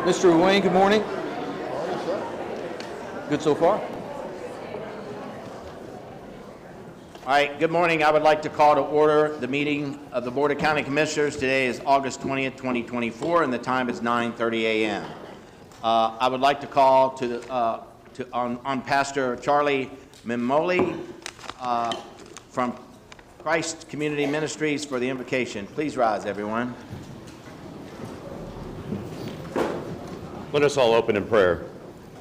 Mr. Wayne, good morning. Good so far? All right, good morning. I would like to call to order the meeting of the Board of County Commissioners. Today is August 20th, 2024, and the time is 9:30 a.m. I would like to call on Pastor Charlie Mimoli from Christ Community Ministries for the invocation. Please rise, everyone. Let us all open in prayer.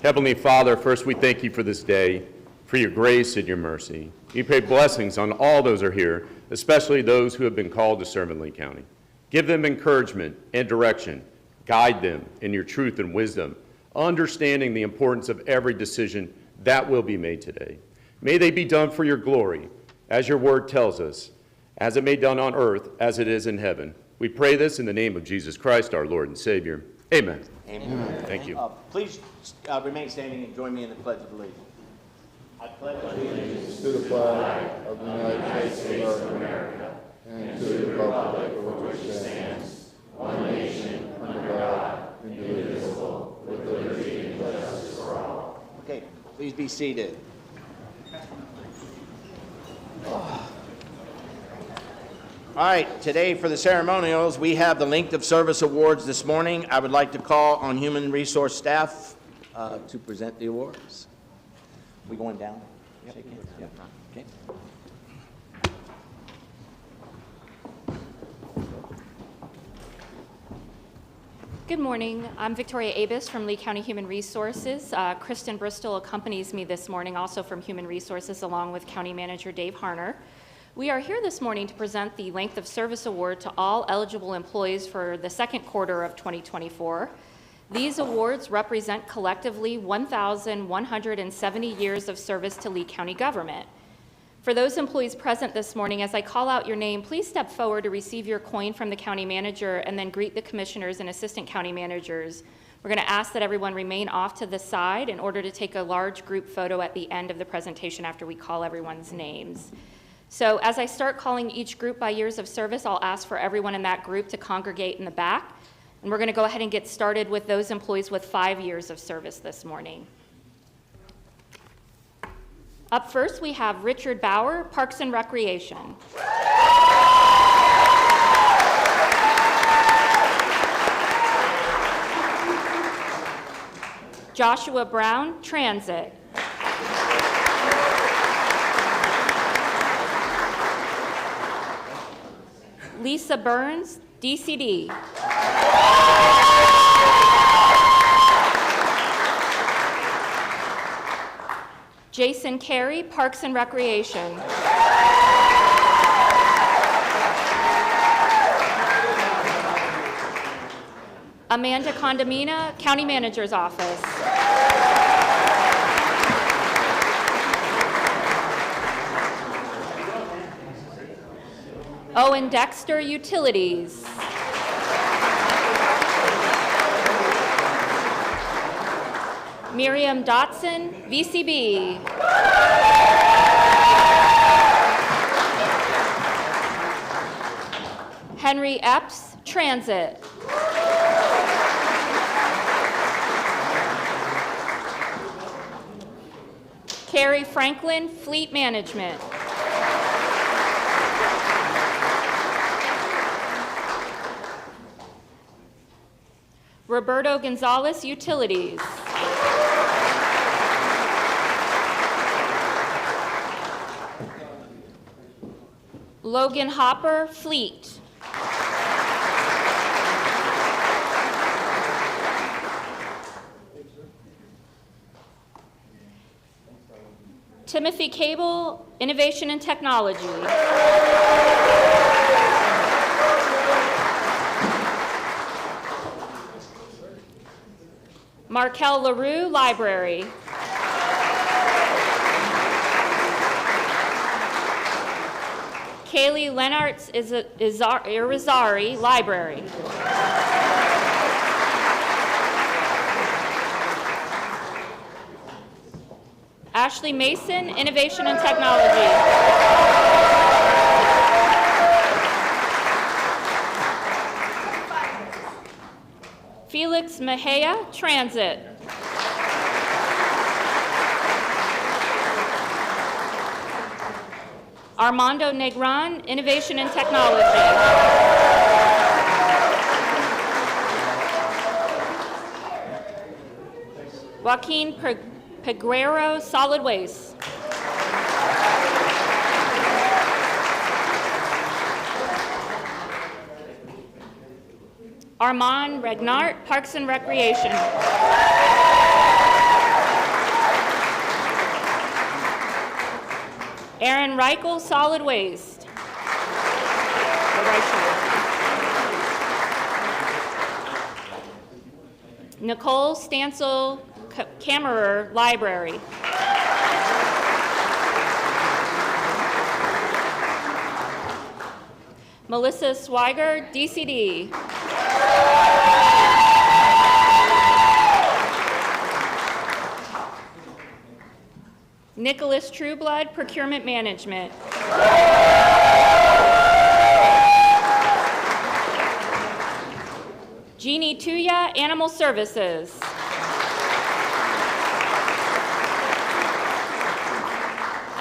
Heavenly Father, first we thank you for this day, for your grace and your mercy. We pray blessings on all those who are here, especially those who have been called to serve in Lee County. Give them encouragement and direction. Guide them in your truth and wisdom, understanding the importance of every decision that will be made today. May they be done for your glory, as your word tells us, as it may be done on earth as it is in heaven. We pray this in the name of Jesus Christ, our Lord and Savior. Amen. Amen. Thank you. Please remain standing and join me in the Pledge of Allegiance. I pledge allegiance to the flag of the United States of America and to the republic for which it stands, one nation, under God, indivisible, with liberty and justice for all. Okay, please be seated. All right, today for the ceremonials, we have the Length of Service Awards this morning. I would like to call on Human Resource staff to present the awards. We going down? Yep. Shake hands? Yep. Okay. Good morning. I'm Victoria Abis from Lee County Human Resources. Kristen Bristol accompanies me this morning, also from Human Resources, along with County Manager Dave Harner. We are here this morning to present the Length of Service Award to all eligible employees for the second quarter of 2024. These awards represent collectively 1,170 years of service to Lee County government. For those employees present this morning, as I call out your name, please step forward to receive your coin from the county manager and then greet the commissioners and assistant county managers. We're going to ask that everyone remain off to the side in order to take a large group photo at the end of the presentation after we call everyone's names. So as I start calling each group by years of service, I'll ask for everyone in that group to congregate in the back. And we're going to go ahead and get started with those employees with 5 years of service this morning. Up first, we have Richard Bauer, Parks and Recreation. Joshua Brown, Transit. Lisa Burns, DCD. Jason Carey, Parks and Recreation. Amanda Condamina, County Manager's Office. Owen Dexter, Utilities. Miriam Dotson, VCB. Henry Epps, Transit. Carrie Franklin, Fleet Management. Roberto Gonzalez, Utilities. Logan Hopper, Fleet. Timothy Cable, Innovation and Technology. Markel LaRue, Library. Kaylee Lenartz Irizarry, Library. Ashley Mason, Innovation and Technology. Felix Mejia, Transit. Armando Negron, Innovation and Technology. Joaquin Peguero, Solid Waste. Armand Regnart, Parks and Recreation. Aaron Reichel, Solid Waste. Nicole Stansel, Kammerer, Library. Melissa Swiger, DCD. Nicholas Trueblood, Procurement Management. Jeannie Tuya, Animal Services.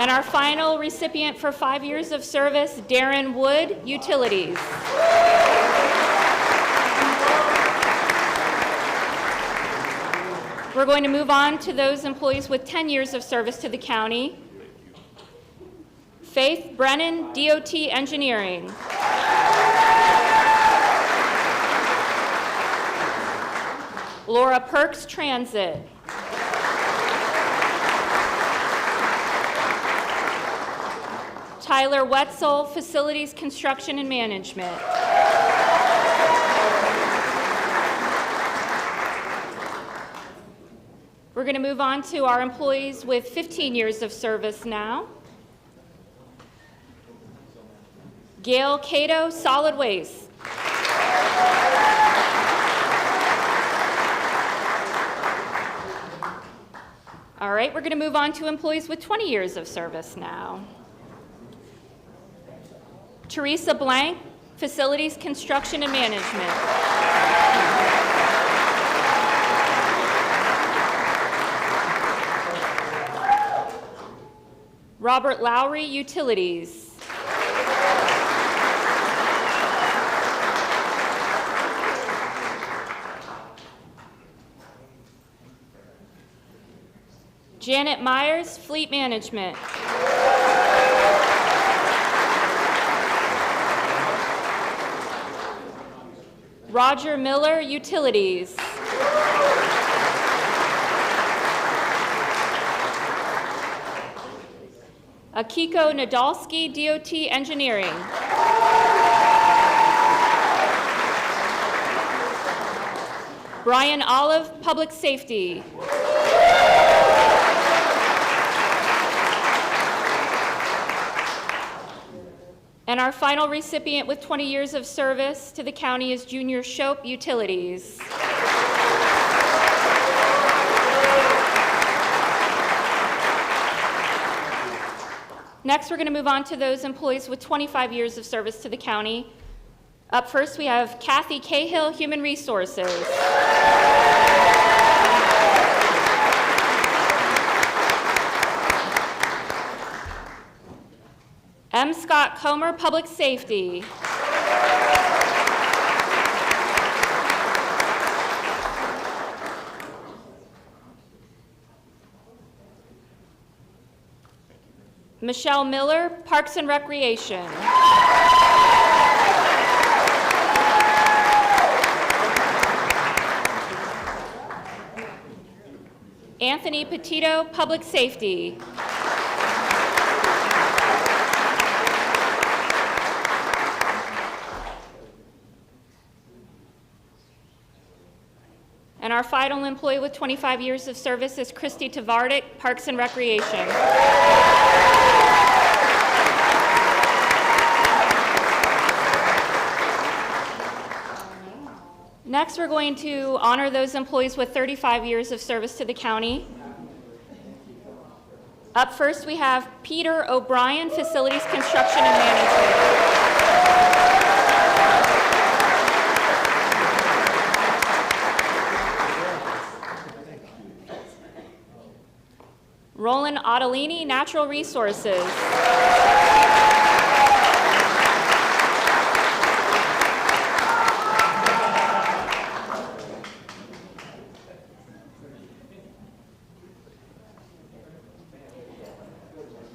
And our final recipient for 5 years of service, Darren Wood, Utilities. We're going to move on to those employees with 10 years of service to the county. Faith Brennan, DOT Engineering. Laura Perks, Transit. Tyler Wetzel, Facilities, Construction and Management. We're going to move on to our employees with 15 years of service now. Gail Cato, Solid Waste. All right, we're going to move on to employees with 20 years of service now. Teresa Blank, Facilities, Construction and Management. Robert Lowry, Utilities. Janet Myers, Fleet Management. Roger Miller, Utilities. Akiko Nadolski, DOT Engineering. Brian Olive, Public Safety. And our final recipient with 20 years of service to the county is Junior Shope, Utilities. Next, we're going to move on to those employees with 25 years of service to the county. Up first, we have Kathy Cahill, Human Resources. M. Scott Comer, Public Safety. Michelle Miller, Parks and Recreation. Anthony Petito, Public Safety. And our final employee with 25 years of service is Christy Tavardik, Parks and Recreation. Next, we're going to honor those employees with 35 years of service to the county. Up first, we have Peter O'Brien, Facilities, Construction and Management. Ottolini Natural Resources.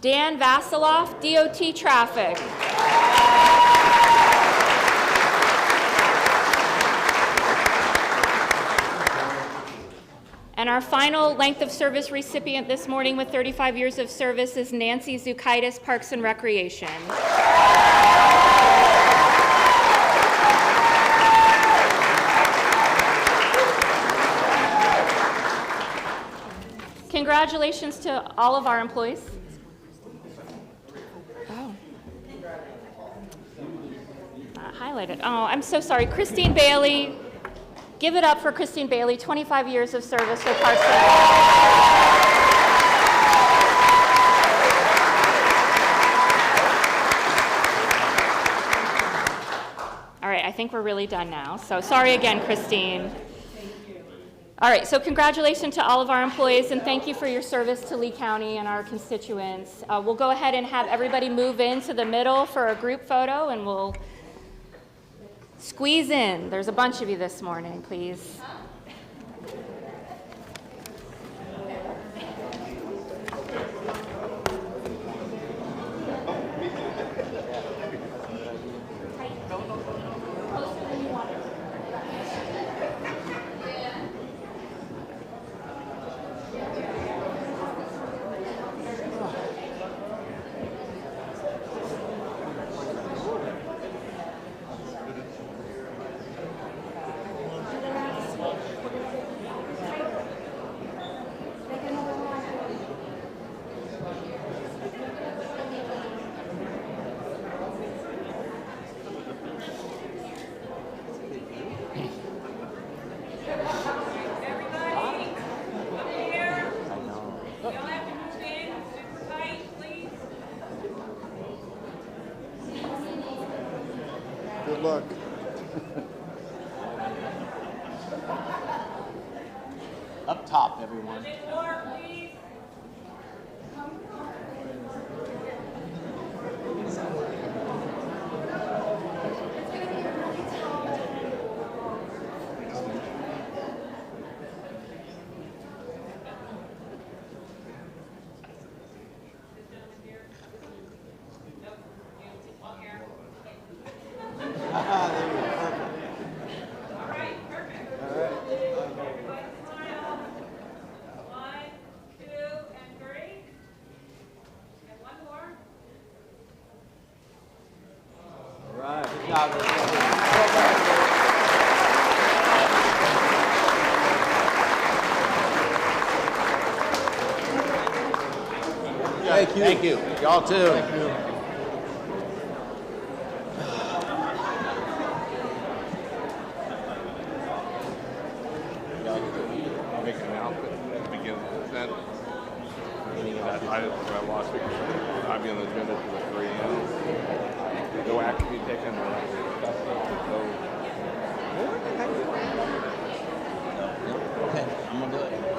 Dan Vasiloff, DOT Traffic. And our final length of service recipient this morning with 35 years of service is Nancy Zukaitis, Parks and Recreation. Congratulations to all of our employees. Oh. Not highlighted. Oh, I'm so sorry. Christine Bailey. Give it up for Christine Bailey, 25 years of service for Parks and Recreation. All right, I think we're really done now. So sorry again, Christine. All right, so congratulations to all of our employees, and thank you for your service to Lee County and our constituents. We'll go ahead and have everybody move into the middle for a group photo, and we'll squeeze in. There's a bunch of you this morning, please. Good luck. Up top, everyone. Thank you. Thank you. Y'all too. Thank you. Make an announcement at the beginning of the consent. Meaning that item for that last week, I'll be on the agenda for the 3 a.m. No action be taken or Okay, I'm gonna do it.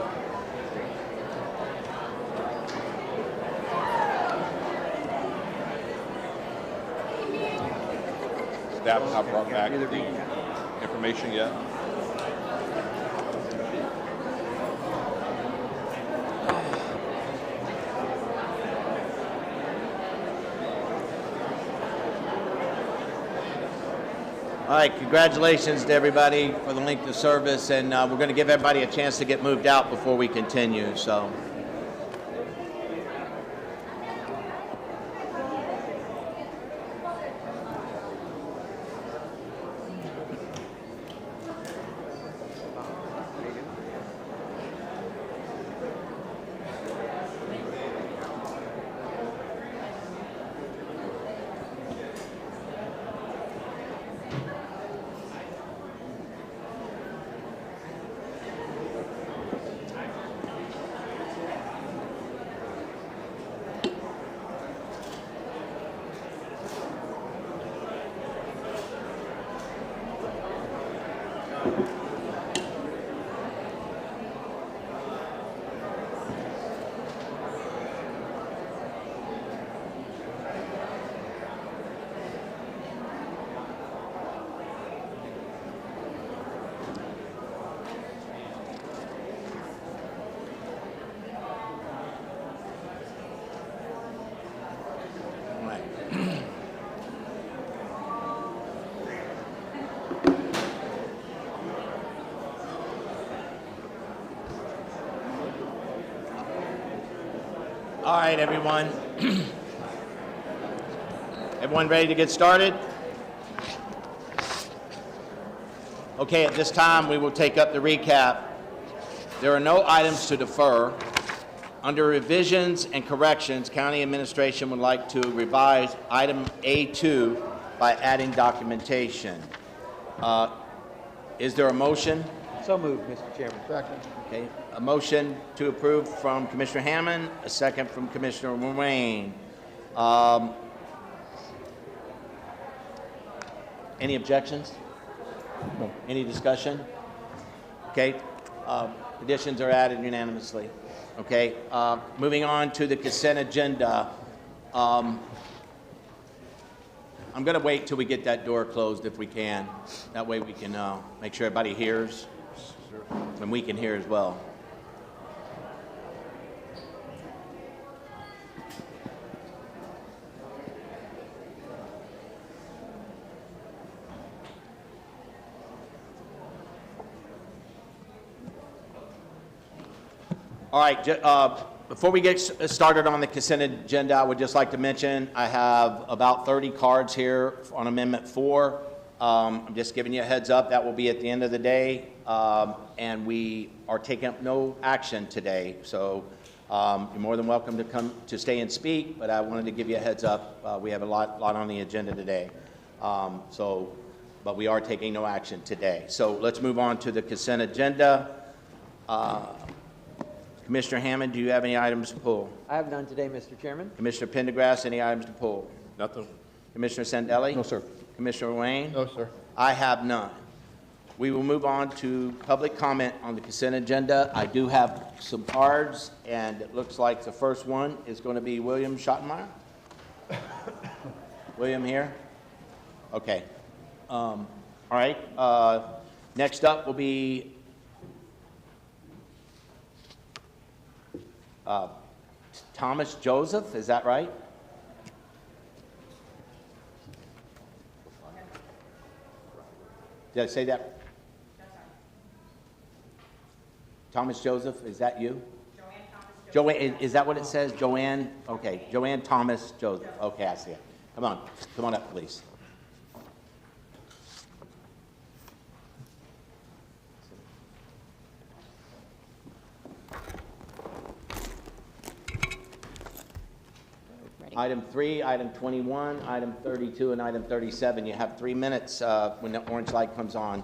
staff have not brought back the information yet. All right, congratulations to everybody for the length of service, and we're going to give everybody a chance to get moved out before we continue, so. right, everyone. Everyone ready to get started? Okay, at this time, we will take up the recap. There are no items to defer. Under revisions and corrections, County Administration would like to revise item A2 by adding documentation. Is there a motion? So moved, Mr. Chairman. Second. Okay, a motion to approve from Commissioner Hammond, a second from Commissioner Wayne. Any objections? No. Any discussion? Okay, additions are added unanimously. Okay, moving on to the consent agenda. I'm going to wait till we get that door closed if we can. That way we can make sure everybody hears, and we can hear as well. All right, before we get started on the consent agenda, I would just like to mention I have about 30 cards here on Amendment 4. I'm just giving you a heads up, that will be at the end of the day, and we are taking up no action today. So you're more than welcome to come to stay and speak, but I wanted to give you a heads up. We have a lot on the agenda today. But we are taking no action today. So let's move on to the consent agenda. Commissioner Hammond, do you have any items to pull? I have none today, Mr. Chairman. Commissioner Pendergrass, any items to pull? Nothing. Commissioner Sandelli? No, sir. Commissioner Wayne? No, sir. I have none. We will move on to public comment on the consent agenda. I do have some cards, and it looks like the first one is going to be William Schottenmeyer. William here? Okay. All right. Next up will be Thomas Joseph, is that right? Did I say that? Thomas Joseph, is that you? Joanne, is that what it says? Joanne? Okay, Joanne Thomas Joseph. Okay, I see it. Come on up, please. Item 3, item 21, item 32, and item 37. You have 3 minutes when the orange light comes on.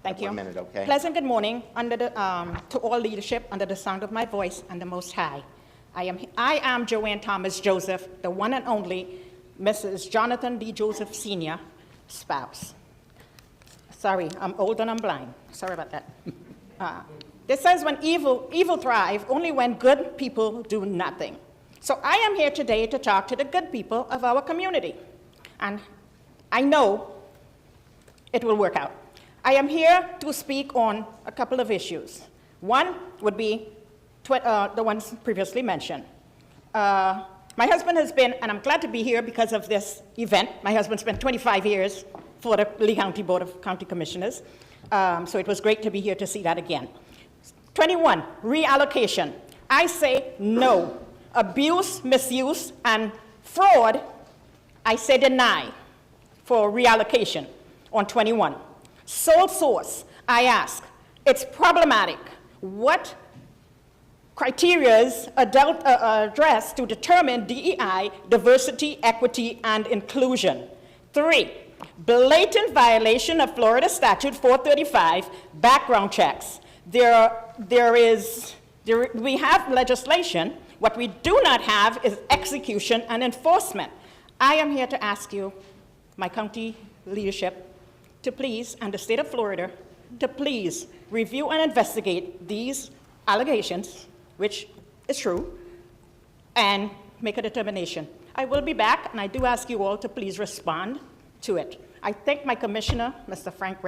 Thank you. 1 minute, okay? Pleasant good morning to all leadership under the sound of my voice and the Most High. I am Joanne Thomas Joseph, the one and only Mrs. Jonathan D. Joseph Sr. spouse. Sorry, I'm old and I'm blind. Sorry about that. This says when evil thrive only when good people do nothing. So I am here today to talk to the good people of our community. And I know it will work out. I am here to speak on a couple of issues. One would be the ones previously mentioned. My husband has been, and I'm glad to be here because of this event. My husband spent 25 years for the Lee County Board of County Commissioners. So it was great to be here to see that again. 21, reallocation. I say no. Abuse, misuse, and fraud, I say deny for reallocation on 21. Sole source, I ask, it's problematic. What criteria addressed to determine DEI, diversity, equity, and inclusion? 3, blatant violation of Florida Statute 435, background checks. We have legislation. What we do not have is execution and enforcement. I am here to ask you, my county leadership, to please, and the state of Florida, to please review and investigate these allegations, which is true, and make a determination. I will be back, and I do ask you all to please respond to it. I thank my commissioner, Mr. Frank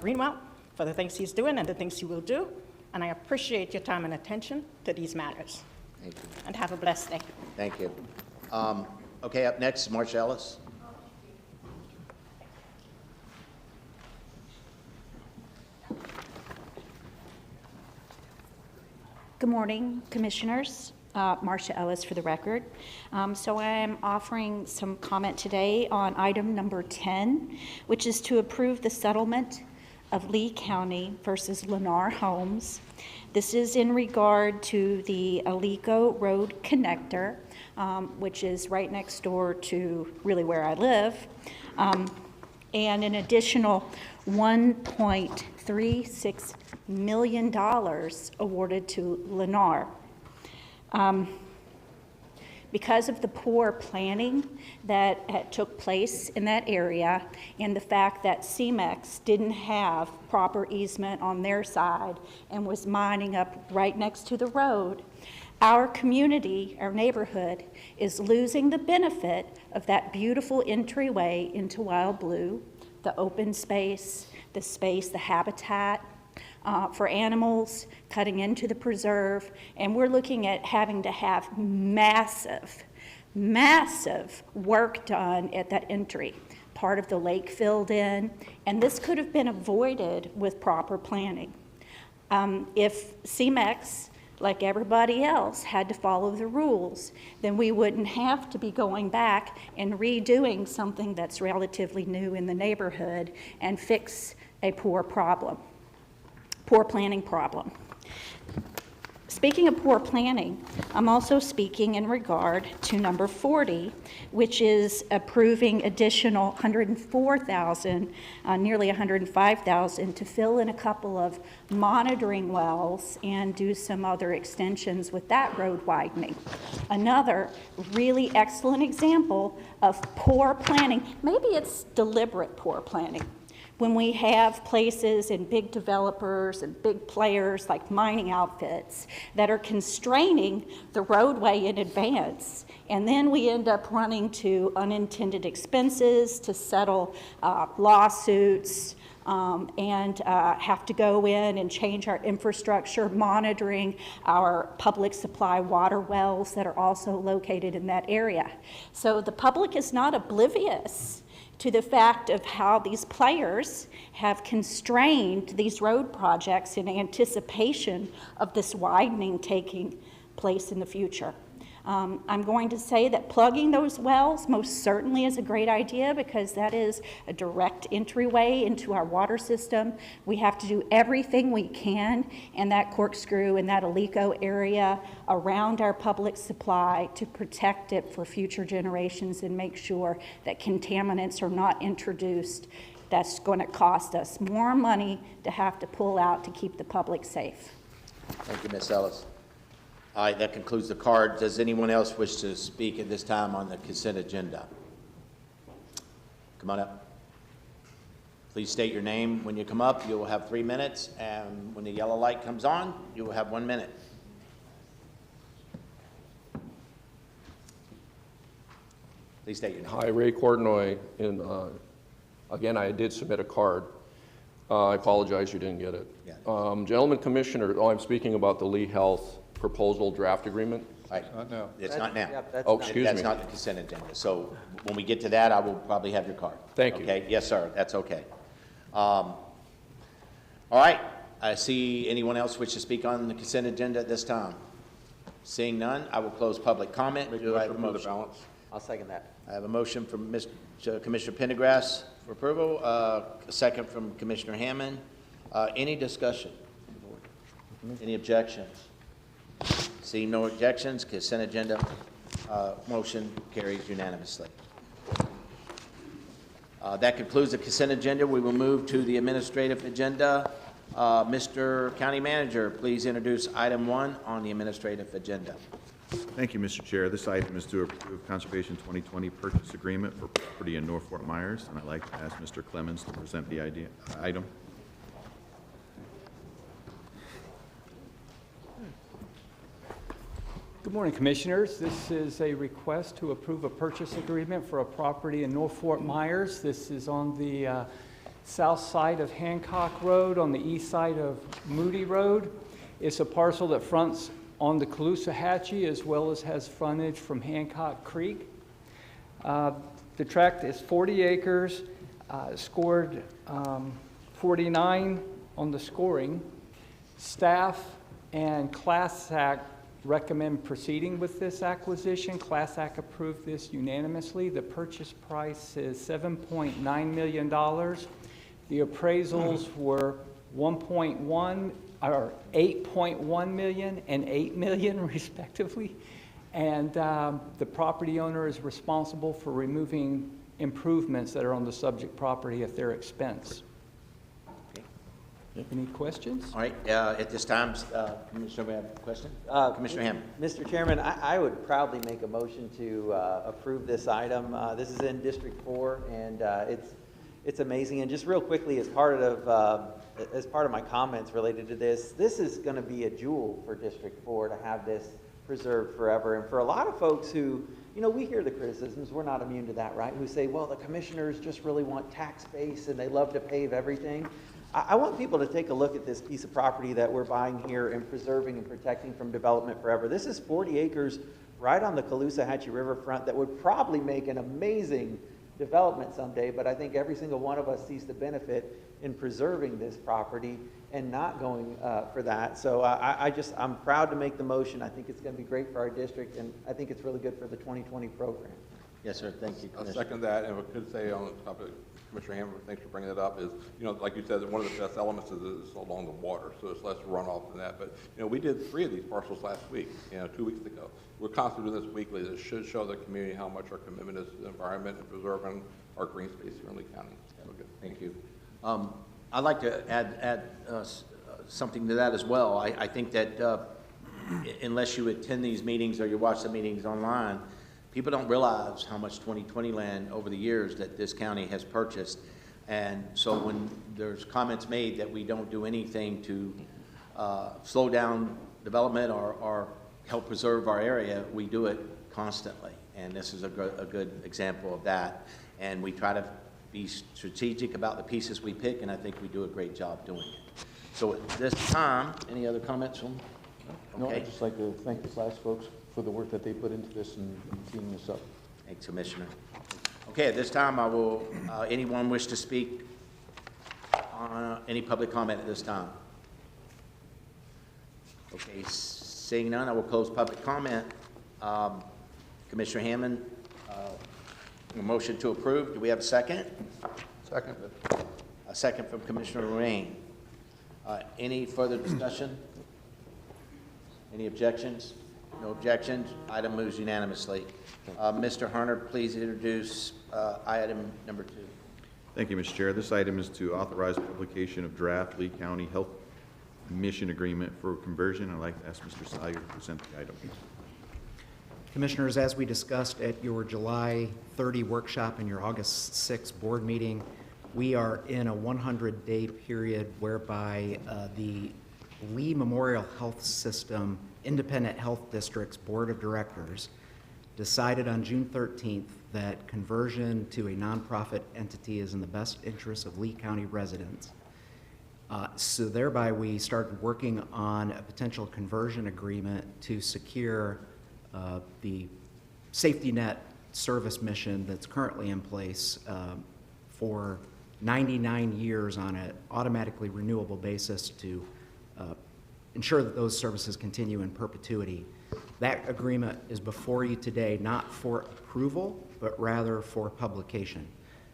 Greenwell, for the things he's doing and the things he will do, and I appreciate your time and attention to these matters. Thank you. And have a blessed day. Thank you. Okay, up next, Marsha Ellis. Good morning, Commissioners. Marcia Ellis for the record. So I am offering some comment today on item number 10, which is to approve the settlement of Lee County versus Lennar Homes. This is in regard to the Alico Road connector, which is right next door to really where I live, and an additional $1.36 million awarded to Lennar. Because of the poor planning that took place in that area and the fact that CEMEX didn't have proper easement on their side and was mining up right next to the road, our community, our neighborhood, is losing the benefit of that beautiful entryway into Wild Blue, the open space, the habitat for animals, cutting into the preserve, and we're looking at having to have massive work done at that entry. Part of the lake filled in, and this could have been avoided with proper planning. If CEMEX, like everybody else, had to follow the rules, then we wouldn't have to be going back and redoing something that's relatively new in the neighborhood and fix a poor planning problem. Speaking of poor planning, I'm also speaking in regard to number 40, which is approving additional $104,000, nearly $105,000, to fill in a couple of monitoring wells and do some other extensions with that road widening. Another really excellent example of poor planning. Maybe it's deliberate poor planning. When we have places and big developers and big players like mining outfits that are constraining the roadway in advance, and then we end up running to unintended expenses to settle lawsuits and have to go in and change our infrastructure, monitoring our public supply water wells that are also located in that area. So the public is not oblivious to the fact of how these players have constrained these road projects in anticipation of this widening taking place in the future. I'm going to say that plugging those wells most certainly is a great idea because that is a direct entryway into our water system. We have to do everything we can in that corkscrew in that Alico area around our public supply to protect it for future generations and make sure that contaminants are not introduced. That's going to cost us more money to have to pull out to keep the public safe. Thank you, Ms. Ellis. All right, that concludes the card. Does anyone else wish to speak at this time on the consent agenda? Come on up. Please state your name when you come up. You will have 3 minutes, and when the yellow light comes on, you will have 1 minute. Please state your name. Hi, Ray Cordenoy. And again, I did submit a card. I apologize you didn't get it. Yeah. Gentleman Commissioner, I'm speaking about the Lee Health proposal draft agreement. All right. No. It's not now. Yep, that's Oh, not- excuse That's me. not the consent agenda. So when we get to that, I will probably have your card. Thank you. Okay? Yes, sir. That's okay. All right. I see anyone else wish to speak on the consent agenda at this time? Seeing none, I will close public comment. Make a Do I have a motion for the motion? balance. I'll second that. I have a motion from Commissioner Pendergrass for approval, a second from Commissioner Hammond. Any discussion? Any objections? Seeing no objections, consent agenda motion carries unanimously. That concludes the consent agenda. We will move to the administrative agenda. Mr. County Manager, please introduce item 1 on the administrative agenda. Thank you, Mr. Chair. This item is to approve Conservation 2020 purchase agreement for property in North Fort Myers, and I'd like to ask Mr. Clemens to present the item. Good morning, Commissioners. This is a request to approve a purchase agreement for a property in North Fort Myers. This is on the south side of Hancock Road, on the east side of Moody Road. It's a parcel that fronts on the Caloosahatchee as well as has frontage from Hancock Creek. The tract is 40 acres, scored 49 on the scoring. Staff and Class Act recommend proceeding with this acquisition. Class Act approved this unanimously. The purchase price is $7.9 million. The appraisals were 1.1 or 8.1 million and 8 million respectively. And the property owner is responsible for removing improvements that are on the subject property at their expense. Any questions? All right, at this time, Commissioner, we have a question? Commissioner Hammond. Mr. Chairman, I would proudly make a motion to approve this item. This is in District 4, and it's amazing. And just real quickly, as part of my comments related to this, this is going to be a jewel for District 4 to have this preserved forever. And for a lot of folks who, you know, we hear the criticisms, we're not immune to that, right? Who say, well, the commissioners just really want tax base and they love to pave everything. I want people to take a look at this piece of property that we're buying here and preserving and protecting from development forever. This is 40 acres right on the Caloosahatchee Riverfront that would probably make an amazing development someday, but I think every single one of us sees the benefit in preserving this property and not going for that. So I'm proud to make the motion. I think it's going to be great for our district, and I think it's really good for the 2020 program. Yes, sir. Thank you, I'll Commissioner. second that, and if I could say on the topic, Commissioner Hammond, thanks for bringing it up, is, you know, like you said, one of the best elements is it's along the water, so it's less runoff than that. But, you know, we did 3 of these parcels last week, 2 weeks ago. We're constantly doing this weekly. This should show the community how much our commitment is to the environment and preserving our green space here in Lee County. So good. Thank you. I'd like to add something to that as well. I think that unless you attend these meetings or you watch the meetings online, people don't realize how much 2020 land over the years that this county has purchased. And so when there's comments made that we don't do anything to slow down development or help preserve our area, we do it constantly. And this is a good example of that. And we try to be strategic about the pieces we pick, and I think we do a great job doing it. So at this time, any other comments from? No, I'd just like to thank the class folks for the work that they put into this and teaming this up. Thanks, Commissioner. Okay, at this time, I will, anyone wish to speak on any public comment at this time? Okay, seeing none, I will close public comment. Commissioner Hammond, a motion to approve. Do we have a second? Second. A second from Commissioner Rain. Any further discussion? Any objections? No objections. Item moves unanimously. Mr. Harner, please introduce item number 2. Thank you, Mr. Chair. This item is to authorize publication of draft Lee County Health Mission Agreement for conversion. I'd like to ask Mr. Sire to present the item. Commissioners, as we discussed at your July 30 workshop and your August 6 board meeting, we are in a 100-day period whereby the Lee Memorial Health System Independent Health District's Board of Directors decided on June 13th that conversion to a nonprofit entity is in the best interest of Lee County residents. So thereby we started working on a potential conversion agreement to secure the safety net service mission that's currently in place for 99 years on an automatically renewable basis to ensure that those services continue in perpetuity. That agreement is before you today, not for approval, but rather for publication.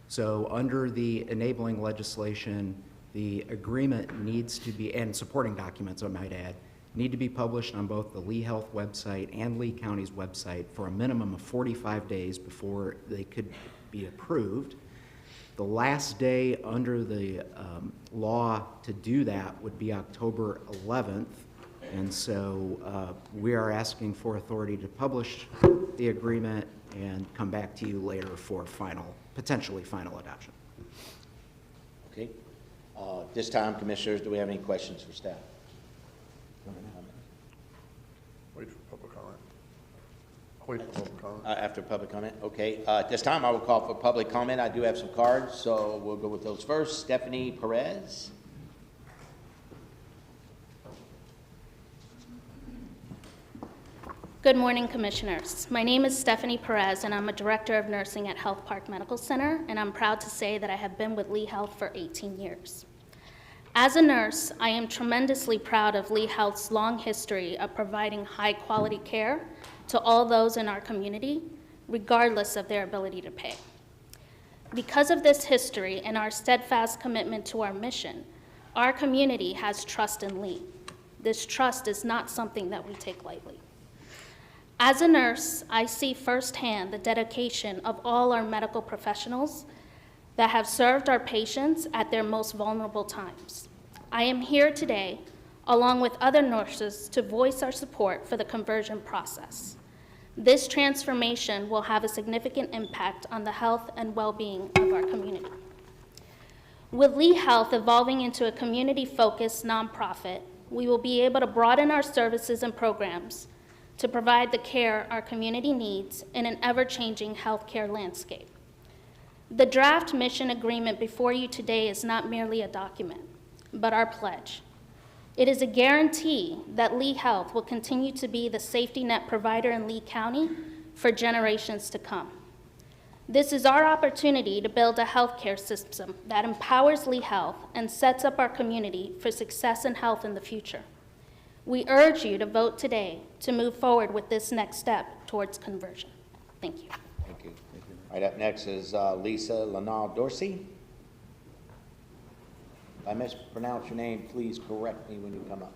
So under the enabling legislation, the agreement needs to be, and supporting documents, I might add, need to be published on both the Lee Health website and Lee County's website for a minimum of 45 days before they could be approved. The last day under the law to do that would be October 11th, and so we are asking for authority to publish the agreement and come back to you later for potentially final adoption. Okay. This time, Commissioners, do we have any questions for staff? Wait for public comment. Wait for public comment. After public comment, okay. At this time, I will call for public comment. I do have some cards, so we'll go with those first. Stephanie Perez. Good morning, Commissioners. My name is Stephanie Perez, and I'm a Director of Nursing at Health Park Medical Center, and I'm proud to say that I have been with Lee Health for 18 years. As a nurse, I am tremendously proud of Lee Health's long history of providing high-quality care to all those in our community, regardless of their ability to pay. Because of this history and our steadfast commitment to our mission, our community has trust in Lee. This trust is not something that we take lightly. As a nurse, I see firsthand the dedication of all our medical professionals that have served our patients at their most vulnerable times. I am here today, along with other nurses, to voice our support for the conversion process. This transformation will have a significant impact on the health and well-being of our community. With Lee Health evolving into a community-focused nonprofit, we will be able to broaden our services and programs to provide the care our community needs in an ever-changing healthcare landscape. The draft mission agreement before you today is not merely a document, but our pledge. It is a guarantee that Lee Health will continue to be the safety net provider in Lee County for generations to come. This is our opportunity to build a healthcare system that empowers Lee Health and sets up our community for success and health in the future. We urge you to vote today to move forward with this next step towards conversion. Thank you. Thank you. All right, up next is Lisa Lanal-Dorsey. If I mispronounce your name, please correct me when you come up.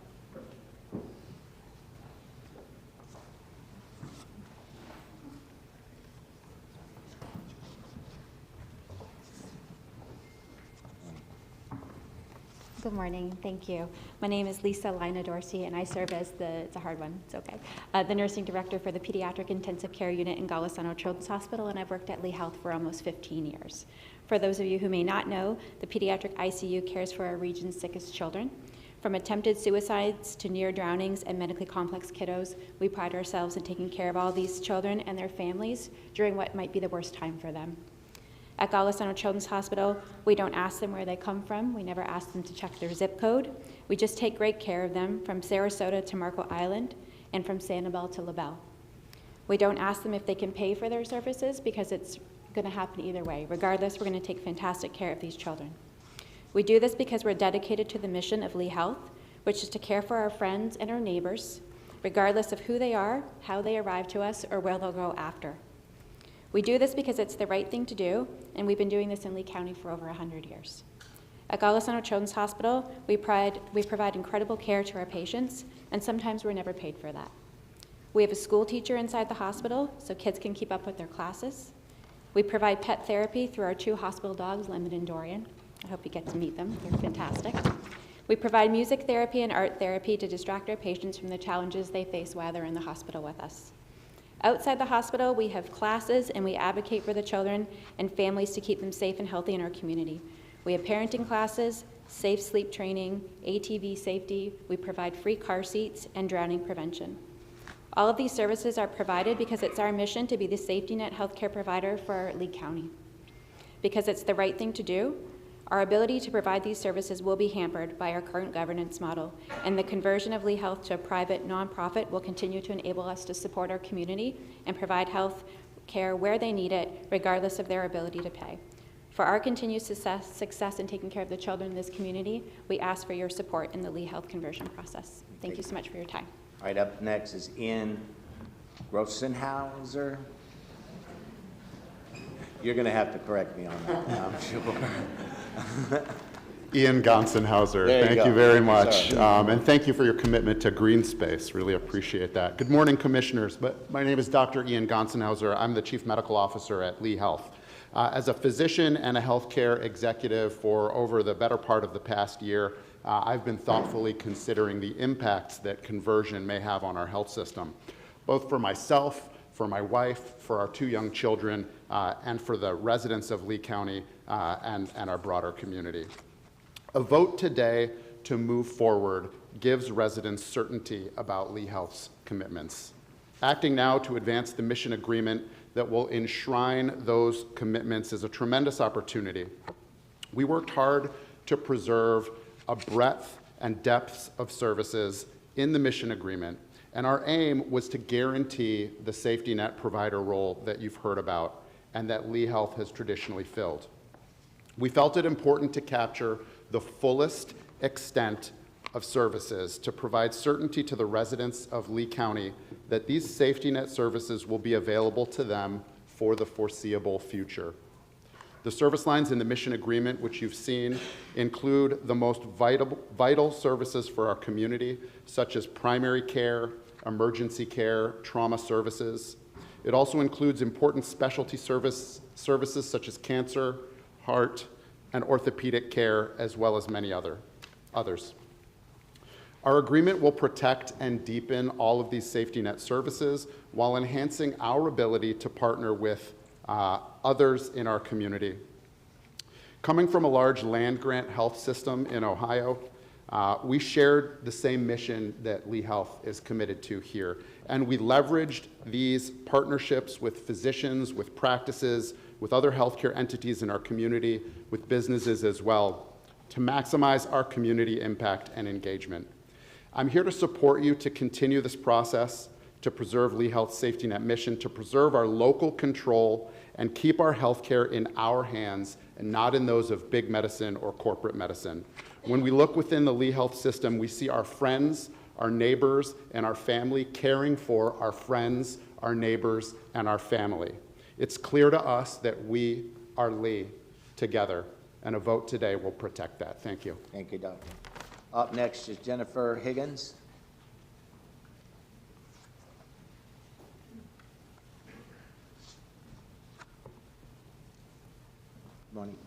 Good morning, thank you. My name is Lisa Lina-Dorsey, and I serve as it's a hard one, it's okay, the nursing director for the Pediatric Intensive Care Unit in Golisano Children's Hospital, and I've worked at Lee Health for almost 15 years. For those of you who may not know, the pediatric ICU cares for our region's sickest children. From attempted suicides to near drownings and medically complex kiddos, we pride ourselves in taking care of all these children and their families during what might be the worst time for them. At Golisano Children's Hospital, we don't ask them where they come from. We never ask them to check their zip code. We just take great care of them from Sarasota to Marco Island and from Sanibel to LaBelle. We don't ask them if they can pay for their services because it's going to happen either way. Regardless, we're going to take fantastic care of these children. We do this because we're dedicated to the mission of Lee Health, which is to care for our friends and our neighbors, regardless of who they are, how they arrive to us, or where they'll go after. We do this because it's the right thing to do, and we've been doing this in Lee County for over 100 years. At Golisano Children's Hospital, we provide incredible care to our patients, and sometimes we're never paid for that. We have a school teacher inside the hospital, so kids can keep up with their classes. We provide pet therapy through our 2 hospital dogs, Lemon and Dorian. I hope you get to meet them, they're fantastic. We provide music therapy and art therapy to distract our patients from the challenges they face while they're in the hospital with us. Outside the hospital, we have classes and we advocate for the children and families to keep them safe and healthy in our community. We have parenting classes, safe sleep training, ATV safety, we provide free car seats, and drowning prevention. All of these services are provided because it's our mission to be the safety net healthcare provider for Lee County. Because it's the right thing to do, our ability to provide these services will be hampered by our current governance model, and the conversion of Lee Health to a private nonprofit will continue to enable us to support our community and provide health care where they need it, regardless of their ability to pay. For our continued success in taking care of the children in this community, we ask for your support in the Lee Health conversion process. Thank you so much for your time. All right, up next is Ian Grossenhauser. You're going to have to correct me on that, I'm sure. Ian Gonsenhauser, thank you very much. And thank you for your commitment to green space. Really appreciate that. Good morning, commissioners. My name is Dr. Ian Gonsenhauser. I'm the Chief Medical Officer at Lee Health. As a physician and a healthcare executive for over the better part of the past year, I've been thoughtfully considering the impacts that conversion may have on our health system, both for myself, for my wife, for our 2 young children, and for the residents of Lee County and our broader community. A vote today to move forward gives residents certainty about Lee Health's commitments. Acting now to advance the mission agreement that will enshrine those commitments is a tremendous opportunity. We worked hard to preserve a breadth and depth of services in the mission agreement, and our aim was to guarantee the safety net provider role that you've heard about and that Lee Health has traditionally filled. We felt it important to capture the fullest extent of services to provide certainty to the residents of Lee County that these safety net services will be available to them for the foreseeable future. The service lines in the mission agreement, which you've seen, include the most vital services for our community, such as primary care, emergency care, trauma services. It also includes important specialty services such as cancer, heart, and orthopedic care, as well as many others. Our agreement will protect and deepen all of these safety net services while enhancing our ability to partner with others in our community. Coming from a large land-grant health system in Ohio, we shared the same mission that Lee Health is committed to here, and we leveraged these partnerships with physicians, with practices, with other healthcare entities in our community, with businesses as well, to maximize our community impact and engagement. I'm here to support you to continue this process, to preserve Lee Health's safety net mission, to preserve our local control and keep our healthcare in our hands and not in those of big medicine or corporate medicine. When we look within the Lee Health system, we see our friends, our neighbors, and our family caring for our friends, our neighbors, and our family. It's clear to us that we are Lee together, and a vote today will protect that. Thank you. Thank you, Doctor. Up next is Jennifer Higgins. Good morning.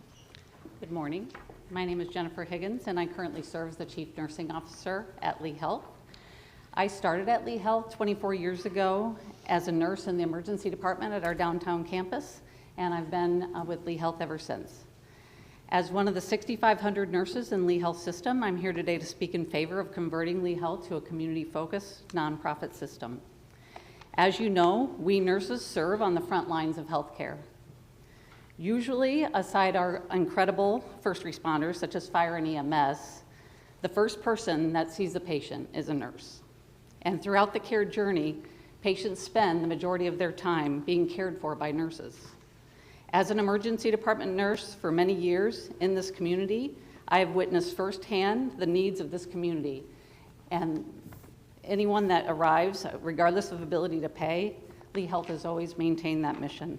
Good morning. My name is Jennifer Higgins, and I currently serve as the Chief Nursing Officer at Lee Health. I started at Lee Health 24 years ago as a nurse in the emergency department at our downtown campus, and I've been with Lee Health ever since. As one of the 6,500 nurses in Lee Health system, I'm here today to speak in favor of converting Lee Health to a community-focused nonprofit system. As you know, we nurses serve on the front lines of healthcare. Usually, aside our incredible first responders, such as fire and EMS, the first person that sees a patient is a nurse. And throughout the care journey, patients spend the majority of their time being cared for by nurses. As an emergency department nurse for many years in this community, I have witnessed firsthand the needs of this community. And anyone that arrives, regardless of ability to pay, Lee Health has always maintained that mission.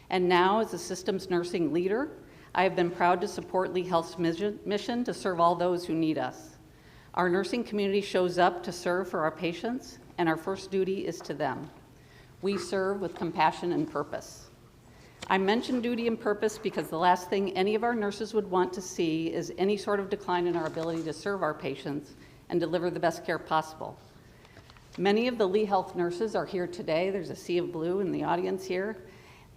And now, as a systems nursing leader, I have been proud to support Lee Health's mission to serve all those who need us. Our nursing community shows up to serve for our patients, and our first duty is to them. We serve with compassion and purpose. I mention duty and purpose because the last thing any of our nurses would want to see is any sort of decline in our ability to serve our patients and deliver the best care possible. Many of the Lee Health nurses are here today. There's a sea of blue in the audience here.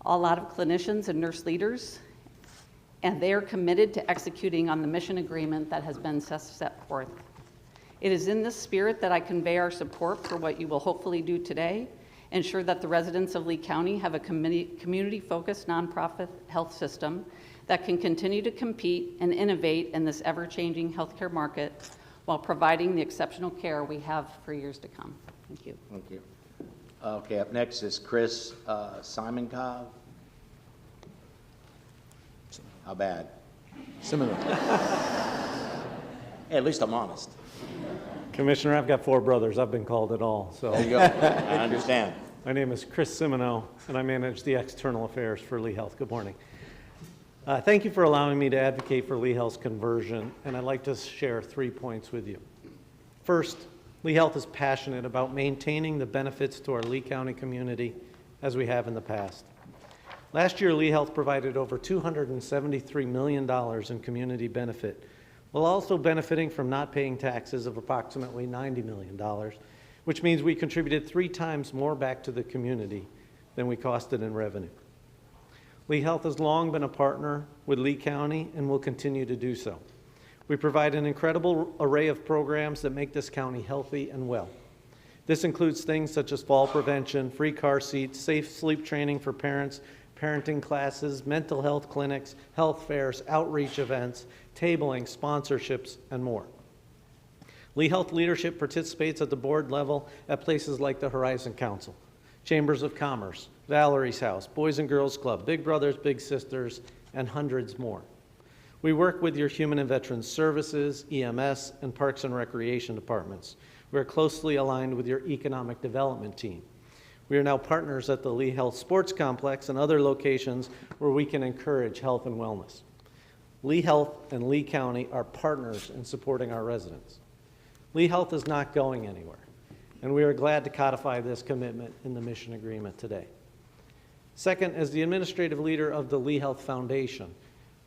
A lot of clinicians and nurse leaders, and they are committed to executing on the mission agreement that has been set forth. It is in this spirit that I convey our support for what you will hopefully do today, ensure that the residents of Lee County have a community-focused nonprofit health system that can continue to compete and innovate in this ever-changing healthcare market while providing the exceptional care we have for years to come. Thank you. Thank you. Okay, up next is Chris Simonkov. How bad? Similar. Hey, at least I'm honest. Commissioner, I've got 4 brothers. I've been called it all. So there you go. I understand. My name is Chris Simoneau, and I manage the external affairs for Lee Health. Good morning. Thank you for allowing me to advocate for Lee Health's conversion, and I'd like to share 3 points with you. First, Lee Health is passionate about maintaining the benefits to our Lee County community as we have in the past. Last year, Lee Health provided over $273 million in community benefit, while also benefiting from not paying taxes of approximately $90 million, which means we contributed 3 times more back to the community than we costed in revenue. Lee Health has long been a partner with Lee County and will continue to do so. We provide an incredible array of programs that make this county healthy and well. This includes things such as fall prevention, free car seats, safe sleep training for parents, parenting classes, mental health clinics, health fairs, outreach events, tabling, sponsorships, and more. Lee Health leadership participates at the board level at places like the Horizon Council, Chambers of Commerce, Valerie's House, Boys and Girls Club, Big Brothers Big Sisters, and hundreds more. We work with your Human and Veterans Services, EMS, and Parks and Recreation departments. We are closely aligned with your Economic Development team. We are now partners at the Lee Health Sports Complex and other locations where we can encourage health and wellness. Lee Health and Lee County are partners in supporting our residents. Lee Health is not going anywhere, and we are glad to codify this commitment in the mission agreement today. Second, as the administrative leader of the Lee Health Foundation,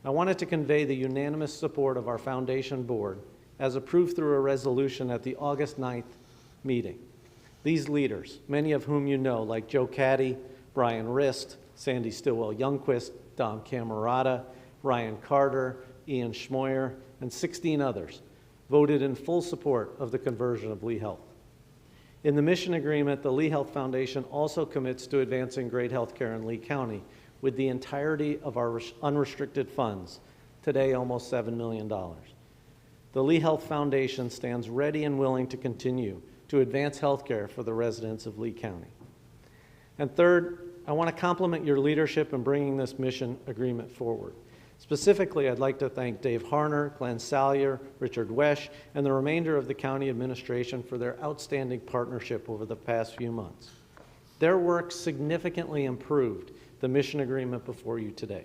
I wanted to convey the unanimous support of our foundation board as approved through a resolution at the August 9th meeting. These leaders, many of whom you know, like Joe Caddy, Brian Rist, Sandy Stillwell-Youngquist, Dom Camerata, Ryan Carter, Ian Schmoyer, and 16 others, voted in full support of the conversion of Lee Health. In the mission agreement, the Lee Health Foundation also commits to advancing great health care in Lee County with the entirety of our unrestricted funds, today almost $7 million. The Lee Health Foundation stands ready and willing to continue to advance health care for the residents of Lee County. And third, I want to compliment your leadership in bringing this mission agreement forward. Specifically, I'd like to thank Dave Harner, Glenn Salyer, Richard Wesch, and the remainder of the county administration for their outstanding partnership over the past few months. Their work significantly improved the mission agreement before you today.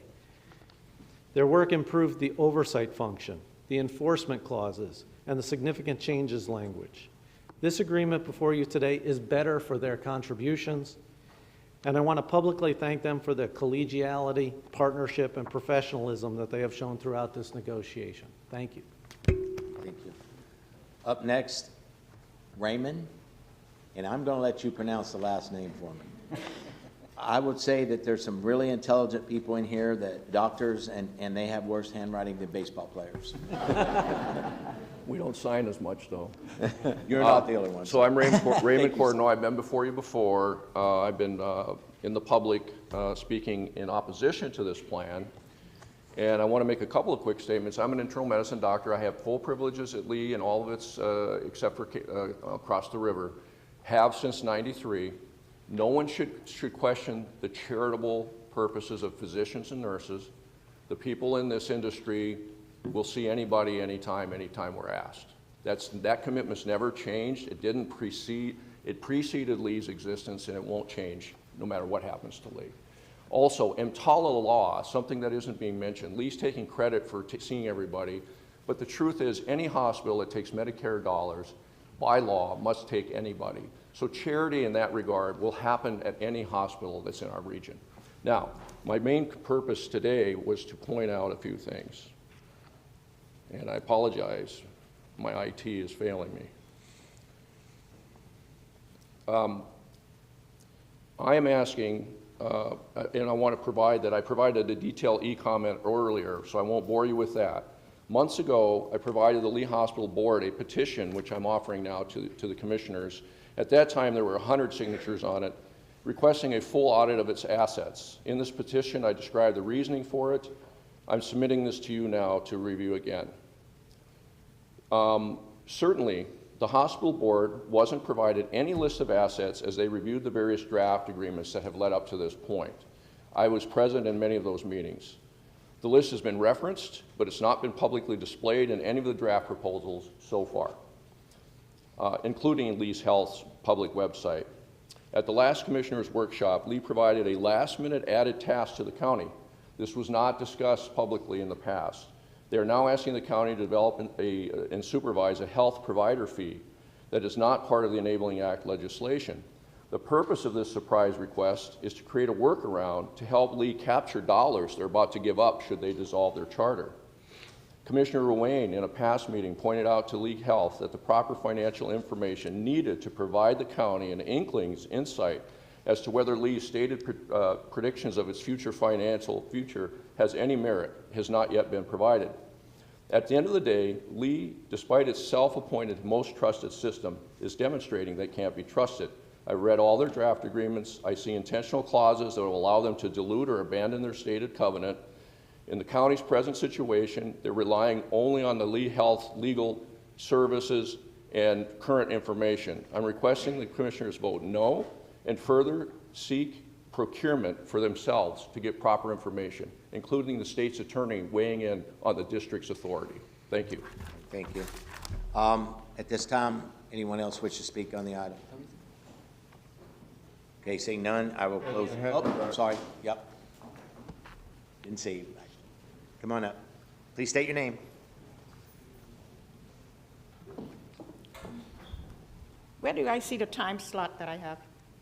Their work improved the oversight function, the enforcement clauses, and the significant changes language. This agreement before you today is better for their contributions, and I want to publicly thank them for the collegiality, partnership, and professionalism that they have shown throughout this negotiation. Thank you. Thank you. Up next, Raymond, and I'm going to let you pronounce the last name for me. I would say that there's some really intelligent people in here, that doctors, and they have worse handwriting than baseball players. We don't sign as much, though. You're not the only one. So I'm Raymond Thank you, Cordino. I've been before you before. I've been in the public speaking in opposition to this plan. And I want to make a couple of quick statements. I'm an internal medicine doctor. I have full privileges at Lee and all of its, except for across the river, have since '93. No one should question the charitable purposes of physicians and nurses. The people in this industry will see anybody, anytime we're asked. That commitment's never changed. It didn't precede, it preceded Lee's existence, and it won't change no matter what happens to Lee. Also, EMTALA law, something that isn't being mentioned. Lee's taking credit for seeing everybody, but the truth is any hospital that takes Medicare dollars by law must take anybody. So charity in that regard will happen at any hospital that's in our region. Now, my main purpose today was to point out a few things. And I apologize, my IT is failing me. I am asking, and I want to provide that I provided a detailed e-comment earlier, so I won't bore you with that. Months ago, I provided the Lee Hospital Board a petition, which I'm offering now to the commissioners. At that time, there were 100 signatures on it, requesting a full audit of its assets. In this petition, I described the reasoning for it. I'm submitting this to you now to review again. Certainly, the hospital board wasn't provided any list of assets as they reviewed the various draft agreements that have led up to this point. I was present in many of those meetings. The list has been referenced, but it's not been publicly displayed in any of the draft proposals so far, including Lee's Health's public website. At the last commissioner's workshop, Lee provided a last-minute added task to the county. This was not discussed publicly in the past. They are now asking the county to develop and supervise a health provider fee that is not part of the Enabling Act legislation. The purpose of this surprise request is to create a workaround to help Lee capture dollars they're about to give up should they dissolve their charter. Commissioner Ruane, in a past meeting, pointed out to Lee Health that the proper financial information needed to provide the county an insight as to whether Lee's stated predictions of its financial future has any merit has not yet been provided. At the end of the day, Lee, despite its self-appointed most trusted system, is demonstrating they can't be trusted. I read all their draft agreements. I see intentional clauses that will allow them to dilute or abandon their stated covenant. In the county's present situation, they're relying only on the Lee Health legal services and current information. I'm requesting the commissioners vote no and further seek procurement for themselves to get proper information, including the state's attorney weighing in on the district's authority. Thank you. Thank you. At this time, anyone else wish to speak on the item? Okay, seeing none, I will close. Oh, sorry. Yep. Didn't see you. Come on up. Please state your name. Where do I see the time slot that I have?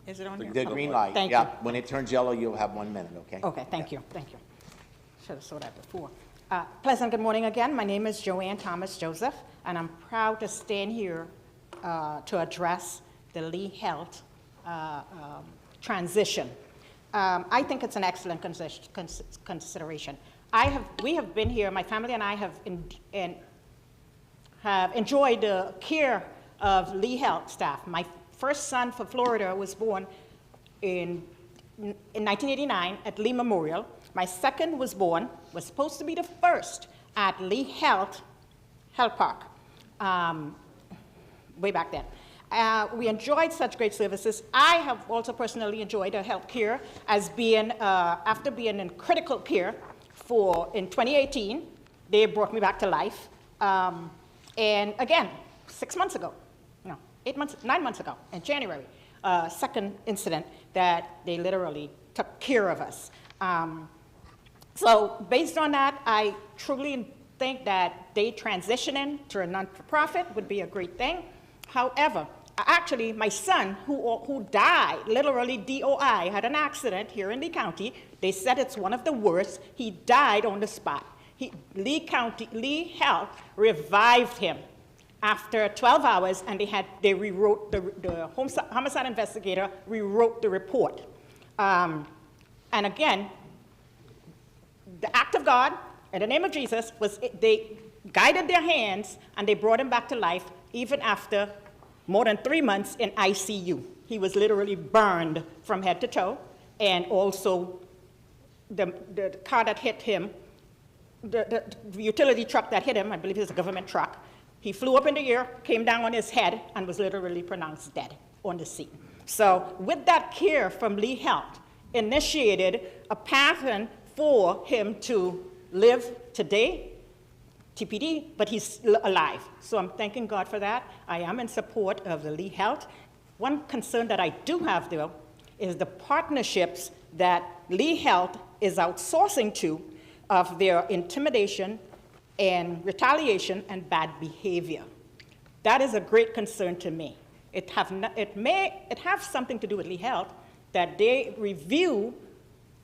Is it on here? The green light. Thank Yeah. you. When it turns yellow, you'll have 1 minute, okay? Okay, thank you. Should have saw that before. Pleasant good morning again. My name is Joanne Thomas Joseph, and I'm proud to stand here to address the Lee Health transition. I think it's an excellent consideration. We have been here, my family and I have enjoyed the care of Lee Health staff. My first son for Florida was born in 1989 at Lee Memorial. My second was supposed to be the first at Lee Health Park, way back then. We enjoyed such great services. I have also personally enjoyed the health care as being, after being in critical care in 2018, they brought me back to life. And again, 9 months ago, in January, second incident that they literally took care of us. So based on that, I truly think that they transitioning to a non-for-profit would be a great thing. However, actually, my son, who died, literally DOI, had an accident here in Lee County. They said it's one of the worst. He died on the spot. Lee Health revived him after 12 hours, and they rewrote, the homicide investigator rewrote the report. And again, the act of God, in the name of Jesus, they guided their hands, and they brought him back to life, even after more than 3 months in ICU. He was literally burned from head to toe, and also the car that hit him, the utility truck that hit him, I believe it was a government truck, he flew up in the air, came down on his head, and was literally pronounced dead on the scene. So with that care from Lee Health, initiated a pattern for him to live today, TPD, but he's alive. So I'm thanking God for that. I am in support of the Lee Health. One concern that I do have, though, is the partnerships that Lee Health is outsourcing to of their intimidation and retaliation and bad behavior. That is a great concern to me. It may have something to do with Lee Health, that they review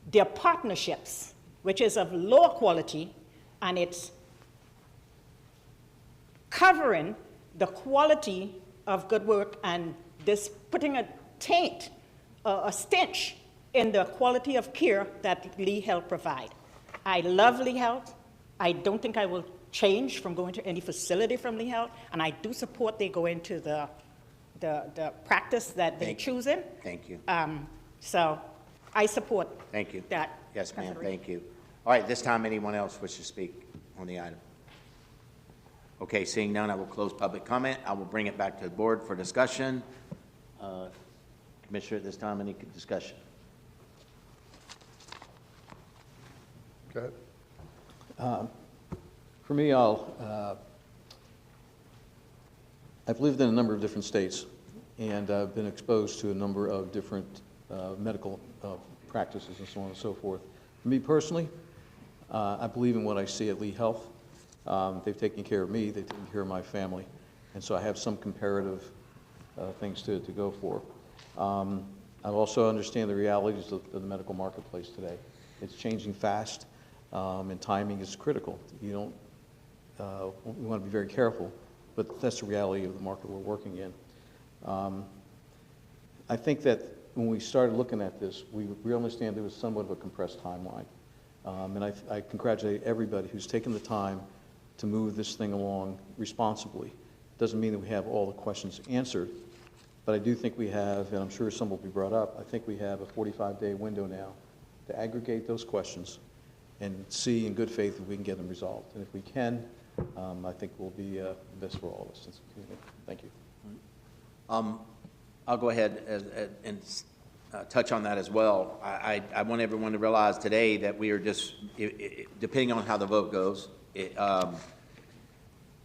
their partnerships, which is of lower quality, and it's covering the quality of good work and this putting a taint, a stench in the quality of care that Lee Health provide. I love Lee Health. I don't think I will change from going to any facility from Lee Health, and I do support they go into the practice that they choose in. Thank you. So I support Thank you. that. Yes, ma'am, thank you. All right, this time, anyone else wish to speak on the item? Okay, seeing none, I will close public comment. I will bring it back to the board for discussion. Commissioner, at this time, any discussion? Okay. For me, I've lived in a number of different states, and I've been exposed to a number of different medical practices and so on and so forth. For me personally, I believe in what I see at Lee Health. They've taken care of me, they've taken care of my family, and so I have some comparative things to go for. I also understand the realities of the medical marketplace today. It's changing fast, and timing is critical. You don't, we want to be very careful, but that's the reality of the market we're working in. I think that when we started looking at this, we understand there was somewhat of a compressed timeline. And I congratulate everybody who's taken the time to move this thing along responsibly. Doesn't mean that we have all the questions answered, but I do think we have, and I'm sure some will be brought up, I think we have a 45-day window now to aggregate those questions and see in good faith if we can get them resolved. And if we can, I think we'll be best for all of us. Thank you. I'll go ahead and touch on that as well. I want everyone to realize today that we are just, depending on how the vote goes,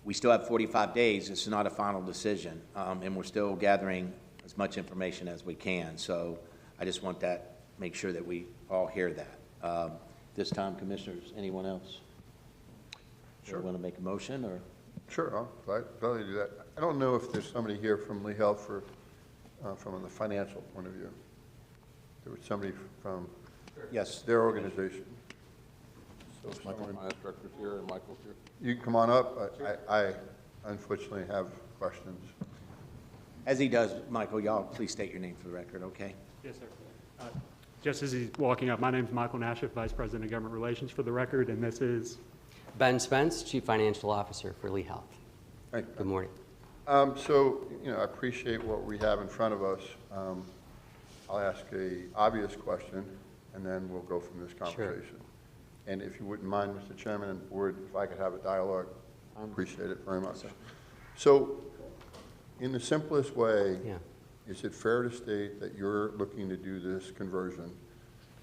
we still have 45 days. It's not a final decision, and we're still gathering as much information as we can. So I just want that, make sure that we all hear that. This time, commissioners, anyone else? Sure. Want to make a motion, or? Sure, I'll gladly do that. I don't know if there's somebody here from Lee Health from the financial point of view. There was somebody from Yes. their organization. So Michael, finance director's here, and Michael's here. you can come on up. I unfortunately have questions. As he does, Michael, y'all please state your name for the record, okay? Yes, sir. Just as he's walking up, my name is Michael Nashif, Vice President of Government Relations for the record, and this is? Ben Spence, Chief Financial Officer for Lee Health. Hey. Good morning. So, I appreciate what we have in front of us. I'll ask a obvious question, and then we'll go from this conversation. Sure. And if you wouldn't mind, Mr. Chairman and Board, if I could have a dialogue, I appreciate it very much. So, in the simplest way, is it fair to state that you're looking to do this conversion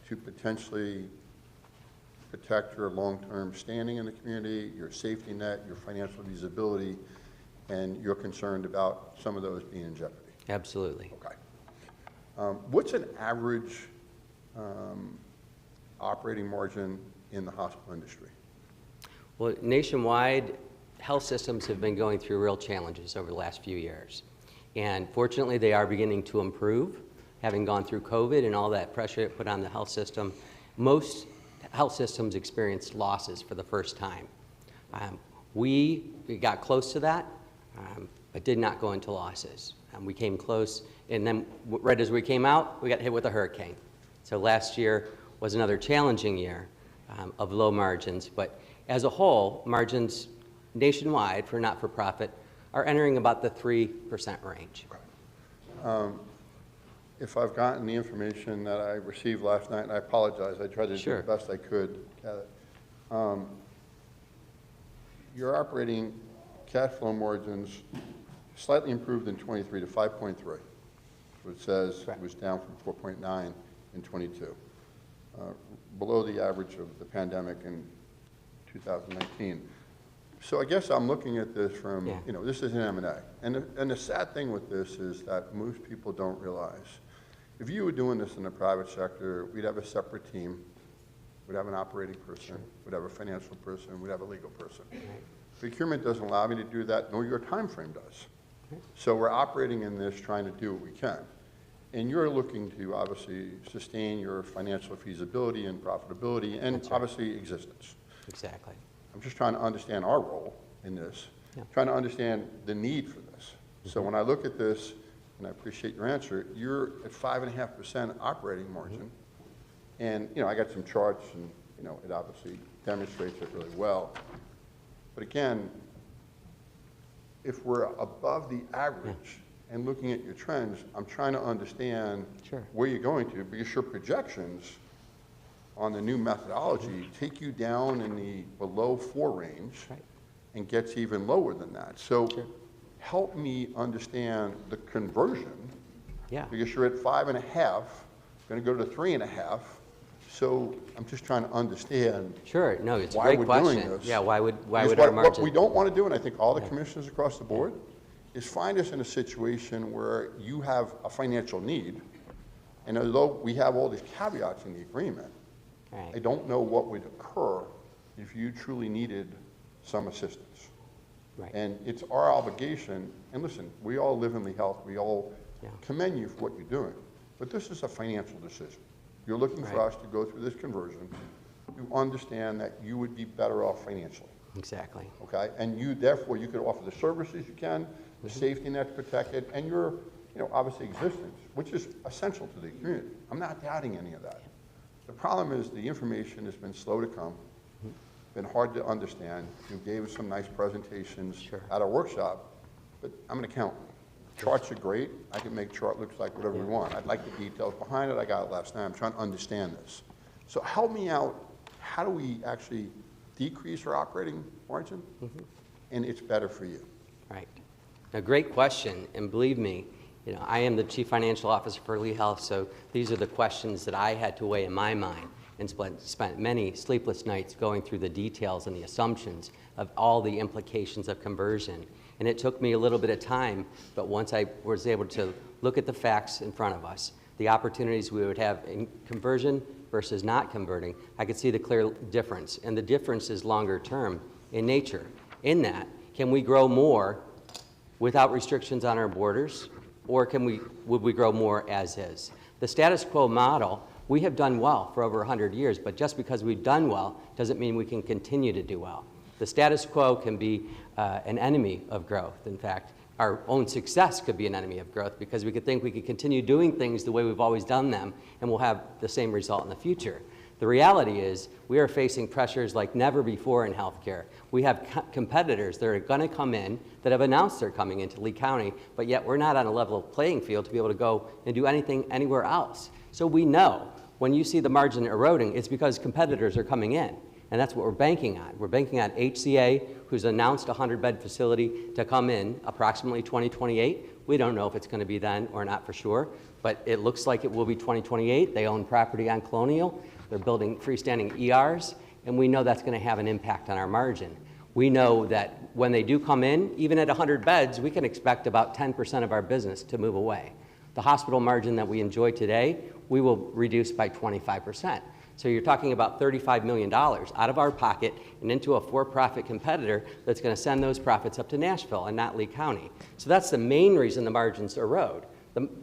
to potentially protect your long-term standing in the community, your safety net, your financial feasibility, and you're concerned about some of those being in jeopardy? Absolutely. Okay. What's an average operating margin in the hospital industry? Well, nationwide, health systems have been going through real challenges over the last few years. And fortunately, they are beginning to improve, having gone through COVID and all that pressure it put on the health system. Most health systems experienced losses for the first time. We got close to that, but did not go into losses. We came close, and then right as we came out, we got hit with a hurricane. So last year was another challenging year of low margins, but as a whole, margins nationwide for not-for-profit are entering about the 3% range. If I've gotten the information that I received last night, and I apologize, I tried to do the best I could, your operating cash flow margins slightly improved in 23 to 5.3, which says it was down from 4.9 in 22, below the average of the pandemic in 2019. So I guess I'm looking at this from, this is an M&A. And the sad thing with this is that most people don't realize, if you were doing this in the private sector, we'd have a separate team, we'd have an operating person, we'd have a financial person, we'd have a legal person. Procurement doesn't allow me to do that, nor your time frame does. So we're operating in this trying to do what we can. And you're looking to obviously sustain your financial feasibility and profitability and obviously existence. Exactly. I'm just trying to understand our role in this, trying to understand the need for this. So when I look at this, and I appreciate your answer, you're at 5.5% operating margin. And, I got some charts and, it obviously demonstrates it really well. But again, if we're above the average and looking at your trends, I'm trying to understand where you're going to, because your projections on the new methodology take you down in the below 4 range and gets even lower than that. So help me understand the conversion, because you're at 5.5, going to go to 3.5. So I'm just trying to understand. Sure, no, it's a why great we're doing question. this. Yeah, why would Because our margin? What we don't want to do, and I think all the commissioners across the board, is find us in a situation where you have a financial need, and although we have all these caveats in the agreement, I don't know what would occur if you truly needed some assistance. And it's our obligation, and listen, we all live in Lee Health, we all commend you for what you're doing, but this is a financial decision. You're looking for us to go through this conversion to understand that you would be better off financially. Exactly. Okay, and you, therefore, you could offer the services you can, the safety net's protected, and your, obviously existence, which is essential to the community. I'm not doubting any of that. The problem is the information has been slow to come, been hard to understand. You gave us some nice presentations at our workshop, but I'm an accountant. Charts are great. I can make chart looks like whatever we want. I'd like the details behind it. I got it last night. I'm trying to understand this. So help me out. How do we actually decrease our operating margin? And it's better for you. Right. A great question, and believe me, You know, I am the Chief Financial Officer for Lee Health, so these are the questions that I had to weigh in my mind and spent many sleepless nights going through the details and the assumptions of all the implications of conversion. And it took me a little bit of time, but once I was able to look at the facts in front of us, the opportunities we would have in conversion versus not converting, I could see the clear difference. And the difference is longer term in nature. In that, can we grow more without restrictions on our borders, or would we grow more as is? The status quo model, we have done well for over 100 years, but just because we've done well doesn't mean we can continue to do well. The status quo can be an enemy of growth. In fact, our own success could be an enemy of growth because we could think we could continue doing things the way we've always done them and we'll have the same result in the future. The reality is we are facing pressures like never before in healthcare. We have competitors that are going to come in that have announced they're coming into Lee County, but yet we're not on a level playing field to be able to go and do anything anywhere else. So we know when you see the margin eroding, it's because competitors are coming in. And that's what we're banking on. We're banking on HCA, who's announced a 100-bed facility to come in approximately 2028. We don't know if it's going to be then or not for sure, but it looks like it will be 2028. They own property on Colonial. They're building freestanding ERs, and we know that's going to have an impact on our margin. We know that when they do come in, even at 100 beds, we can expect about 10% of our business to move away. The hospital margin that we enjoy today, we will reduce by 25%. So you're talking about $35 million out of our pocket and into a for-profit competitor that's going to send those profits up to Nashville and not Lee County. So that's the main reason the margins erode.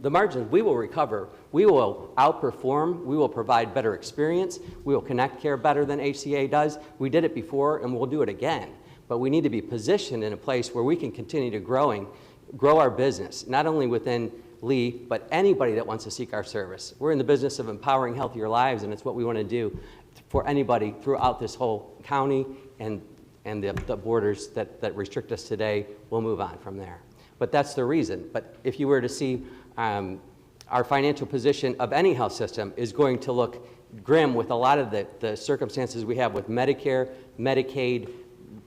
The margins we will recover, we will outperform, we will provide better experience, we will connect care better than HCA does. We did it before and we'll do it again. But we need to be positioned in a place where we can continue to grow our business, not only within Lee, but anybody that wants to seek our service. We're in the business of empowering healthier lives, and it's what we want to do for anybody throughout this whole county, and the borders that restrict us today will move on from there. But that's the reason. But if you were to see our financial position of any health system is going to look grim with a lot of the circumstances we have with Medicare, Medicaid,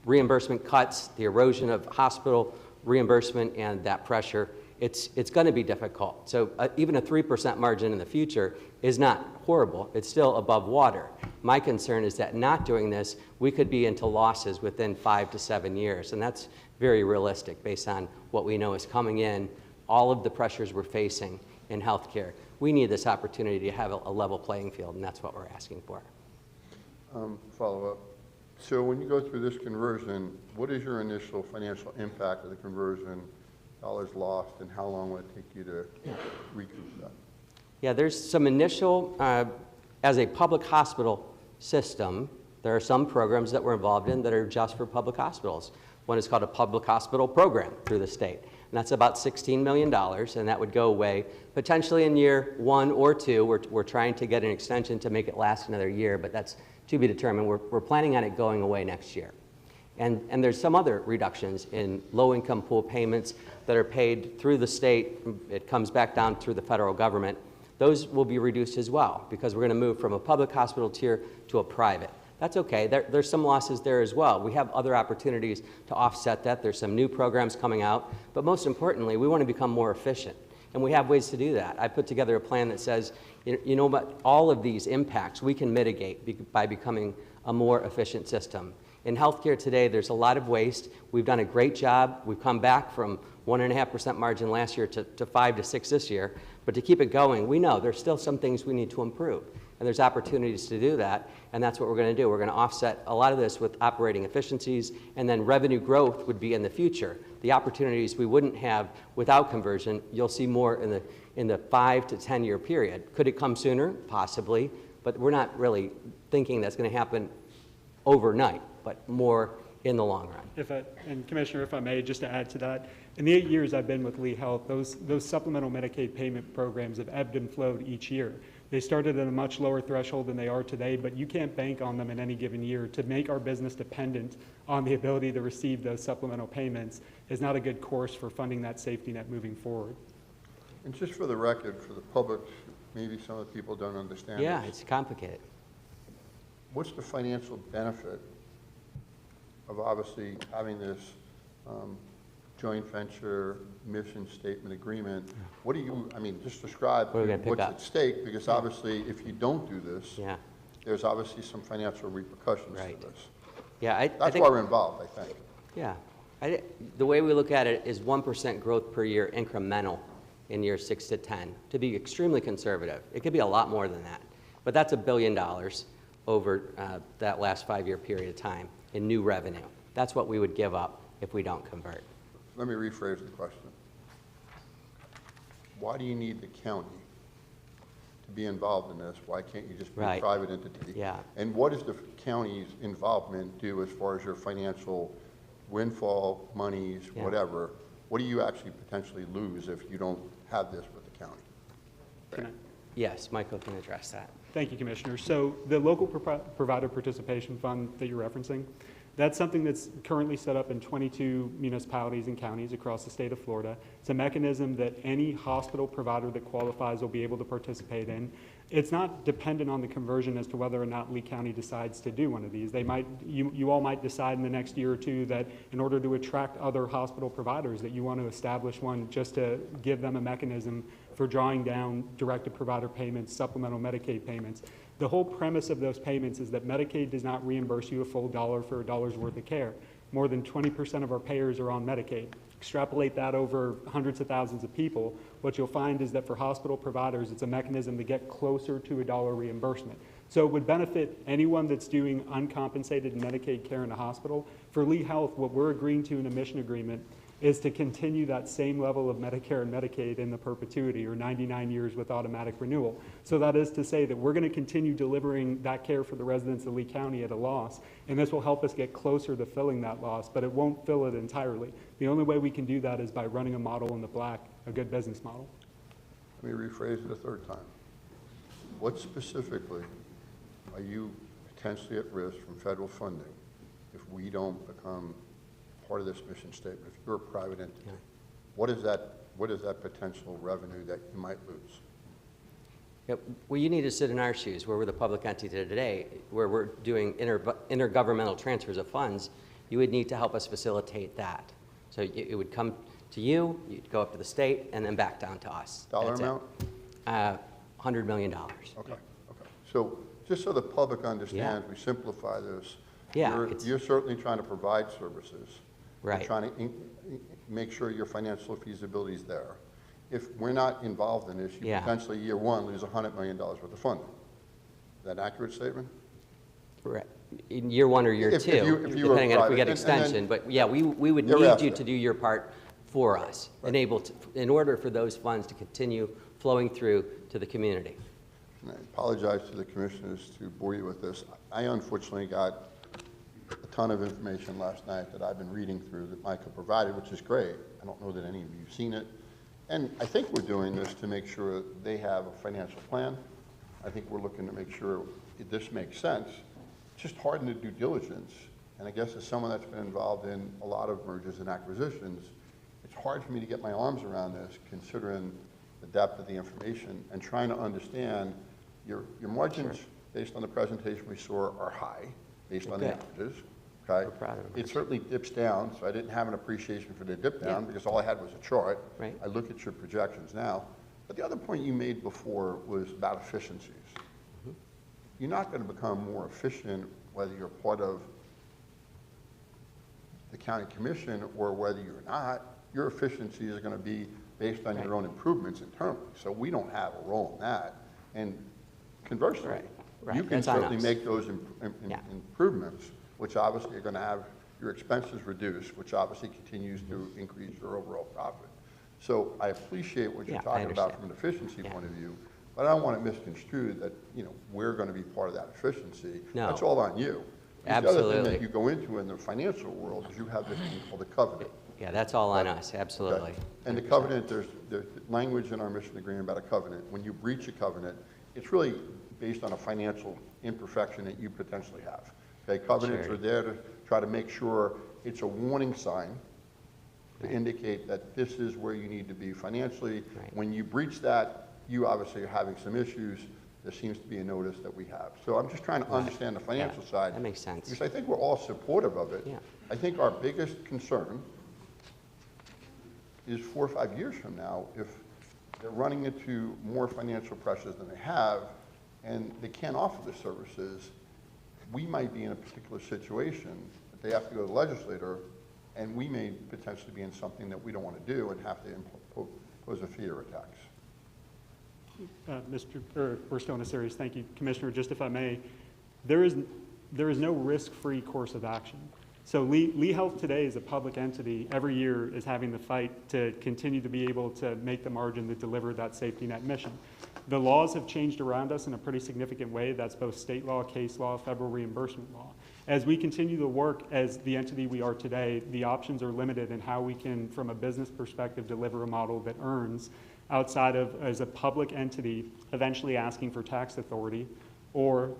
reimbursement cuts, the erosion of hospital reimbursement, and that pressure. It's going to be difficult. So even a 3% margin in the future is not horrible. It's still above water. My concern is that not doing this, we could be into losses within 5 to 7 years, and that's very realistic based on what we know is coming in, all of the pressures we're facing in healthcare. We need this opportunity to have a level playing field, and that's what we're asking for. Follow up. So when you go through this conversion, what is your initial financial impact of the conversion? Dollars lost, and how long will it take you to recoup that? Yeah, there's some initial, as a public hospital system, there are some programs that we're involved in that are just for public hospitals. One is called a public hospital program through the state, and that's about $16 million, and that would go away potentially in year 1 or 2. We're trying to get an extension to make it last another year, but that's to be determined. We're planning on it going away next year. And there's some other reductions in low-income pool payments that are paid through the state. It comes back down through the federal government. Those will be reduced as well because we're going to move from a public hospital tier to a private. That's okay. There's some losses there as well. We have other opportunities to offset that. There's some new programs coming out. But most importantly, we want to become more efficient. And we have ways to do that. I put together a plan that says, you know what, all of these impacts we can mitigate by becoming a more efficient system. In healthcare today, there's a lot of waste. We've done a great job. We've come back from 1.5% margin last year to 5 to 6 this year. But to keep it going, we know there's still some things we need to improve. And there's opportunities to do that, and that's what we're going to do. We're going to offset a lot of this with operating efficiencies, and then revenue growth would be in the future. The opportunities we wouldn't have without conversion, you'll see more in the 5 to 10 year period. Could it come sooner? Possibly, but we're not really thinking that's going to happen overnight, but more in the long run. And Commissioner, if I may, just to add to that, in the 8 years I've been with Lee Health, those supplemental Medicaid payment programs have ebbed and flowed each year. They started at a much lower threshold than they are today, but you can't bank on them in any given year. To make our business dependent on the ability to receive those supplemental payments is not a good course for funding that safety net moving forward. And just for the record, for the public, maybe some of the people don't understand Yeah, this. it's complicated. What's the financial benefit of obviously having this joint venture mission statement agreement. What do you, I mean, just describe What are we gonna pick what's up? at stake, because obviously if you don't do this, Yeah. there's obviously some financial repercussions Right. to this. Yeah, I That's think, why we're involved, I think. yeah. The way we look at it is 1% growth per year incremental in years 6 to 10, to be extremely conservative. It could be a lot more than that, but that's $1 billion over that last 5-year period of time in new revenue. That's what we would give up if we don't convert. Let me rephrase the question. Why do you need the county to be involved in this? Why can't you just be a Right. private entity? Yeah. And what does the county's involvement do as far as your financial windfall, monies, Yeah. whatever? What do you actually potentially lose if you don't have this with the county? Can I- Yes, Michael can address that. Thank you, Commissioner. So the local provider participation fund that you're referencing, that's something that's currently set up in 22 municipalities and counties across the state of Florida. It's a mechanism that any hospital provider that qualifies will be able to participate in. It's not dependent on the conversion as to whether or not Lee County decides to do one of these. They might, you all might decide in the next year or two that in order to attract other hospital providers that you want to establish one just to give them a mechanism for drawing down direct-to-provider payments, supplemental Medicaid payments. The whole premise of those payments is that Medicaid does not reimburse you a full dollar for a dollar's worth of care. More than 20% of our payers are on Medicaid. Extrapolate that over hundreds of thousands of people, what you'll find is that for hospital providers, it's a mechanism to get closer to a dollar reimbursement. So it would benefit anyone that's doing uncompensated Medicaid care in a hospital. For Lee Health, what we're agreeing to in a mission agreement is to continue that same level of Medicare and Medicaid in the perpetuity, or 99 years with automatic renewal. So that is to say that we're going to continue delivering that care for the residents of Lee County at a loss, and this will help us get closer to filling that loss, but it won't fill it entirely. The only way we can do that is by running a model in the black, a good business model. Let me rephrase it a third time. What specifically are you potentially at risk from federal funding if we don't become part of this mission statement? If you're a private entity, what is that potential revenue that you might lose? Yep. Well, you need to sit in our shoes, where we're the public entity today, where we're doing intergovernmental transfers of funds. You would need to help us facilitate that. So it would come to you, you'd go up to the state, and then back down to us. Dollar That's amount? $100 million. Okay. So just so the public understands, we simplify this. Yeah, You're certainly trying to provide services. Right. You're trying to make sure your financial feasibility is there. If we're not involved in this, you potentially year one lose $100 million worth of funding. Is that an accurate statement? Right. In year one or year two, depending on if we get extension. But yeah, we would need you to do your part for us, in order for those funds to continue flowing through to the community. And I apologize to the commissioners to bore you with this. I unfortunately got a ton of information last night that I've been reading through that Micah provided, which is great. I don't know that any of you have seen it. And I think we're doing this to make sure they have a financial plan. I think we're looking to make sure this makes sense. It's just hard in the due diligence. And I guess as someone that's been involved in a lot of mergers and acquisitions, it's hard for me to get my arms around this, considering the depth of the information and trying to understand your margins based on the presentation we saw are high, based on the averages. Okay. It certainly dips down, so I didn't have an appreciation for the dip down because all I had was a chart. Right. I look at your projections now. But the other point you made before was about efficiencies. You're not going to become more efficient whether you're part of the county commission or whether you're not. Your efficiency is going to be based on your own improvements internally. So we don't have a role in that. And conversely, you can certainly make those improvements, which obviously are going to have your expenses reduced, which obviously continues to increase your overall profit. So I appreciate what you're talking about from an efficiency point of view, but I don't want it misconstrued that, we're going to be part of that efficiency. No. That's all on you. Absolutely. The other thing that you go into in the financial world is you have this thing called a covenant. Yeah, that's all on us, absolutely. Okay. And the covenant, there's language in our mission agreement about a covenant. When you breach a covenant, it's really based on a financial imperfection that you potentially have. Okay, covenants are there to try to make sure it's a warning sign to indicate that this is where you need to be financially. When you breach that, you obviously are having some issues. There seems to be a notice that we have. So I'm just trying to understand the financial side. That makes sense. Because I think we're all supportive of it. I think our biggest concern is 4 or 5 years from now, if they're running into more financial pressures than they have, and they can't offer the services, we might be in a particular situation that they have to go to the legislator, and we may potentially be in something that we don't want to do and have to impose a fee or a tax. We're still in a series. Thank you, Commissioner. Just if I may, there is no risk-free course of action. So Lee Health today is a public entity. Every year is having the fight to continue to be able to make the margin to deliver that safety net mission. The laws have changed around us in a pretty significant way. That's both state law, case law, federal reimbursement law. As we continue to work as the entity we are today, the options are limited in how we can, from a business perspective, deliver a model that earns outside of, as a public entity, eventually asking for tax authority, or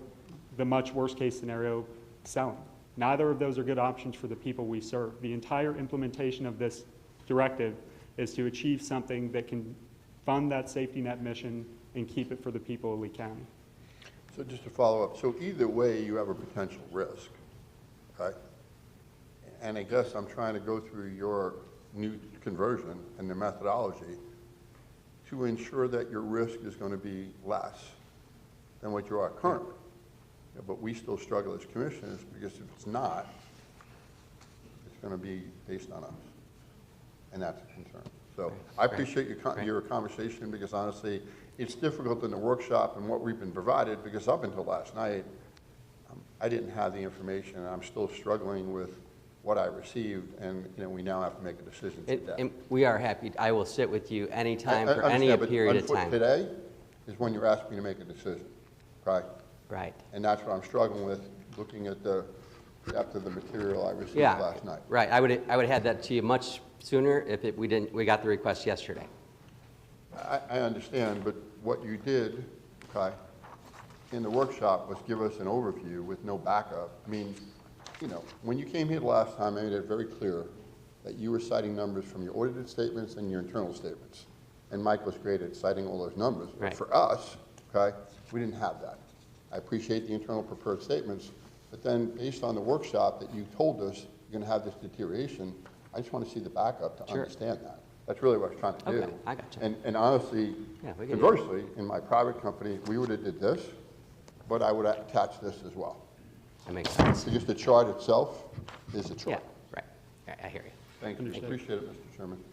the much worst case scenario, selling. Neither of those are good options for the people we serve. The entire implementation of this directive is to achieve something that can fund that safety net mission and keep it for the people of Lee County. So just to follow up, so either way you have a potential risk, okay? And I guess I'm trying to go through your new conversion and the methodology to ensure that your risk is going to be less than what you are currently. Yeah, but we still struggle as commissioners, because if it's not, it's going to be based on us, and that's a concern. So I appreciate your conversation, because honestly, it's difficult in the workshop and what we've been provided, because up until last night, I didn't have the information, and I'm still struggling with what I received, and we now have to make a decision today. And we are happy. I will sit with you anytime for any understand, period of but time. Today is when you're asking me to make a decision, right? Right. And that's what I'm struggling with, looking at after the material I received last night. Right. I would have had that to you much sooner if we got the request yesterday. I understand, but what you did, okay, in the workshop was give us an overview with no backup. I mean, when you came here the last time, I made it very clear that you were citing numbers from your audited statements and your internal statements. And Mike was great at citing all those numbers. Right. But for us, okay, we didn't have that. I appreciate the internal prepared statements, but then based on the workshop that you told us you're going to have this deterioration, I just want to see the backup to understand that. That's really what I was trying to do. Okay, I got you. And honestly, conversely, in my private company, we would have did this, but I would attach this as well. That makes sense. Because the chart itself is a chart. Yeah, right. I hear you. Thank you. Appreciate it, Mr. Chairman.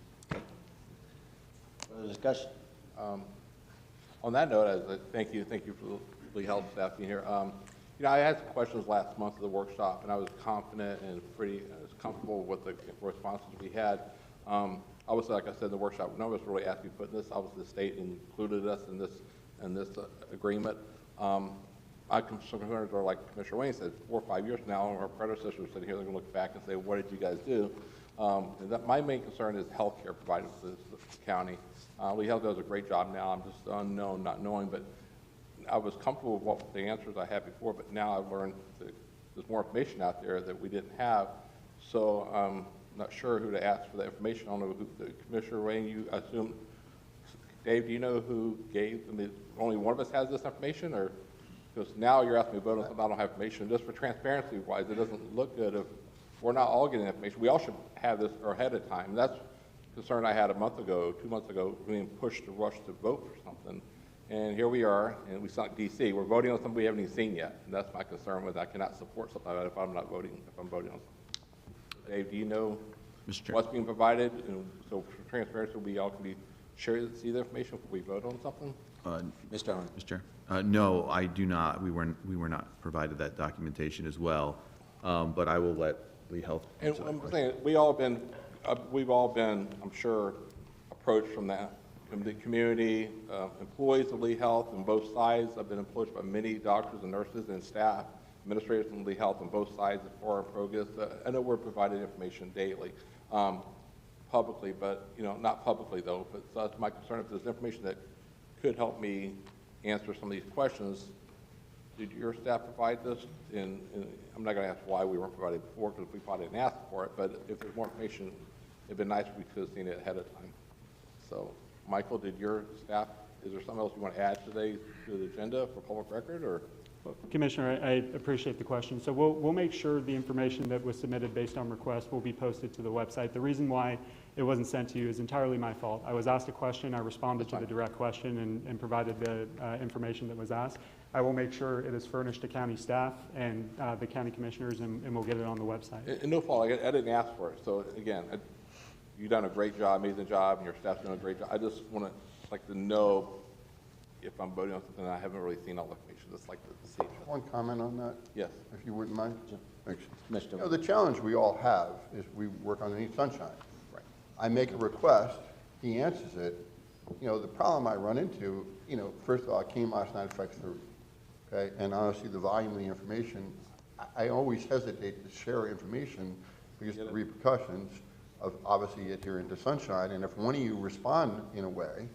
Further discussion? On that note, thank you for the Lee Health staff being here. I had some questions last month at the workshop, and I was confident and pretty comfortable with the responses we had. Obviously, like I said in the workshop, none of us really asked me to put this. Obviously, the state included us in this agreement. My concerns are, like Commissioner Wayne said, 4 or 5 years from now, our predecessors are sitting here, they're going to look back and say, what did you guys do? My main concern is health care provided to the county. Lee Health does a great job now. I'm just unknown, not knowing, but I was comfortable with the answers I had before, but now I've learned that there's more information out there that we didn't have. So I'm not sure who to ask for that information. I don't know who, Commissioner Wayne, you assume, Dave, do you know who gave, only one of us has this information, or, because now you're asking me to vote on something I don't have information. Just for transparency wise, it doesn't look good if we're not all getting information. We all should have this ahead of time. That's a concern I had a month ago, 2 months ago, being pushed to rush to vote for something. And here we are, and we sound like DC. We're voting on something we haven't even seen yet. And that's my concern with I cannot support something like that if I'm not voting, if I'm voting on something. Dave, do you know what's being provided? And so for transparency, we all can see the information before we vote on something? Mr. Owen. Mr. Chair. No, I do not. We were not provided that documentation as well. But I will let Lee Health And answer that I'm question. saying, we've all been, I'm sure, approached from the community, employees of Lee Health on both sides. I've been approached by many doctors and nurses and staff, administrators from Lee Health on both sides of foreign progress. I know we're providing information daily, publicly, but, not publicly though, but that's my concern. If there's information that could help me answer some of these questions, did your staff provide this? And I'm not going to ask why we weren't provided before, because we probably didn't ask for it, but if there's more information, it'd been nice if we could have seen it ahead of time. So, Michael, did your staff, is there something else you want to add today to the agenda for public record, or? Well, Commissioner, I appreciate the question. So we'll make sure the information that was submitted based on request will be posted to the website. The reason why it wasn't sent to you is entirely my fault. I was asked a question, I responded to the direct question and provided the information that was asked. I will make sure it is furnished to county staff and the county commissioners, and we'll get it on the website. And no fault, I didn't ask for it. So again, you've done a great job, amazing job, and your staff's doing a great job. I just want to like to know if I'm voting on something I haven't really seen all the information. Just like to see. One comment on that? Yes. If you wouldn't mind? Thanks. Mr. You know, the challenge we all have is we work underneath sunshine. Right. I make a request, he answers it. You know, the problem I run into, you know, first of all, I came last night, affects through, okay? And honestly, the volume of the information, I always hesitate to share information because of the repercussions of obviously adhering to sunshine. And if one of you respond in a way,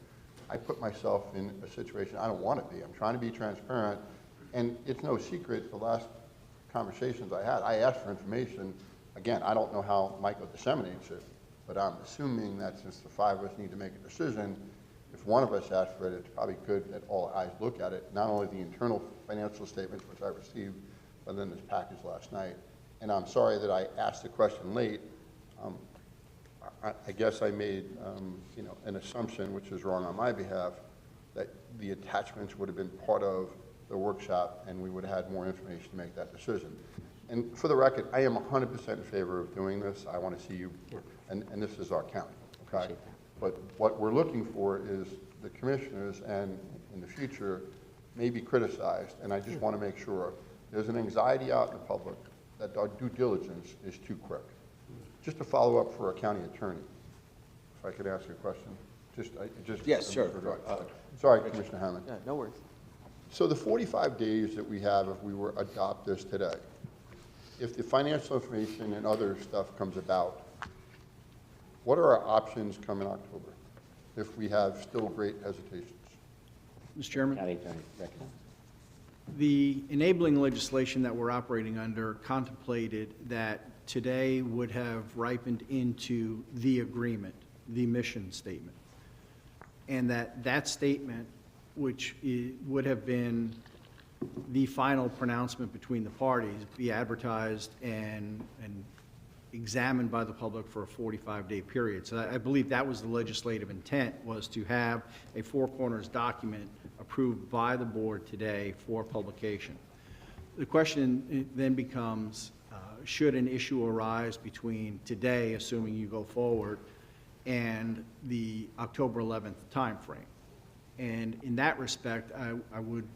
I put myself in a situation I don't want to be. I'm trying to be transparent. And it's no secret, the last conversations I had, I asked for information. Again, I don't know how Michael disseminates it, but I'm assuming that since the five of us need to make a decision, if one of us asks for it, it's probably good that all eyes look at it, not only the internal financial statements, which I received, but then this package last night. And I'm sorry that I asked the question late. I guess I made, you know, an assumption, which is wrong on my behalf, that the attachments would have been part of the workshop and we would have had more information to make that decision. And for the record, I am 100% in favor of doing this. I want to see you, and this is our county, okay? But what we're looking for is the commissioners, and in the future, may be criticized, and I just want to make sure there's an anxiety out in the public that our due diligence is too quick. Just to follow up for a county attorney, if I could ask you a question. Yes, sure. Sorry, Commissioner Hammond. Yeah, no worries. So the 45 days that we have if we were to adopt this today, if the financial information and other stuff comes about, what are our options come in October if we have still great hesitations? Mr. Chairman? County Attorney, second. The enabling legislation that we're operating under contemplated that today would have ripened into the agreement, the mission statement. And that statement, which would have been the final pronouncement between the parties, be advertised and examined by the public for a 45-day period. So I believe that was the legislative intent, was to have a Four Corners document approved by the board today for publication. The question then becomes, should an issue arise between today, assuming you go forward, and the October 11th timeframe? And in that respect, I would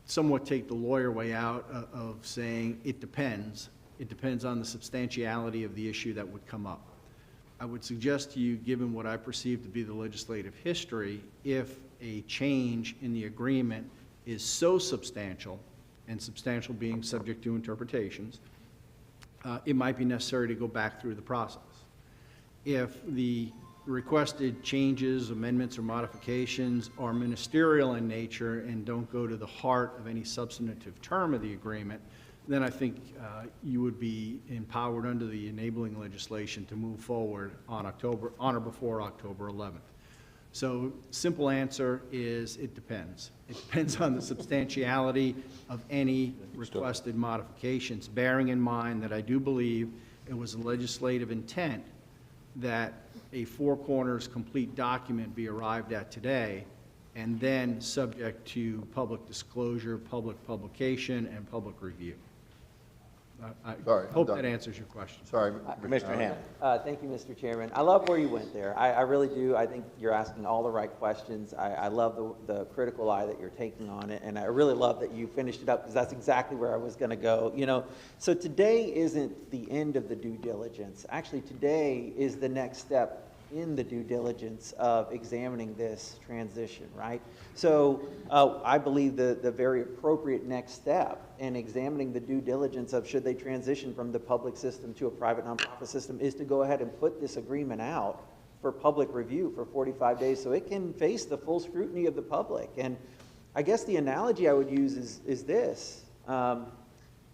somewhat take the lawyer way out of saying it depends. It depends on the substantiality of the issue that would come up. I would suggest to you, given what I perceive to be the legislative history, if a change in the agreement is so substantial, and substantial being subject to interpretations, it might be necessary to go back through the process. If the requested changes, amendments, or modifications are ministerial in nature and don't go to the heart of any substantive term of the agreement, then I think you would be empowered under the enabling legislation to move forward on or before October 11th. So simple answer is it depends. It depends on the substantiality of any requested modifications, bearing in mind that I do believe it was a legislative intent that a Four Corners complete document be arrived at today, and then subject to public disclosure, public publication, and public review. I hope that answers your question. Sorry, Mr. Hammond. Thank you, Mr. Chairman. I love where you went there. I really do. I think you're asking all the right questions. I love the critical eye that you're taking on it, and I really love that you finished it up, because that's exactly where I was going to go. You know, so today isn't the end of the due diligence. Actually, today is the next step in the due diligence of examining this transition, right? So I believe the very appropriate next step in examining the due diligence of should they transition from the public system to a private nonprofit system is to go ahead and put this agreement out for public review for 45 days so it can face the full scrutiny of the public. And I guess the analogy I would use is this.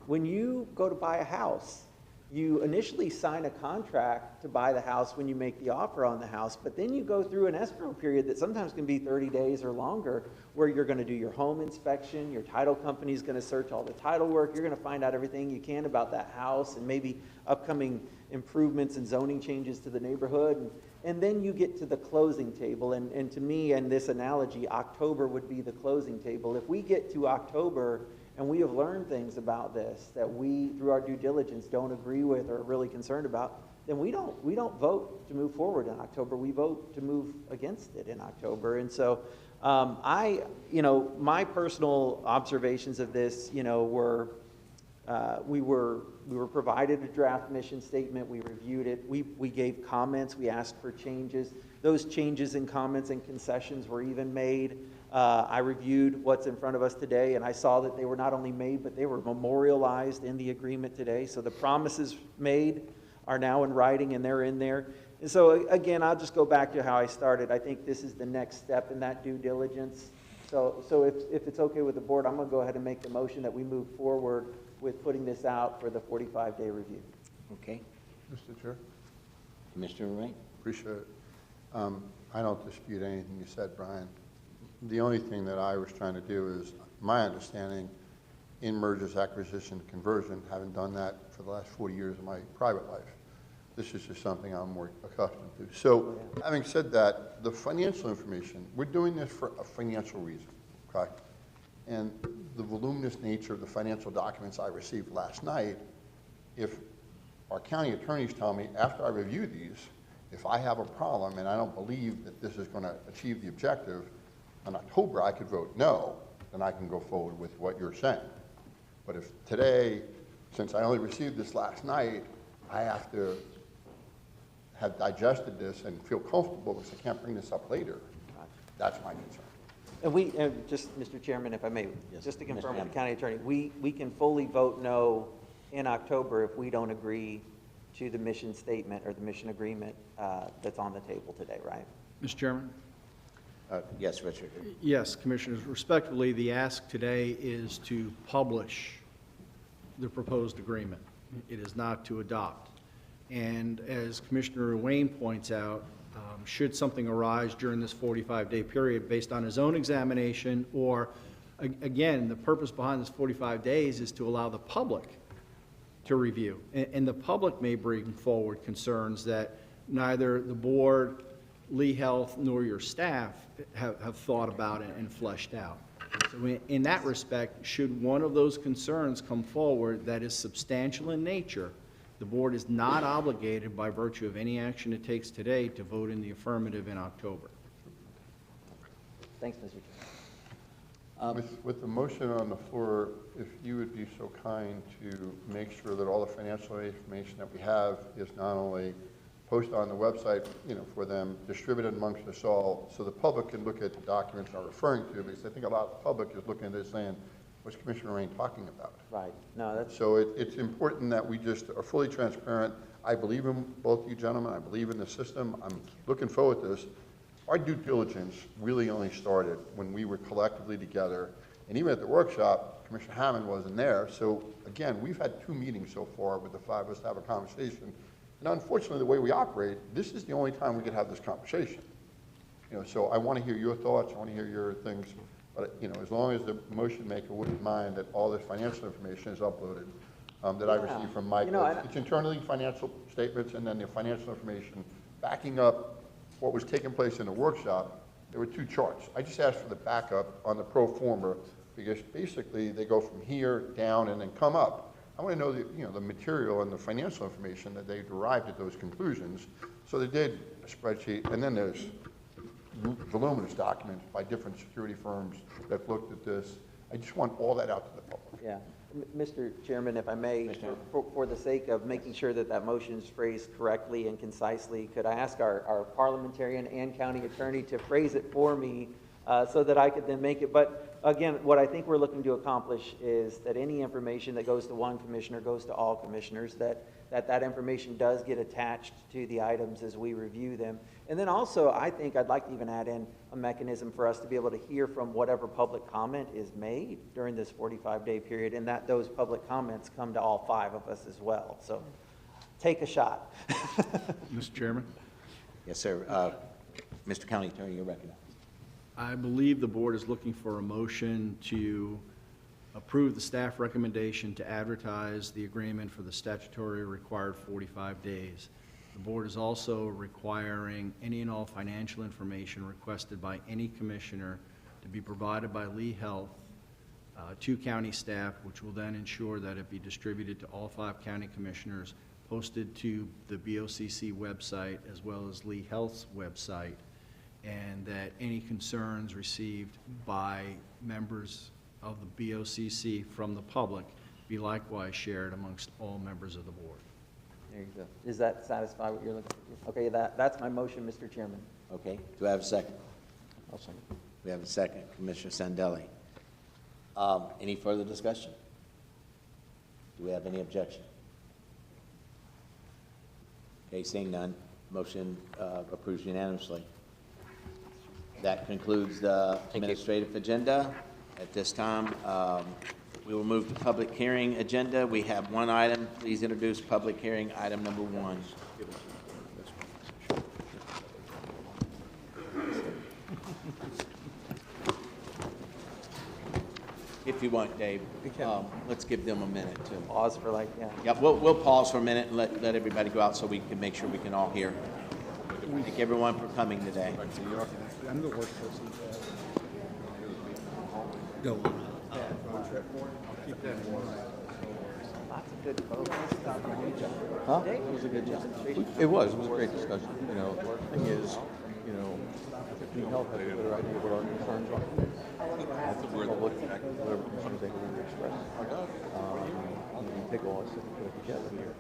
When you go to buy a house, you initially sign a contract to buy the house when you make the offer on the house, but then you go through an escrow period that sometimes can be 30 days or longer, where you're going to do your home inspection, your title company is going to search all the title work, you're going to find out everything you can about that house and maybe upcoming improvements and zoning changes to the neighborhood. And then you get to the closing table, and to me, in this analogy, October would be the closing table. If we get to October and we have learned things about this that we, through our due diligence, don't agree with or are really concerned about, then we don't vote to move forward in October. We vote to move against it in October. And so my personal observations of this, were we were provided a draft mission statement. We reviewed it. We gave comments. We asked for changes. Those changes and comments and concessions were even made. I reviewed what's in front of us today, and I saw that they were not only made, but they were memorialized in the agreement today. So the promises made are now in writing, and they're in there. And so, again, I'll just go back to how I started. I think this is the next step in that due diligence. So if it's okay with the board, I'm going to go ahead and make the motion that we move forward with putting this out for the 45-day review. Okay. Mr. Chair? Commissioner Wright? Appreciate it. I don't dispute anything you said, Brian. The only thing that I was trying to do is, my understanding, in mergers, acquisition, conversion, having done that for the last 40 years of my private life, this is just something I'm more accustomed to. So, having said that, the financial information, we're doing this for a financial reason, okay? And the voluminous nature of the financial documents I received last night, if our county attorneys tell me, after I review these, if I have a problem and I don't believe that this is going to achieve the objective, in October I could vote no, then I can go forward with what you're saying. But if today, since I only received this last night, I have to have digested this and feel comfortable because I can't bring this up later, that's my concern. And just, Mr. Chairman, if I may, just to confirm with the county attorney, we can fully vote no in October if we don't agree to the mission statement or the mission agreement that's on the table today, right? Mr. Chairman? Yes, Richard. Yes, Commissioners. Respectfully, the ask today is to publish the proposed agreement. It is not to adopt. And as Commissioner Wayne points out, should something arise during this 45-day period based on his own examination, or, again, the purpose behind this 45 days is to allow the public to review. And the public may bring forward concerns that neither the board, Lee Health, nor your staff have thought about it and fleshed out. So in that respect, should one of those concerns come forward that is substantial in nature, the board is not obligated by virtue of any action it takes today to vote in the affirmative in October. Thanks, Mr. Chairman. With the motion on the floor, if you would be so kind to make sure that all the financial information that we have is not only posted on the website, for them, distributed amongst us all, so the public can look at the documents I'm referring to, because I think a lot of the public is looking at this saying, what's Commissioner Rain talking about? Right. No, that's... So it's important that we just are fully transparent. I believe in both you gentlemen. I believe in the system. I'm looking forward to this. Our due diligence really only started when we were collectively together. And even at the workshop, Commissioner Hammond wasn't there. So again, we've had 2 meetings so far with the 5 of us to have a conversation. And unfortunately, the way we operate, this is the only time we could have this conversation. So I want to hear your thoughts. I want to hear your things. But, as long as the motion maker wouldn't mind that all this financial information is uploaded that I received from Mike. It's internally financial statements and then the financial information backing up what was taking place in the workshop. There were 2 charts. I just asked for the backup on the pro forma because basically they go from here down and then come up. I want to know the material and the financial information that they derived at those conclusions. So they did a spreadsheet, and then there's voluminous documents by different security firms that looked at this. I just want all that out to the public. Yeah. Mr. Chairman, if I may, for the sake of making sure that that motion is phrased correctly and concisely, could I ask our parliamentarian and county attorney to phrase it for me so that I could then make it? But again, what I think we're looking to accomplish is that any information that goes to one commissioner goes to all commissioners, that information does get attached to the items as we review them. And then also, I think I'd like to even add in a mechanism for us to be able to hear from whatever public comment is made during this 45-day period, and that those public comments come to all 5 of us as well. So take a shot. Mr. Chairman? Yes, sir. Mr. County Attorney, you're recognized. I believe the board is looking for a motion to approve the staff recommendation to advertise the agreement for the statutory required 45 days. The board is also requiring any and all financial information requested by any commissioner to be provided by Lee Health to county staff, which will then ensure that it be distributed to all 5 county commissioners, posted to the BoCC website as well as Lee Health's website, and that any concerns received by members of the BoCC from the public be likewise shared amongst all members of the board. There you go. Does that satisfy what you're looking for? Okay, that's my motion, Mr. Chairman. Okay, do I have a second? I'll second. We have a second, Commissioner Sandelli. Any further discussion? Do we have any objection? Okay, seeing none, motion approves unanimously. That concludes the administrative agenda. At this time, we will move to public hearing agenda. We have one item. Please introduce public hearing item number 1. If you want, Dave, let's give them a minute to pause for Yeah, we'll pause for a minute and let everybody go out so we can make sure we can all hear. Thank everyone for coming today. I'm the worst person to go. Keep that in mind. Lots of good folks. Huh? It was a good job. It was a great discussion. You know, the thing is, you know, if Lee Health has a better idea what our concerns are, that's the public, whatever concerns they need to express. We take all this and put it together here.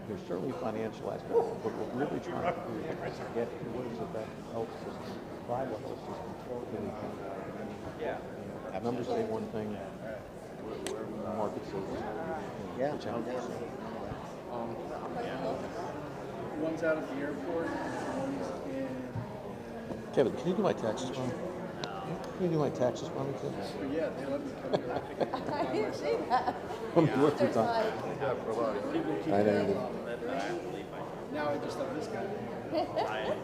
There's certainly financial aspects, but what we're really trying to do is get to what is the best health system, viable health system for the county. Numbers say one thing, the market says the challenges. One's out at the airport, one's in... Kevin, can you do my taxes for me? Can you do my taxes for me, too? Yeah, they let me come here. I didn't see that. Come to work your time. I know. Now I just have this guy. I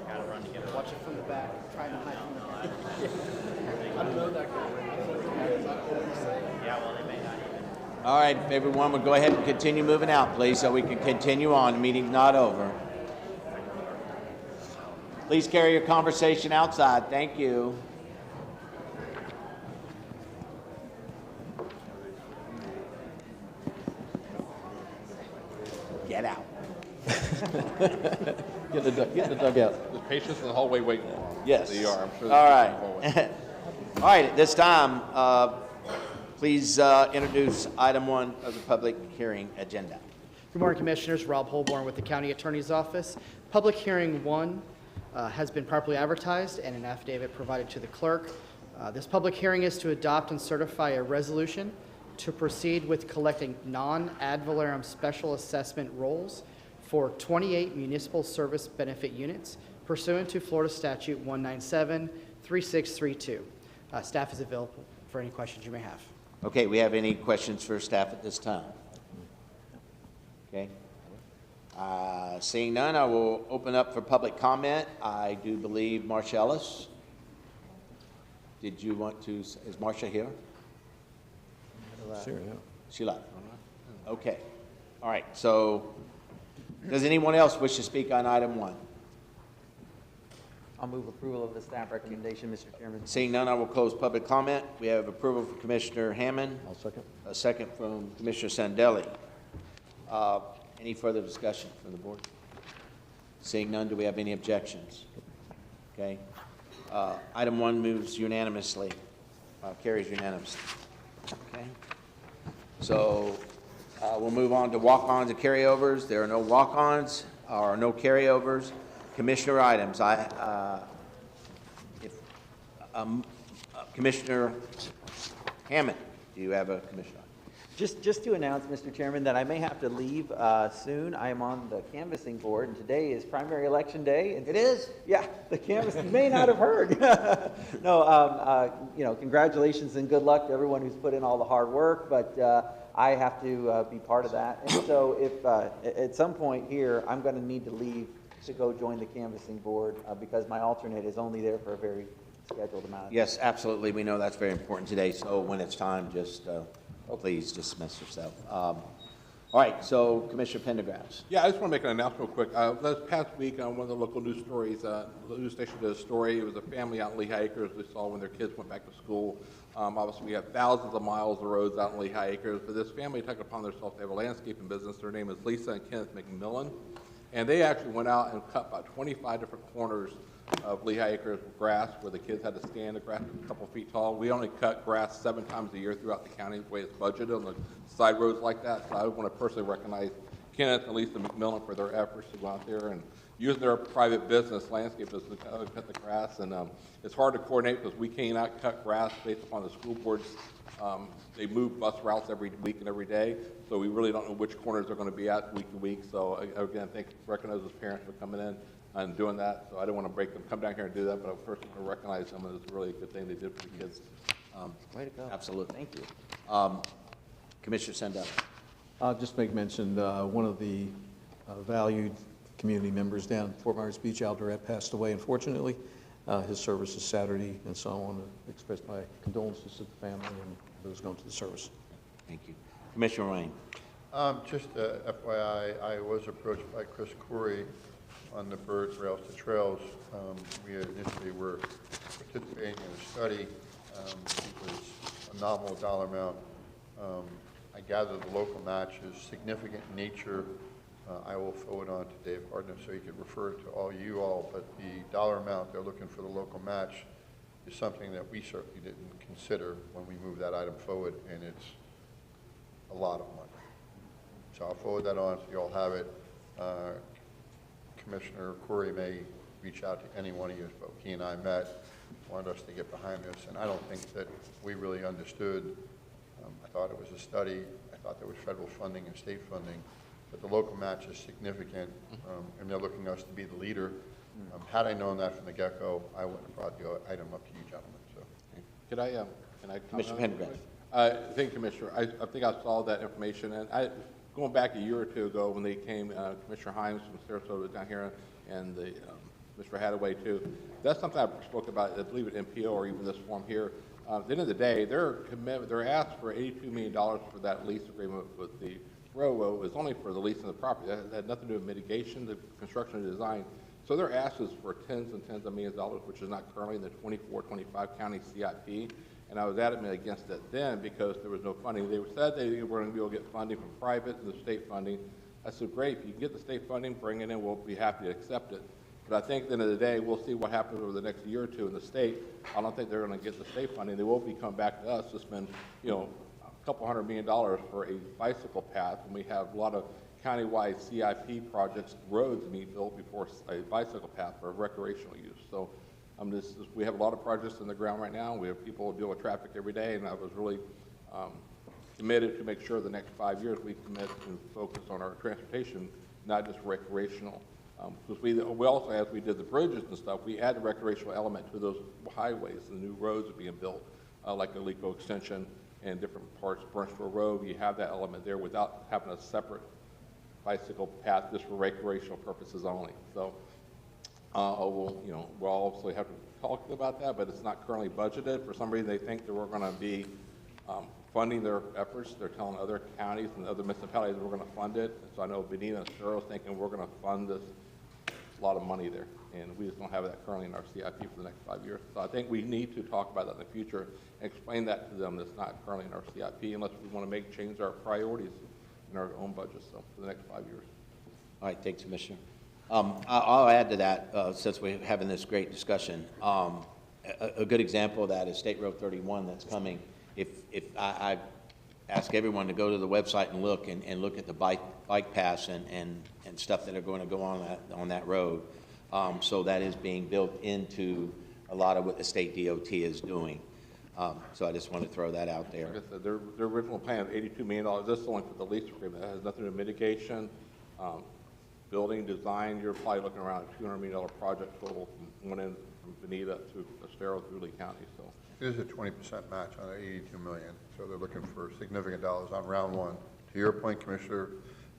gotta run together. Watch it from the back, trying to hide from the back. I don't know that guy. Yeah, well, they may not even. All right, if everyone would go ahead and continue moving out, please, so we can continue on. The meeting's not over. Please carry your conversation outside. Thank you. Get out. Get the dugout. The patients in the hallway waiting. Yes. They are. I'm sure All they're in the hallway. right. All right, at this time, please introduce item 1 of the public hearing agenda. Good morning, Commissioners. Rob Holborn with the County Attorney's Office. Public Hearing 1 has been properly advertised and an affidavit provided to the clerk. This public hearing is to adopt and certify a resolution to proceed with collecting non-ad valorem special assessment rolls for 28 municipal service benefit units pursuant to Florida Statute 197-3632. Staff is available for any questions you may have. Okay, we have any questions for staff at this time? Okay. Seeing none, I will open up for public comment. I do believe Marcia Ellis. Did you want to, is Marcia here? Sure, yeah. She left. Okay. All right, so does anyone else wish to speak on item 1? I'll move approval of the staff recommendation, Mr. Chairman. Seeing none, I will close public comment. We have approval from Commissioner Hammond. I'll second. A second from Commissioner Sandelli. Any further discussion from the board? Seeing none, do we have any objections? Okay. Item 1 moves unanimously, carries unanimously. Okay. So we'll move on to walk-ons and carryovers. There are no walk-ons or no carryovers. Commissioner items. Commissioner Hammond, do you have a commissioner? Just to announce, Mr. Chairman, that I may have to leave soon. I am on the canvassing board, and today is primary election day. It is? Yeah, the canvas. You may not have heard. No, you know, congratulations and good luck to everyone who's put in all the hard work. But I have to be part of that. And so if at some point here, I'm going to need to leave to go join the canvassing board because my alternate is only there for a very scheduled amount of time. Yes, absolutely. We know that's very important today, so when it's time, just please dismiss yourself. All right, so Commissioner Pendergrass. Yeah, I just want to make an announcement real quick. This past week, on one of the local news stories, the news station did a story. It was a family out in Lehigh Acres. They saw when their kids went back to school. Obviously, we have thousands of miles of roads out in Lehigh Acres, but this family took it upon themselves to have a landscaping business. Their name is Lisa and Kenneth McMillan, and they actually went out and cut about 25 different corners of Lehigh Acres grass where the kids had to stand. The grass was a couple feet tall. We only cut grass 7 times a year throughout the county, the way it's budgeted on the side roads like that. So I want to personally recognize Kenneth and Lisa McMillan for their efforts to go out there and use their private business, landscape business, to cut the grass. And it's hard to coordinate because we cannot cut grass based upon the school boards. They move bus routes every week and every day, so we really don't know which corners they're going to be at week to week. So again, recognize those parents for coming in and doing that. So I don't want to break them, come down here and do that, but I first want to recognize them, and it's really a good thing they did for the kids. Way to go. Absolutely. Thank you. Commissioner Sandell. I'll just make mention, one of the valued community members down at Fort Myers Beach, Al Durrett, passed away, unfortunately. His service is Saturday, and so I want to express my condolences to the family and those going to the service. Thank you. Commissioner Rain. Just FYI, I was approached by Chris Corey on the Birds Rails to Trails. We initially were participating in a study. It was a nominal dollar amount. I gather the local match is significant in nature. I will forward on to Dave Hardner so he could refer to all you all, but the dollar amount they're looking for the local match is something that we certainly didn't consider when we moved that item forward, and it's a lot of money. So I'll forward that on so you all have it. Commissioner Corey may reach out to any one of you, but he and I met, wanted us to get behind this, and I don't think that we really understood. I thought it was a study. I thought there was federal funding and state funding, but the local match is significant, and they're looking us to be the leader. Had I known that from the get-go, I wouldn't have brought the item up to you gentlemen. So, Can I Commissioner Pendergrass. Thank you, Commissioner. I think I saw that information, and going back a year or two ago when they came, Commissioner Himes from Sarasota down here, and Mr. Hadaway too. That's something I spoke about, I believe at MPO or even this forum here. At the end of the day, their ask for $82 million for that lease agreement with the railroad was only for the lease of the property. That had nothing to do with mitigation, the construction and design. So their ask is for tens and tens of millions of dollars, which is not currently in the 24-25 county CIP. And I was adamant against it then because there was no funding. They said they were going to be able to get funding from private and the state funding. I said, great, if you can get the state funding, bring it in, we'll be happy to accept it. But I think at the end of the day, we'll see what happens over the next year or two in the state. I don't think they're going to get the state funding. They will be coming back to us to spend, a couple $100 million for a bicycle path, and we have a lot of countywide CIP projects, roads being built before a bicycle path for recreational use. So we have a lot of projects in the ground right now. We have people who deal with traffic every day, and I was really committed to make sure the next 5 years we commit and focus on our transportation, not just recreational. Because we also, as we did the bridges and stuff, we add the recreational element to those highways, the new roads are being built, like the Alico extension and different parts of Burnsville Road. You have that element there without having a separate bicycle path just for recreational purposes only. So we'll obviously have to talk about that, but it's not currently budgeted. For some reason, they think that we're going to be funding their efforts. They're telling other counties and other municipalities that we're going to fund it. And so I know Benita and Sterl's thinking we're going to fund this. A lot of money there, and we just don't have that currently in our CIP for the next 5 years. So I think we need to talk about that in the future and explain that to them that's not currently in our CIP unless we want to change our priorities in our own budget, so for the next 5 years. All right, thanks, Commissioner. I'll add to that, since we're having this great discussion. A good example of that is State Road 31 that's coming. If I ask everyone to go to the website and look at the bike paths and stuff that are going to go on that road. So that is being built into a lot of what the state DOT is doing. So I just want to throw that out there. Like I said, their original plan of $82 million, this is only for the lease agreement. That has nothing to do with mitigation, building, design. You're probably looking around a $200 million project total from one end from Benita to Estero through Lee County, so. It is a 20% match on the 82 million, so they're looking for significant dollars on round one. To your point, Commissioner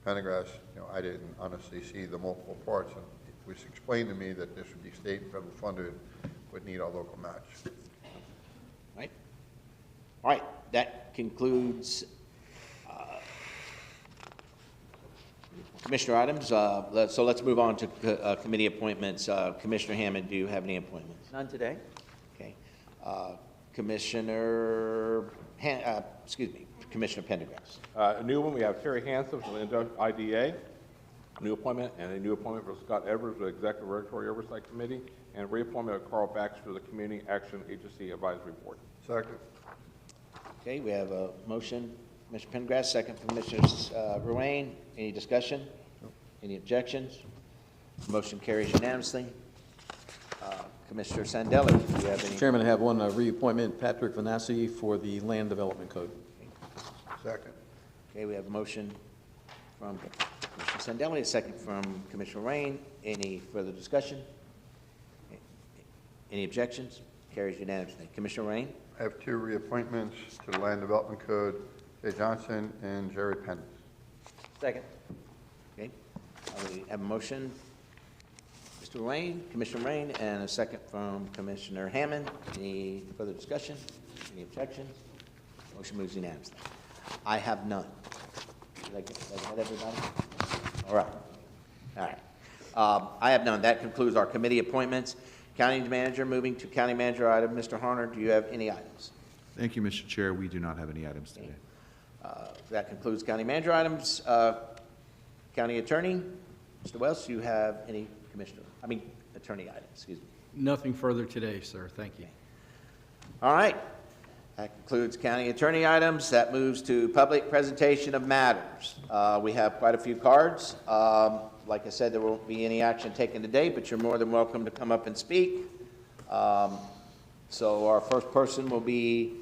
Pendergrass, I didn't honestly see the multiple parts, and it was explained to me that this would be state and federal funded, would need our local match. Right? All right, that concludes Commissioner items. So let's move on to committee appointments. Commissioner Hammond, do you have any appointments? None today. Okay. Commissioner Pendergrass. A new one, we have Terry Hansen from the IDA, a new appointment, and a new appointment for Scott Evers to the Executive Regulatory Oversight Committee, and reappointment of Carl Baxter to the Community Action Agency Advisory Board. Second. Okay, we have a motion, Commissioner Pendergrass, second from Commissioner Ruane. Any discussion? Any objections? Motion carries unanimously. Commissioner Sandelli, do you have any? Chairman, I have one reappointment, Patrick Vanassi for the Land Development Code. Second. Okay, we have a motion from Commissioner Sandelli, a second from Commissioner Rain. Any further discussion? Any objections? Carries unanimously. Commissioner Rain? I have two reappointments to the Land Development Code, Jay Johnson and Jerry Penn. Second. Okay, we have a motion, Mr. Rain, Commissioner Rain, and a second from Commissioner Hammond. Any further discussion? Any objections? Motion moves unanimously. I have none. Did I get everybody? All right. All right. I have none. That concludes our committee appointments. County manager, moving to county manager item. Mr. Harner, do you have any items? Thank you, Mr. Chair. We do not have any items today. That concludes county manager items. County attorney, Mr. Wells, do you have any attorney items, excuse me. Nothing further today, sir. Thank you. All right. That concludes county attorney items. That moves to public presentation of matters. We have quite a few cards. Like I said, there won't be any action taken today, but you're more than welcome to come up and speak. So our first person will be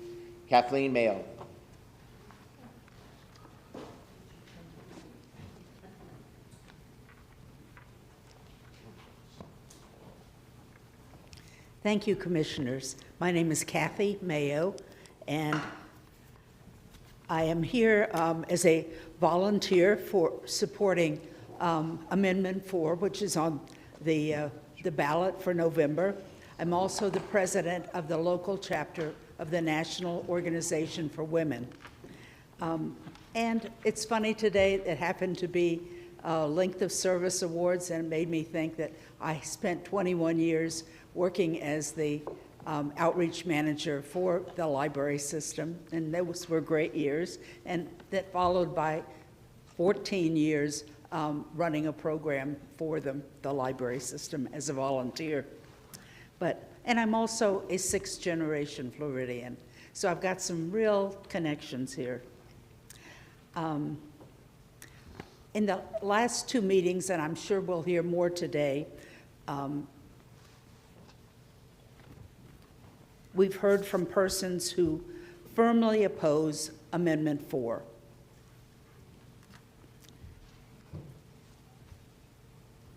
Kathleen Mayo. Thank you, Commissioners. My name is Kathy Mayo, and I am here as a volunteer for supporting Amendment 4, which is on the ballot for November. I'm also the president of the local chapter of the National Organization for Women. And it's funny today, it happened to be Length of Service Awards, and it made me think that I spent 21 years working as the outreach manager for the library system, and those were great years, and that followed by 14 years running a program for the library system as a volunteer. And I'm also a sixth-generation Floridian, so I've got some real connections here. In the last two meetings, and I'm sure we'll hear more today, we've heard from persons who firmly oppose Amendment 4.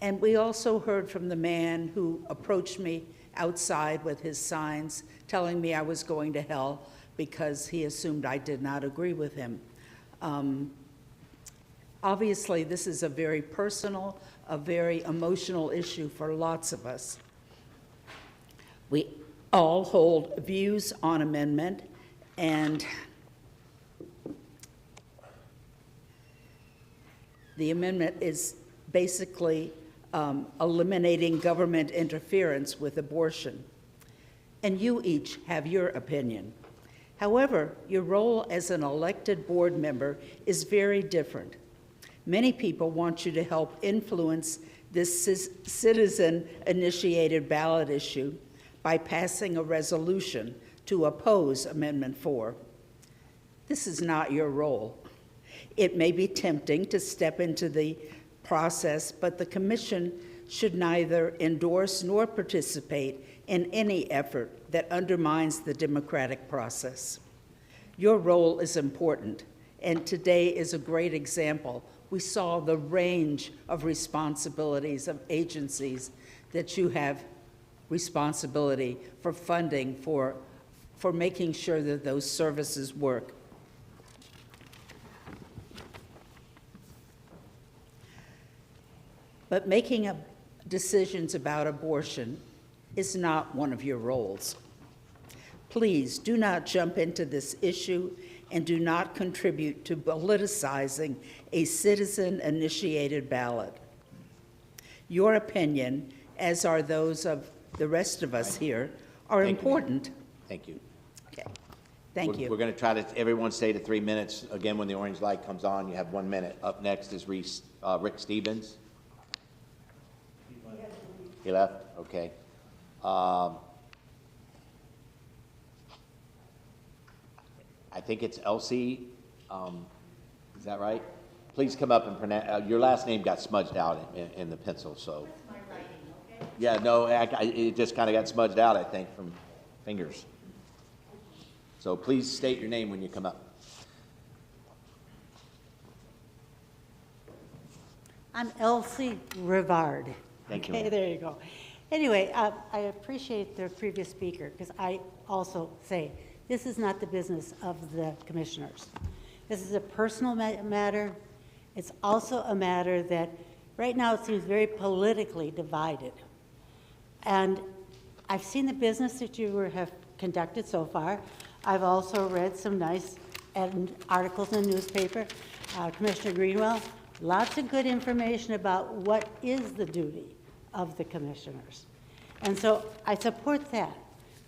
And we also heard from the man who approached me outside with his signs telling me I was going to hell because he assumed I did not agree with him. Obviously, this is a very personal, a very emotional issue for lots of us. We all hold views on amendment, and the amendment is basically eliminating government interference with abortion. And you each have your opinion. However, your role as an elected board member is very different. Many people want you to help influence this citizen-initiated ballot issue by passing a resolution to oppose Amendment 4. This is not your role. It may be tempting to step into the process, but the Commission should neither endorse nor participate in any effort that undermines the democratic process. Your role is important, and today is a great example. We saw the range of responsibilities of agencies that you have responsibility for funding for making sure that those services work. But making decisions about abortion is not one of your roles. Please do not jump into this issue and do not contribute to politicizing a citizen-initiated ballot. Your opinion, as are those of the rest of us here, are important. Thank you. Okay. Thank you. We're going to try to, everyone stay to 3 minutes. Again, when the orange light comes on, you have 1 minute. Up next is Rick Stevens. He left? Okay. I think it's Elsie. Is that right? Please come up and pronounce. Your last name got smudged out in the pencil, so. That's my writing, okay? Yeah, no, it just kind of got smudged out, I think, from fingers. So please state your name when you come up. I'm Elsie Rivard. Thank you. Okay, there you go. Anyway, I appreciate the previous speaker because I also say this is not the business of the commissioners. This is a personal matter. It's also a matter that right now it seems very politically divided. And I've seen the business that you have conducted so far. I've also read some nice articles in the newspaper. Commissioner Greenwell, lots of good information about what is the duty of the commissioners. And so I support that.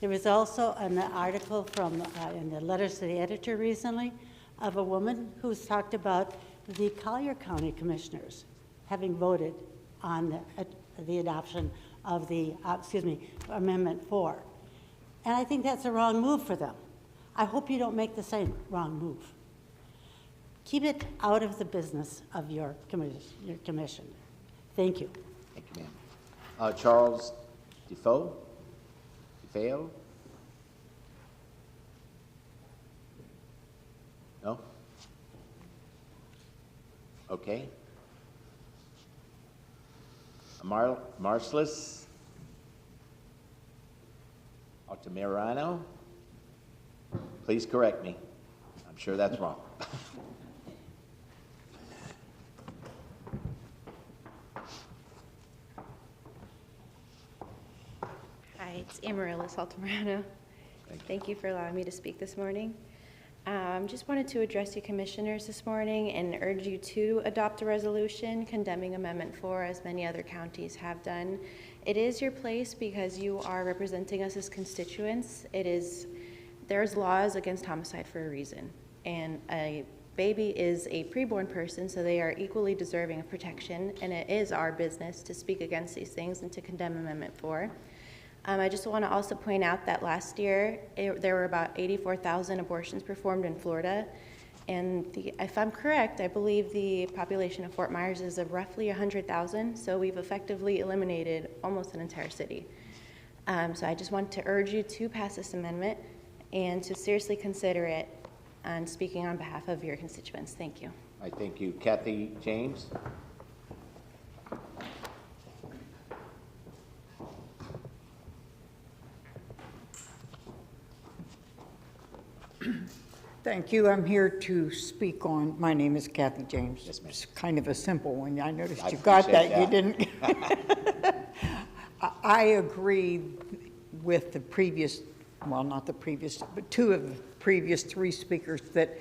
There was also an article from in the letters to the editor recently of a woman who's talked about the Collier County commissioners having voted on the adoption of the, Amendment 4. And I think that's a wrong move for them. I hope you don't make the same wrong move. Keep it out of the business of your commission. Thank you. Thank you, ma'am. Charles DeFeo? No? Okay. Marcelus Altamirano? Please correct me. I'm sure that's wrong. Hi, it's Amaryllis Altamirano. Thank you for allowing me to speak this morning. Just wanted to address you commissioners this morning and urge you to adopt a resolution condemning Amendment 4 as many other counties have done. It is your place because you are representing us as constituents. There's laws against homicide for a reason, and a baby is a preborn person, so they are equally deserving of protection, and it is our business to speak against these things and to condemn Amendment 4. I just want to also point out that last year there were about 84,000 abortions performed in Florida, and if I'm correct, I believe the population of Fort Myers is of roughly 100,000, so we've effectively eliminated almost an entire city. So I just want to urge you to pass this amendment and to seriously consider it and speaking on behalf of your constituents. Thank you. I thank you. Kathy James? Thank you. I'm here to speak on, my name is Kathy James. Yes, ma'am. It's kind of a simple one. I noticed I you got that. appreciate You didn't. I agree with the previous, well, not the previous, but two of the previous three speakers that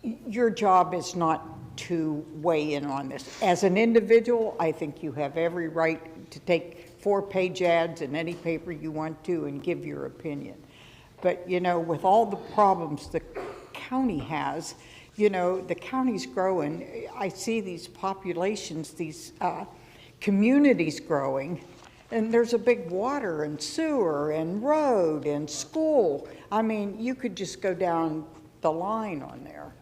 your job is not to weigh in on this. As an individual, I think you have every right to take 4-page ads in any paper you want to and give your opinion. But, you know, with all the problems the county has, you know, the county's growing. I see these populations, these communities growing, and there's a big water and sewer and road and school. I mean, you could just go down the line on there.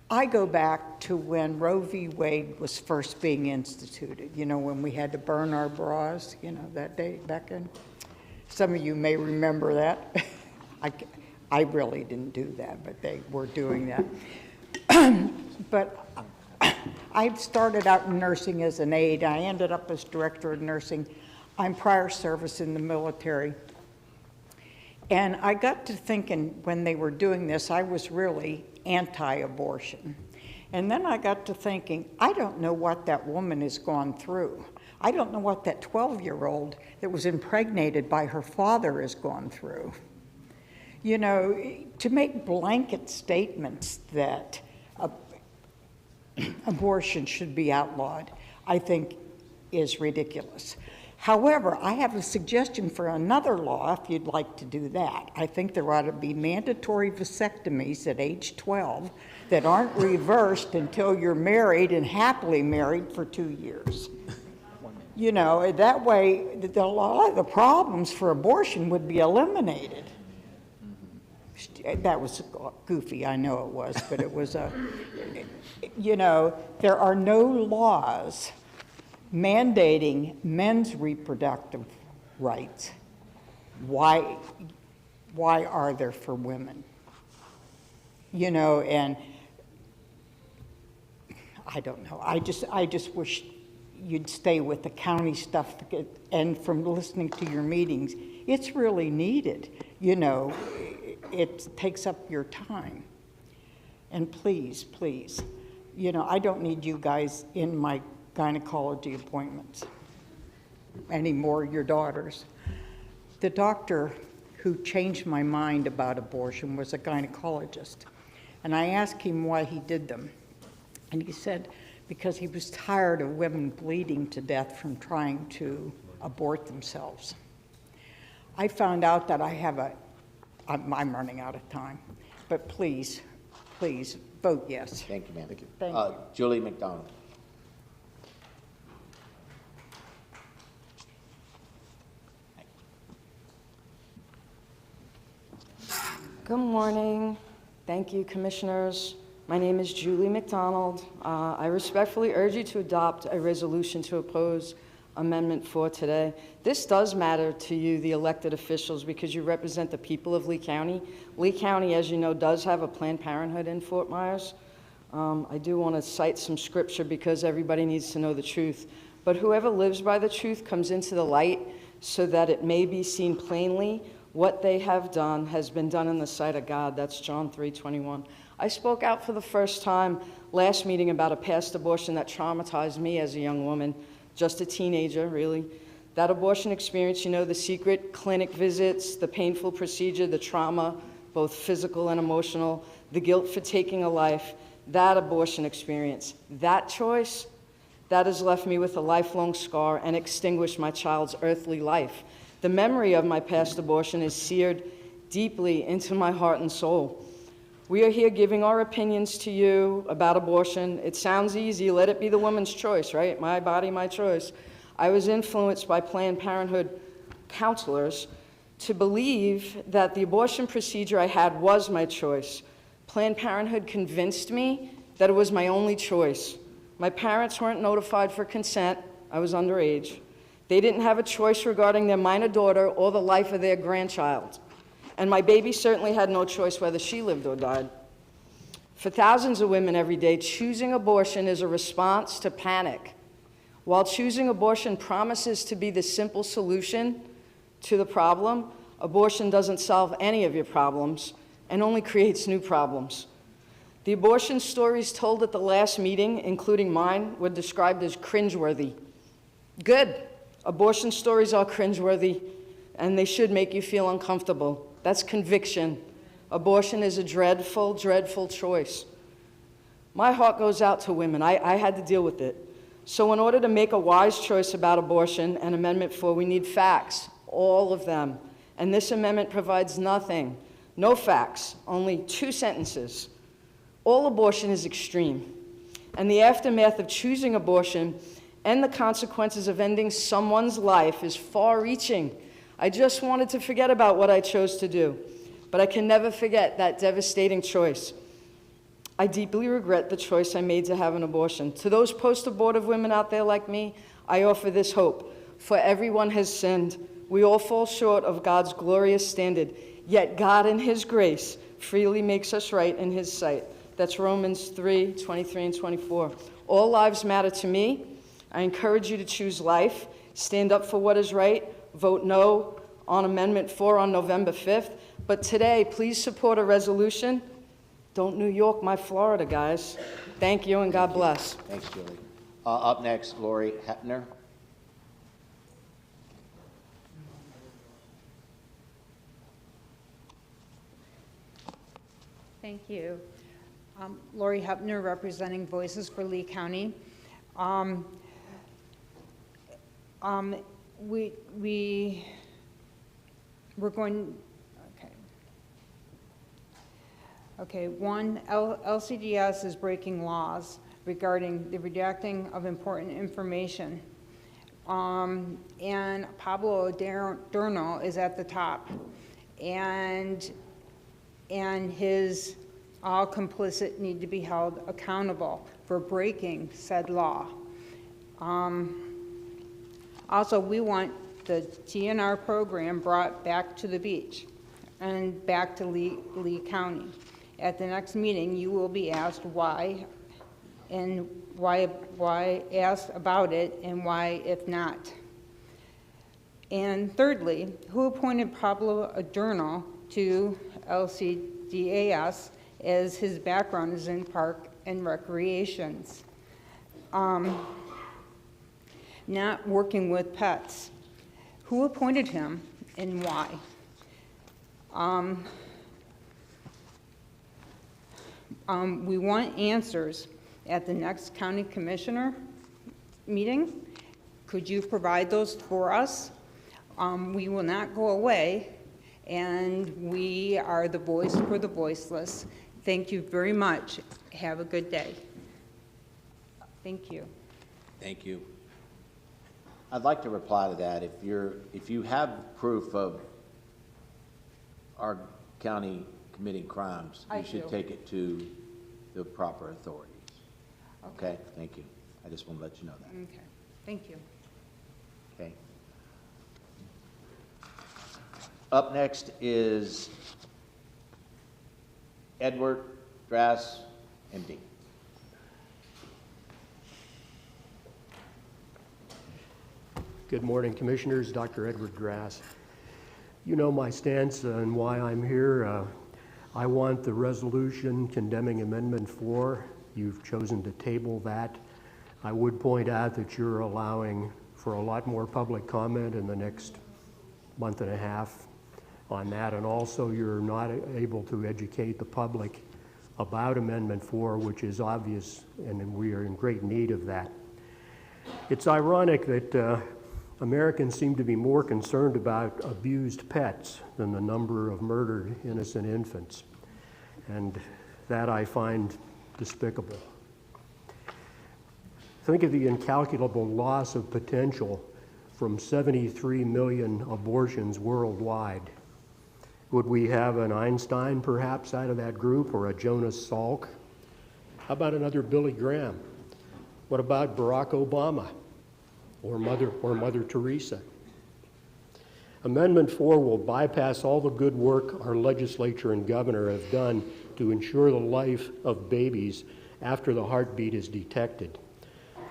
I go back to when Roe v. Wade was first being instituted, you know, when we had to burn our bras, you know, that day back in. Some of you may remember that. I really didn't do that, but they were doing that. But I started out in nursing as an aide. I ended up as director of nursing. I'm prior service in the military. And I got to thinking when they were doing this, I was really anti-abortion. And then I got to thinking, I don't know what that woman has gone through. I don't know what that 12-year-old that was impregnated by her father has gone through. You know, to make blanket statements that abortion should be outlawed, I think is ridiculous. However, I have a suggestion for another law if you'd like to do that. I think there ought to be mandatory vasectomies at age 12 that aren't reversed until you're married and happily married for 2 years. You know, that way, a lot of the problems for abortion would be eliminated. That was goofy, I know it was, but it was you know, there are no laws mandating men's reproductive rights. Why are there for women? You know, and I don't know. I just wish you'd stay with the county stuff. And from listening to your meetings, it's really needed. You know, it takes up your time. And please, please, you know, I don't need you guys in my gynecology appointments anymore, your daughters. The doctor who changed my mind about abortion was a gynecologist. And I asked him why he did them. And he said, because he was tired of women bleeding to death from trying to abort themselves. I found out that I have I'm running out of time, but please, please vote yes. Thank you, ma'am. Thank you. Julie McDonald. Good morning. Thank you, Commissioners. My name is Julie McDonald. I respectfully urge you to adopt a resolution to oppose Amendment 4 today. This does matter to you, the elected officials, because you represent the people of Lee County. Lee County, as you know, does have a Planned Parenthood in Fort Myers. I do want to cite some scripture because everybody needs to know the truth. But whoever lives by the truth comes into the light so that it may be seen plainly what they have done has been done in the sight of God. That's John 3:21. I spoke out for the first time last meeting about a past abortion that traumatized me as a young woman, just a teenager, really. That abortion experience, you know, the secret clinic visits, the painful procedure, the trauma, both physical and emotional, the guilt for taking a life, that abortion experience, that choice, that has left me with a lifelong scar and extinguished my child's earthly life. The memory of my past abortion is seared deeply into my heart and soul. We are here giving our opinions to you about abortion. It sounds easy. Let it be the woman's choice, right? My body, my choice. I was influenced by Planned Parenthood counselors to believe that the abortion procedure I had was my choice. Planned Parenthood convinced me that it was my only choice. My parents weren't notified for consent. I was underage. They didn't have a choice regarding their minor daughter or the life of their grandchild. And my baby certainly had no choice whether she lived or died. For thousands of women every day, choosing abortion is a response to panic. While choosing abortion promises to be the simple solution to the problem, abortion doesn't solve any of your problems and only creates new problems. The abortion stories told at the last meeting, including mine, were described as cringeworthy. Good. Abortion stories are cringeworthy, and they should make you feel uncomfortable. That's conviction. Abortion is a dreadful, dreadful choice. My heart goes out to women. I had to deal with it. So in order to make a wise choice about abortion and Amendment 4, we need facts, all of them. And this amendment provides nothing, no facts, only 2 sentences. All abortion is extreme, and the aftermath of choosing abortion and the consequences of ending someone's life is far-reaching. I just wanted to forget about what I chose to do, but I can never forget that devastating choice. I deeply regret the choice I made to have an abortion. To those post-abortive women out there like me, I offer this hope. For everyone has sinned. We all fall short of God's glorious standard, yet God in His grace freely makes us right in His sight. That's Romans 3:23 and 24. All lives matter to me. I encourage you to choose life. stand up for what is right, vote no on Amendment 4 on November 5th. But today, please support a resolution. Don't New York my Florida, guys. Thank you and God bless. Thanks, Julie. Up next, Lori Hepner. Thank you. Lori Hepner, representing Voices for Lee County. We're going, okay, one, LCDS is breaking laws regarding the redacting of important information. And Pablo Adorno is at the top. And his all complicit need to be held accountable for breaking said law. Also, we want the TNR program brought back to the beach and back to Lee County. At the next meeting, you will be asked why asked about it and why if not. And thirdly, who appointed Pablo Adorno to LCDAS as his background is in park and recreations? Not working with pets. Who appointed him and why? We want answers at the next county commissioner meeting. Could you provide those for us? We will not go away, and we are the voice for the voiceless. Thank you very much. Have a good day. Thank you. Thank you. I'd like to reply to that. If you have proof of our county committing crimes, you should take it to the proper authorities. Okay? Thank you. I just want to let you know that. Okay. Thank you. Okay. Up next is Edward Grass, MD. Good morning, Commissioners. Dr. Edward Grass. You know my stance and why I'm here. I want the resolution condemning Amendment 4. You've chosen to table that. I would point out that you're allowing for a lot more public comment in the next month and a half on that, and also you're not able to educate the public about Amendment 4, which is obvious, and we are in great need of that. It's ironic that Americans seem to be more concerned about abused pets than the number of murdered innocent infants, and that I find despicable. Think of the incalculable loss of potential from 73 million abortions worldwide. Would we have an Einstein perhaps out of that group, or a Jonas Salk? How about another Billy Graham? What about Barack Obama or Mother Teresa? Amendment 4 will bypass all the good work our legislature and governor have done to ensure the life of babies after the heartbeat is detected.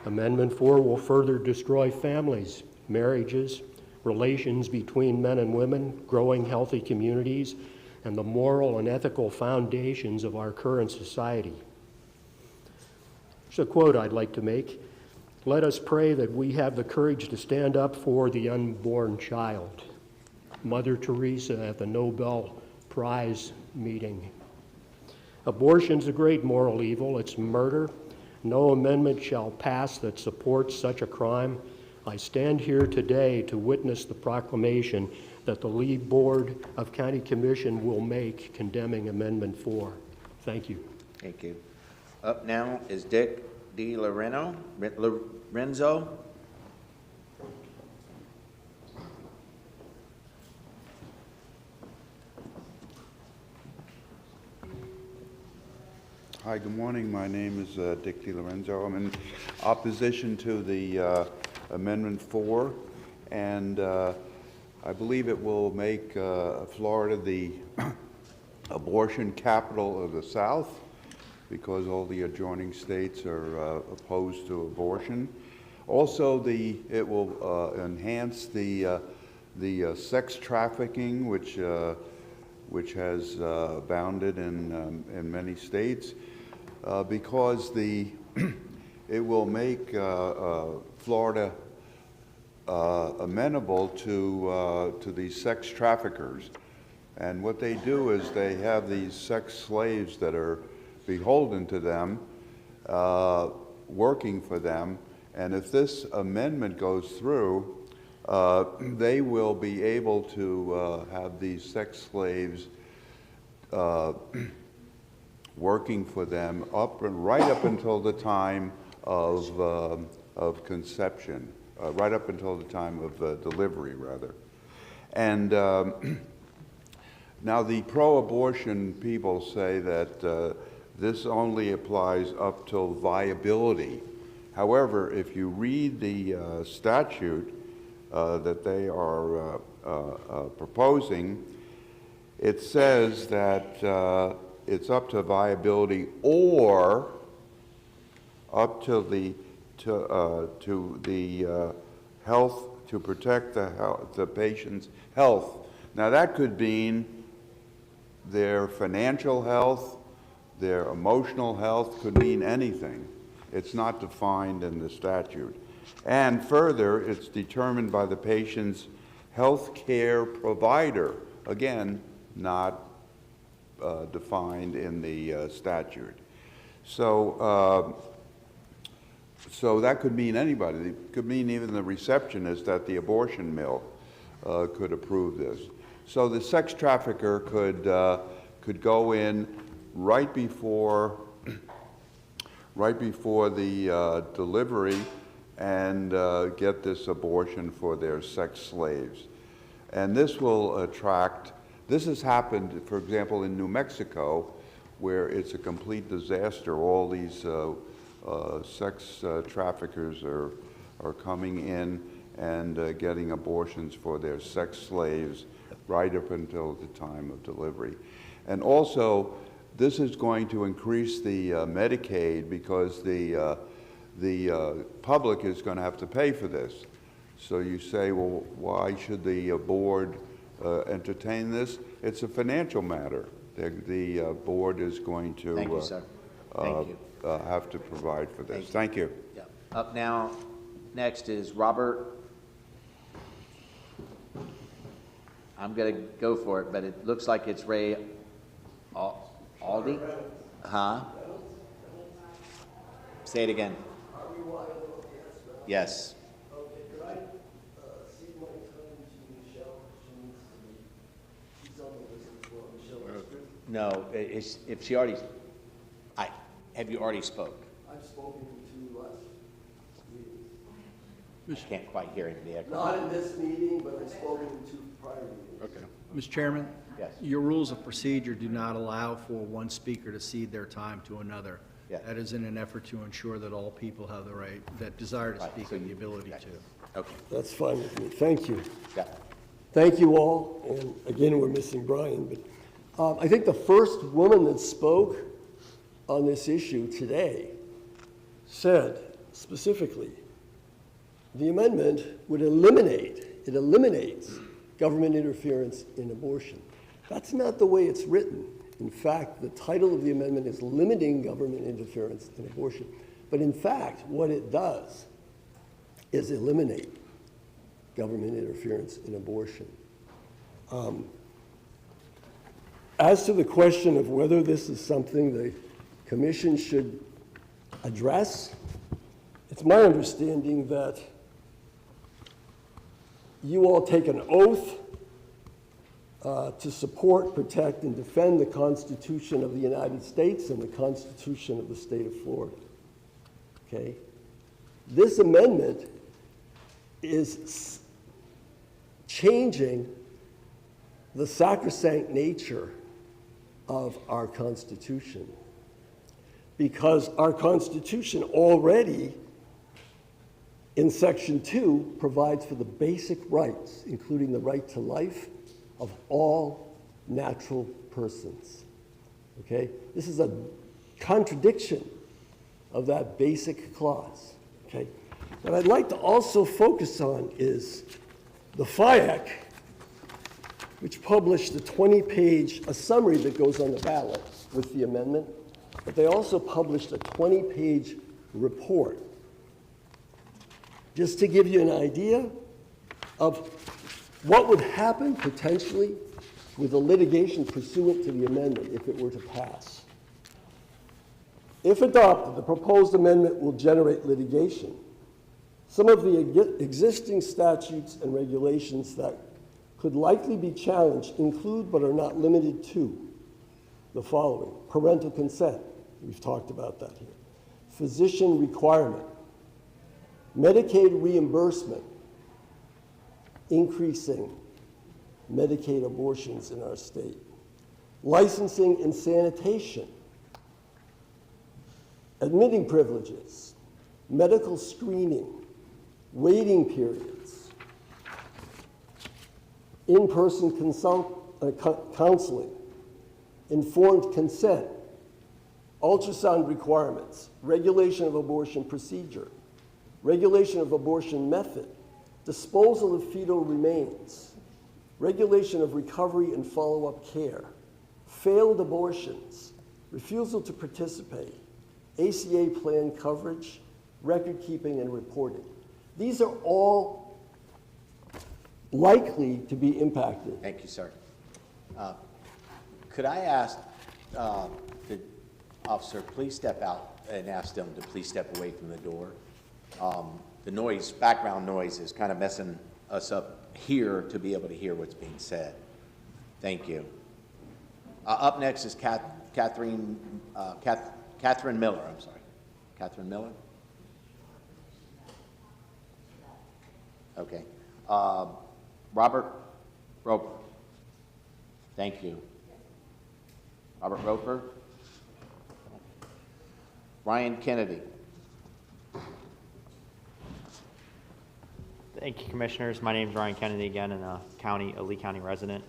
Amendment 4 will further destroy families, marriages, relations between men and women, growing healthy communities, and the moral and ethical foundations of our current society. There's a quote I'd like to make. Let us pray that we have the courage to stand up for the unborn child. Mother Teresa at the Nobel Prize meeting. Abortion's a great moral evil. It's murder. No amendment shall pass that supports such a crime. I stand here today to witness the proclamation that the Lee Board of County Commission will make condemning Amendment 4. Thank you. Thank you. Up now is Dick Lorenzo. Hi, good morning. My name is Dick DiLorenzo. I'm in opposition to the Amendment 4, and I believe it will make Florida the abortion capital of the South, because all the adjoining states are opposed to abortion. Also, it will enhance the sex trafficking, which has abounded in many states, because it will make Florida amenable to these sex traffickers. And what they do is they have these sex slaves that are beholden to them, working for them. And if this amendment goes through, they will be able to have these sex slaves working for them right up until the time of conception, right up until the time of delivery, rather. And now the pro-abortion people say that this only applies up till viability. However, if you read the statute that they are proposing, it says that it's up to viability or up to the health, to protect the patient's health. Now that could mean their financial health, their emotional health, could mean anything. It's not defined in the statute. And further, it's determined by the patient's health care provider. Again, not defined in the statute. So that could mean anybody. It could mean even the receptionist at the abortion mill could approve this. So the sex trafficker could go in right before the delivery and get this abortion for their sex slaves. And this will attract, this has happened, for example, in New Mexico, where it's a complete disaster. All these sex traffickers are coming in and getting abortions for their sex slaves right up until the time of delivery. And also, this is going to increase the Medicaid because the public is going to have to pay for this. So you say, well, why should the board entertain this? It's a financial matter. The board is going to Thank you, sir. Thank you. Have to provide for this. Thank you. Yeah. Up now, next is Robert. I'm going to go for it, but it looks like it's Ray Aldi? Huh? Say it again. Yes. No, if she already, have you already spoke? I've spoken to last meetings. I can't quite hear him. Not in this meeting, but I've spoken to prior meetings. Okay. Mr. Chairman? Yes. Your rules of procedure do not allow for one speaker to cede their time to another. Yes. That is in an effort to ensure that all people have the right, that desire to speak, and the ability to. Okay. That's fine with me. Thank you. Yeah. Thank you all. And again, we're missing Brian, but I think the first woman that spoke on this issue today said specifically, the amendment would eliminates government interference in abortion. That's not the way it's written. In fact, the title of the amendment is Limiting Government Interference in Abortion. But in fact, what it does is eliminate government interference in abortion. As to the question of whether this is something the Commission should address, it's my understanding that you all take an oath to support, protect, and defend the Constitution of the United States and the Constitution of the state of Florida. Okay? This amendment is changing the sacrosanct nature of our Constitution, because our Constitution already in Section 2 provides for the basic rights, including the right to life, of all natural persons. Okay? This is a contradiction of that basic clause. Okay? What I'd like to also focus on is the FIAC, which published a 20-page, a summary that goes on the ballot with the amendment, but they also published a 20-page report. Just to give you an idea of what would happen potentially with the litigation pursuant to the amendment if it were to pass. If adopted, the proposed amendment will generate litigation. Some of the existing statutes and regulations that could likely be challenged include but are not limited to the following: parental consent, we've talked about that here, physician requirement, Medicaid reimbursement, increasing Medicaid abortions in our state, licensing and sanitation, admitting privileges, medical screening, waiting periods, in-person counseling, informed consent, ultrasound requirements, regulation of abortion procedure, regulation of abortion method, disposal of fetal remains, regulation of recovery and follow-up care, failed abortions, refusal to participate, ACA plan coverage, record keeping and reporting. These are all likely to be impacted. Thank you, sir. Could I ask the officer, please step out and ask them to please step away from the door. The noise, background noise is kind of messing us up here to be able to hear what's being said. Thank you. Up next is Catherine Miller, I'm sorry. Catherine Miller? Okay. Robert Roper. Thank you. Robert Roper. Ryan Kennedy. Thank you, Commissioners. My name is Ryan Kennedy again, and a Lee County resident.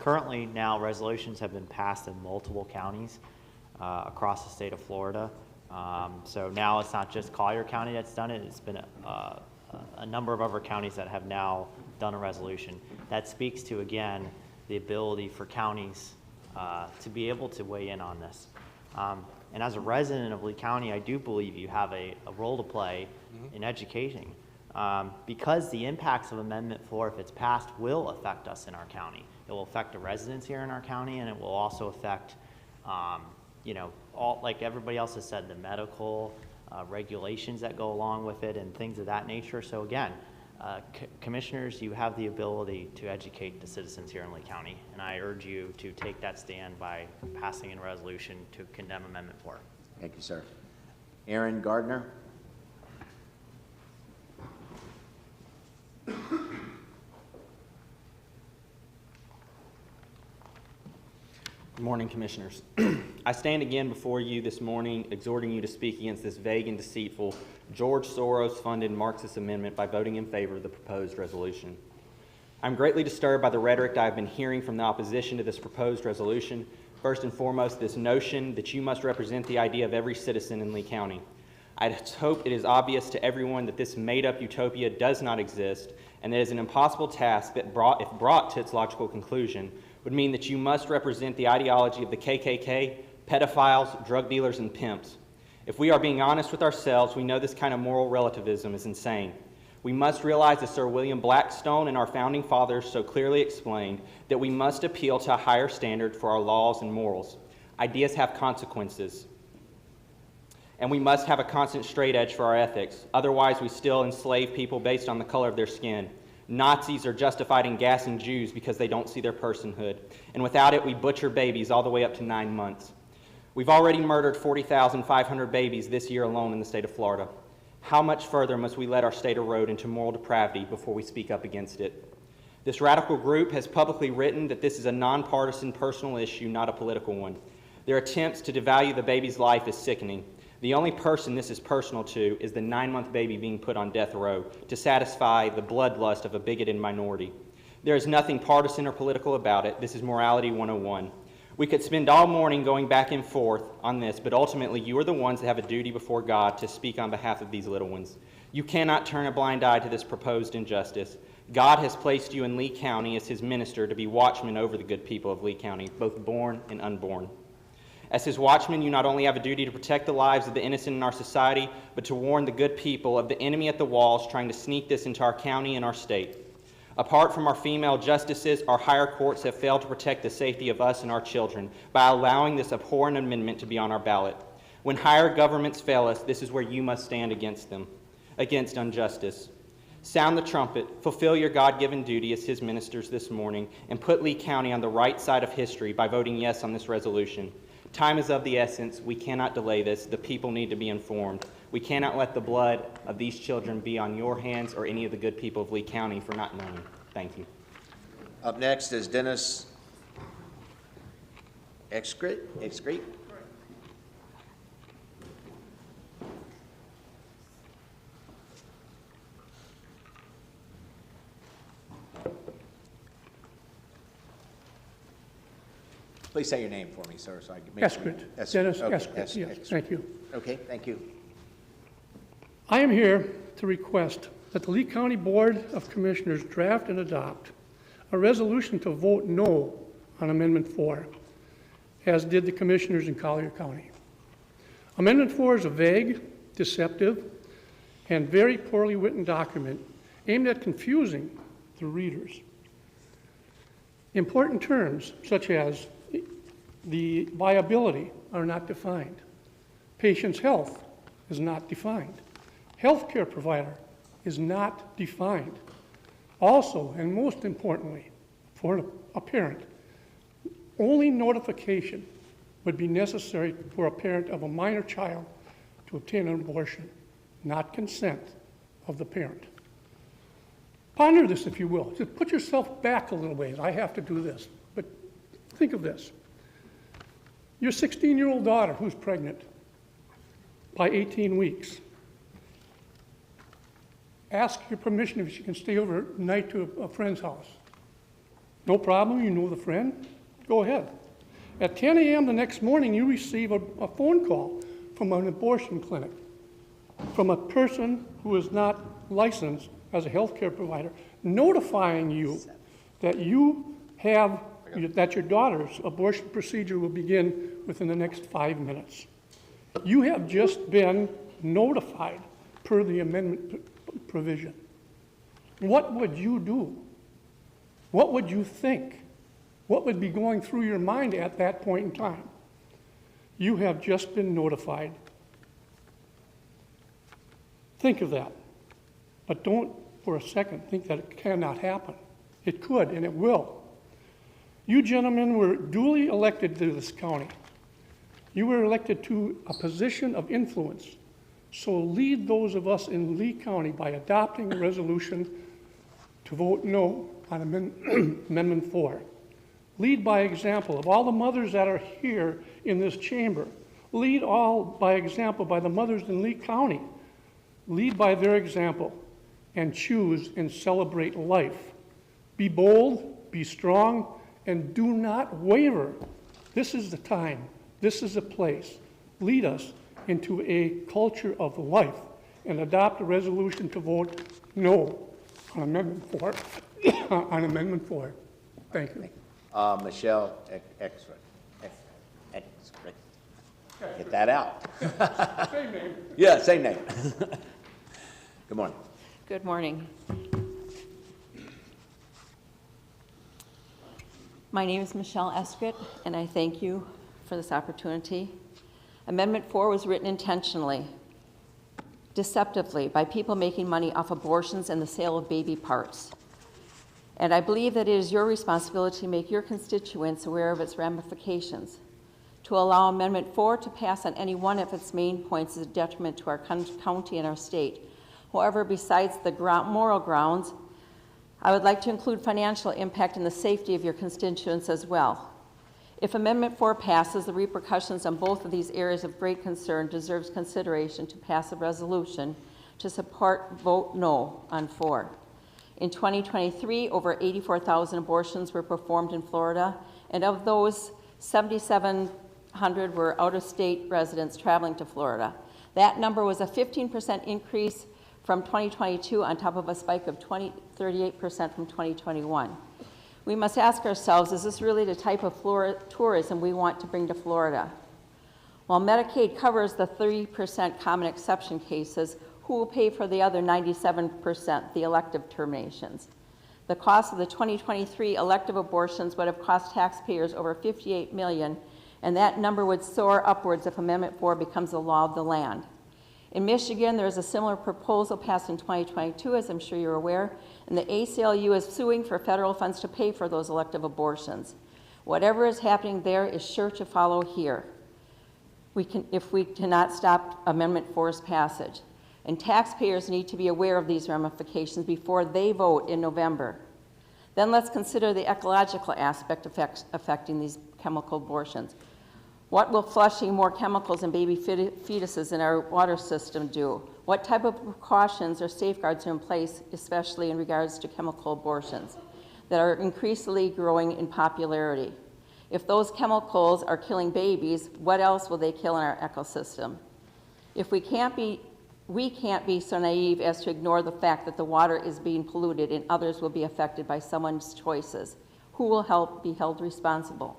Currently, now resolutions have been passed in multiple counties across the state of Florida. So now it's not just Collier County that's done it. It's been a number of other counties that have now done a resolution. That speaks to, again, the ability for counties to be able to weigh in on this. And as a resident of Lee County, I do believe you have a role to play in educating. Because the impacts of Amendment 4, if it's passed, will affect us in our county. It will affect the residents here in our county, and it will also affect, all, like everybody else has said, the medical regulations that go along with it and things of that nature. So again, Commissioners, you have the ability to educate the citizens here in Lee County, and I urge you to take that stand by passing a resolution to condemn Amendment 4. Thank you, sir. Aaron Gardner. Good morning, Commissioners. I stand again before you this morning exhorting you to speak against this vague and deceitful George Soros-funded Marxist amendment by voting in favor of the proposed resolution. I'm greatly disturbed by the rhetoric that I've been hearing from the opposition to this proposed resolution. First and foremost, this notion that you must represent the idea of every citizen in Lee County. I hope it is obvious to everyone that this made-up utopia does not exist, and that it is an impossible task that, if brought to its logical conclusion, would mean that you must represent the ideology of the KKK, pedophiles, drug dealers, and pimps. If we are being honest with ourselves, we know this kind of moral relativism is insane. We must realize, as Sir William Blackstone and our founding fathers so clearly explained, that we must appeal to a higher standard for our laws and morals. Ideas have consequences, and we must have a constant straight edge for our ethics. Otherwise, we still enslave people based on the color of their skin. Nazis are justified in gassing Jews because they don't see their personhood. And without it, we butcher babies all the way up to 9 months. We've already murdered 40,500 babies this year alone in the state of Florida. How much further must we let our state erode into moral depravity before we speak up against it? This radical group has publicly written that this is a nonpartisan personal issue, not a political one. Their attempts to devalue the baby's life is sickening. The only person this is personal to is the 9-month baby being put on death row to satisfy the bloodlust of a bigoted minority. There is nothing partisan or political about it. This is Morality 101. We could spend all morning going back and forth on this, but ultimately you are the ones that have a duty before God to speak on behalf of these little ones. You cannot turn a blind eye to this proposed injustice. God has placed you in Lee County as his minister to be watchmen over the good people of Lee County, both born and unborn. As his watchmen, you not only have a duty to protect the lives of the innocent in our society, but to warn the good people of the enemy at the walls trying to sneak this into our county and our state. Apart from our female justices, our higher courts have failed to protect the safety of us and our children by allowing this abhorrent amendment to be on our ballot. When higher governments fail us, this is where you must stand against them, against injustice. Sound the trumpet, fulfill your God-given duty as his ministers this morning, and put Lee County on the right side of history by voting yes on this resolution. Time is of the essence. We cannot delay this. The people need to be informed. We cannot let the blood of these children be on your hands or any of the good people of Lee County for not knowing. Thank you. Up next is Dennis Excrete. Please say your name for me, sir, so I can make sure. Eskridge. Dennis Eskridge, yes, thank you. Okay, thank you. I am here to request that the Lee County Board of Commissioners draft and adopt a resolution to vote no on Amendment 4, as did the commissioners in Collier County. Amendment 4 is a vague, deceptive, and very poorly written document aimed at confusing the readers. Important terms such as the viability are not defined. Patient's health is not defined. Healthcare provider is not defined. Also, and most importantly, for a parent, only notification would be necessary for a parent of a minor child to obtain an abortion, not consent of the parent. Ponder this, if you will. Just put yourself back a little ways. I have to do this, but think of this. Your 16-year-old daughter who's pregnant by 18 weeks, ask your permission if she can stay overnight to a friend's house. No problem, you know the friend, go ahead. At 10 a.m. the next morning, you receive a phone call from an abortion clinic, from a person who is not licensed as a healthcare provider, notifying you that that your daughter's abortion procedure will begin within the next 5 minutes. You have just been notified per the amendment provision. What would you do? What would you think? What would be going through your mind at that point in time? You have just been notified. Think of that. But don't for a second think that it cannot happen. It could and it will. You gentlemen were duly elected to this county. You were elected to a position of influence. So lead those of us in Lee County by adopting a resolution to vote no on Amendment 4. Lead by example of all the mothers that are here in this chamber. Lead all by example by the mothers in Lee County. Lead by their example and choose and celebrate life. Be bold, be strong, and do not waver. This is the time. This is the place. Lead us into a culture of life and adopt a resolution to vote no on Amendment 4. On Amendment 4. Thank you. Michelle Excrete. Get that out. Same name. Yeah, same name. Good morning. Good morning. My name is Michelle Eskrit, and I thank you for this opportunity. Amendment 4 was written intentionally, deceptively, by people making money off abortions and the sale of baby parts. And I believe that it is your responsibility to make your constituents aware of its ramifications. To allow Amendment 4 to pass on any one of its main points is a detriment to our county and our state. However, besides the moral grounds, I would like to include financial impact and the safety of your constituents as well. If Amendment 4 passes, the repercussions on both of these areas of great concern deserves consideration to pass a resolution to support vote no on 4. In 2023, over 84,000 abortions were performed in Florida, and of those, 7,700 were out-of-state residents traveling to Florida. That number was a 15% increase from 2022 on top of a spike of 38% from 2021. We must ask ourselves, is this really the type of tourism we want to bring to Florida? While Medicaid covers the 30% common exception cases, who will pay for the other 97%, the elective terminations? The cost of the 2023 elective abortions would have cost taxpayers over $58 million, and that number would soar upwards if Amendment 4 becomes the law of the land. In Michigan, there is a similar proposal passed in 2022, as I'm sure you're aware, and the ACLU is suing for federal funds to pay for those elective abortions. Whatever is happening there is sure to follow here, if we cannot stop Amendment 4's passage. And taxpayers need to be aware of these ramifications before they vote in November. Then let's consider the ecological aspect affecting these chemical abortions. What will flushing more chemicals in baby fetuses in our water system do? What type of precautions or safeguards are in place, especially in regards to chemical abortions, that are increasingly growing in popularity? If those chemicals are killing babies, what else will they kill in our ecosystem? If we can't be so naive as to ignore the fact that the water is being polluted and others will be affected by someone's choices. Who will be held responsible?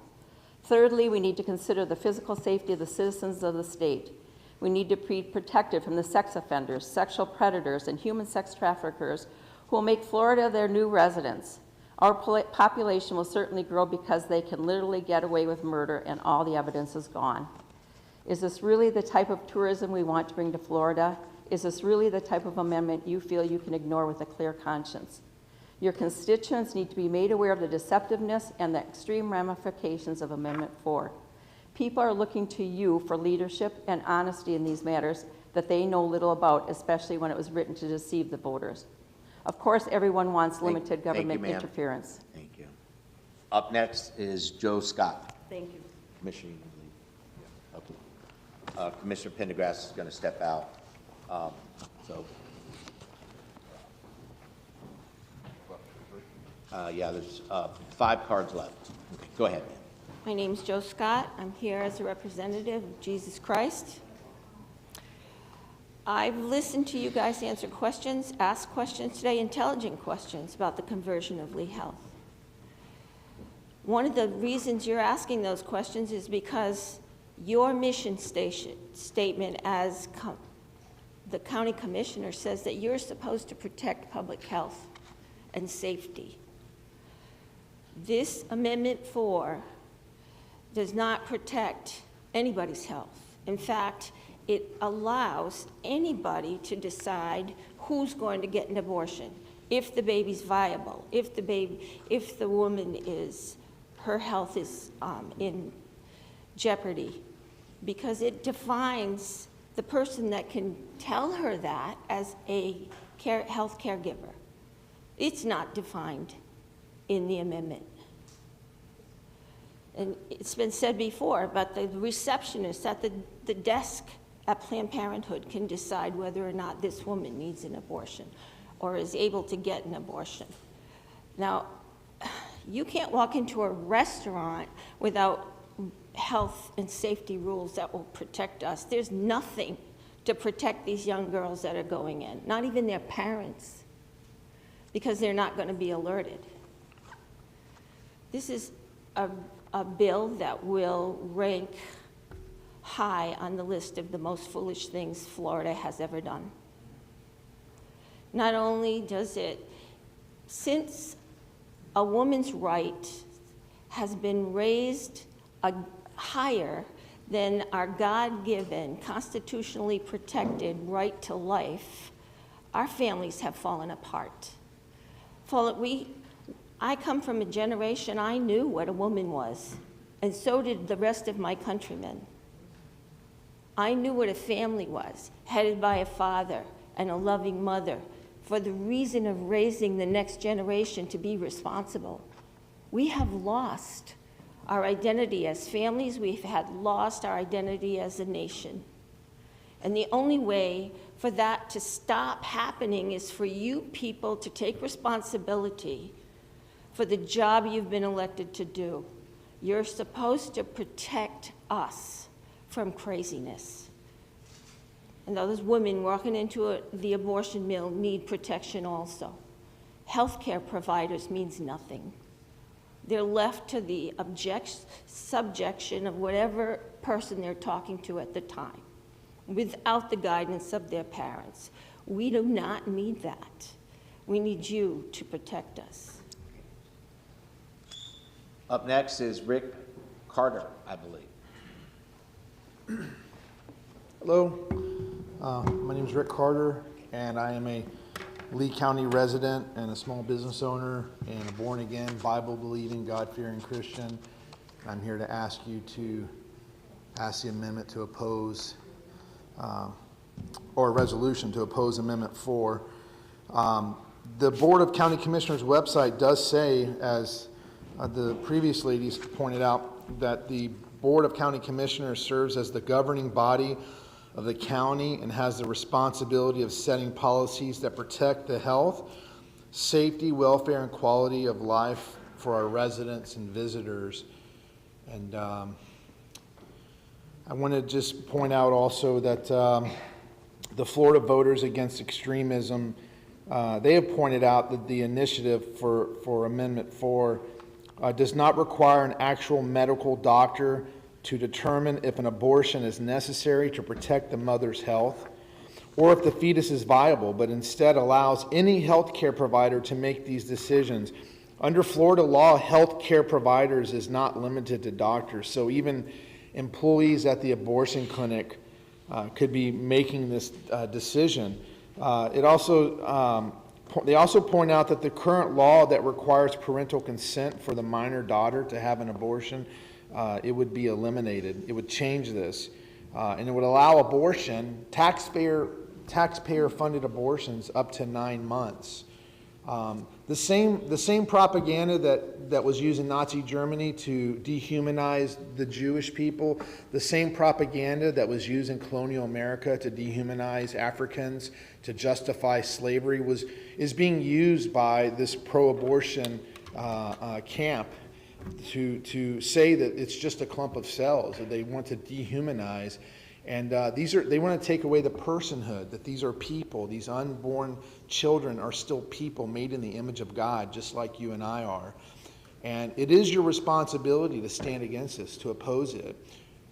Thirdly, we need to consider the physical safety of the citizens of the state. We need to be protected from the sex offenders, sexual predators, and human sex traffickers who will make Florida their new residence. Our population will certainly grow because they can literally get away with murder and all the evidence is gone. Is this really the type of tourism we want to bring to Florida? Is this really the type of amendment you feel you can ignore with a clear conscience? Your constituents need to be made aware of the deceptiveness and the extreme ramifications of Amendment 4. People are looking to you for leadership and honesty in these matters that they know little about, especially when it was written to deceive the voters. Of course, everyone wants limited government interference. Thank you. Up next is Joe Scott. Thank you. Commissioner, okay. Commissioner Pendergrass is going to step out. Yeah, there's 5 cards left. Okay, go ahead. My name's Joe Scott. I'm here as a representative of Jesus Christ. I've listened to you guys answer questions, ask questions today, intelligent questions about the conversion of Lee Health. One of the reasons you're asking those questions is because your mission statement as the county commissioner says that you're supposed to protect public health and safety. This Amendment 4 does not protect anybody's health. In fact, it allows anybody to decide who's going to get an abortion, if the baby's viable, if the woman her health is in jeopardy, because it defines the person that can tell her that as a health caregiver. It's not defined in the amendment. And it's been said before, but the receptionist at the desk at Planned Parenthood can decide whether or not this woman needs an abortion or is able to get an abortion. Now, you can't walk into a restaurant without health and safety rules that will protect us. There's nothing to protect these young girls that are going in, not even their parents, because they're not going to be alerted. This is a bill that will rank high on the list of the most foolish things Florida has ever done. Not only does it, since a woman's right has been raised higher than our God-given, constitutionally protected right to life, our families have fallen apart. I come from a generation, I knew what a woman was, and so did the rest of my countrymen. I knew what a family was, headed by a father and a loving mother, for the reason of raising the next generation to be responsible. We have lost our identity as families. We've lost our identity as a nation. And the only way for that to stop happening is for you people to take responsibility for the job you've been elected to do. You're supposed to protect us from craziness. And those women walking into the abortion mill need protection also. Healthcare providers means nothing. They're left to the subjection of whatever person they're talking to at the time, without the guidance of their parents. We do not need that. We need you to protect us. Up next is Rick Carter, I believe. Hello, my name is Rick Carter, and I am a Lee County resident and a small business owner and a born-again, Bible-believing, God-fearing Christian. I'm here to ask you to pass the amendment to oppose, or a resolution to oppose Amendment 4. The Board of County Commissioners website does say, as the previous ladies pointed out, that the Board of County Commissioners serves as the governing body of the county and has the responsibility of setting policies that protect the health, safety, welfare, and quality of life for our residents and visitors. And I want to just point out also that the Florida Voters Against Extremism, they have pointed out that the initiative for Amendment 4 does not require an actual medical doctor to determine if an abortion is necessary to protect the mother's health or if the fetus is viable, but instead allows any health care provider to make these decisions. Under Florida law, health care providers is not limited to doctors, so even employees at the abortion clinic could be making this decision. They also point out that the current law that requires parental consent for the minor daughter to have an abortion, it would be eliminated. It would change this, and it would allow abortion, taxpayer-funded abortions up to 9 months. The same propaganda that was used in Nazi Germany to dehumanize the Jewish people, the same propaganda that was used in colonial America to dehumanize Africans, to justify slavery, is being used by this pro-abortion camp to say that it's just a clump of cells, that they want to dehumanize. And they want to take away the personhood, that these are people, these unborn children are still people made in the image of God, just like you and I are. And it is your responsibility to stand against this, to oppose it.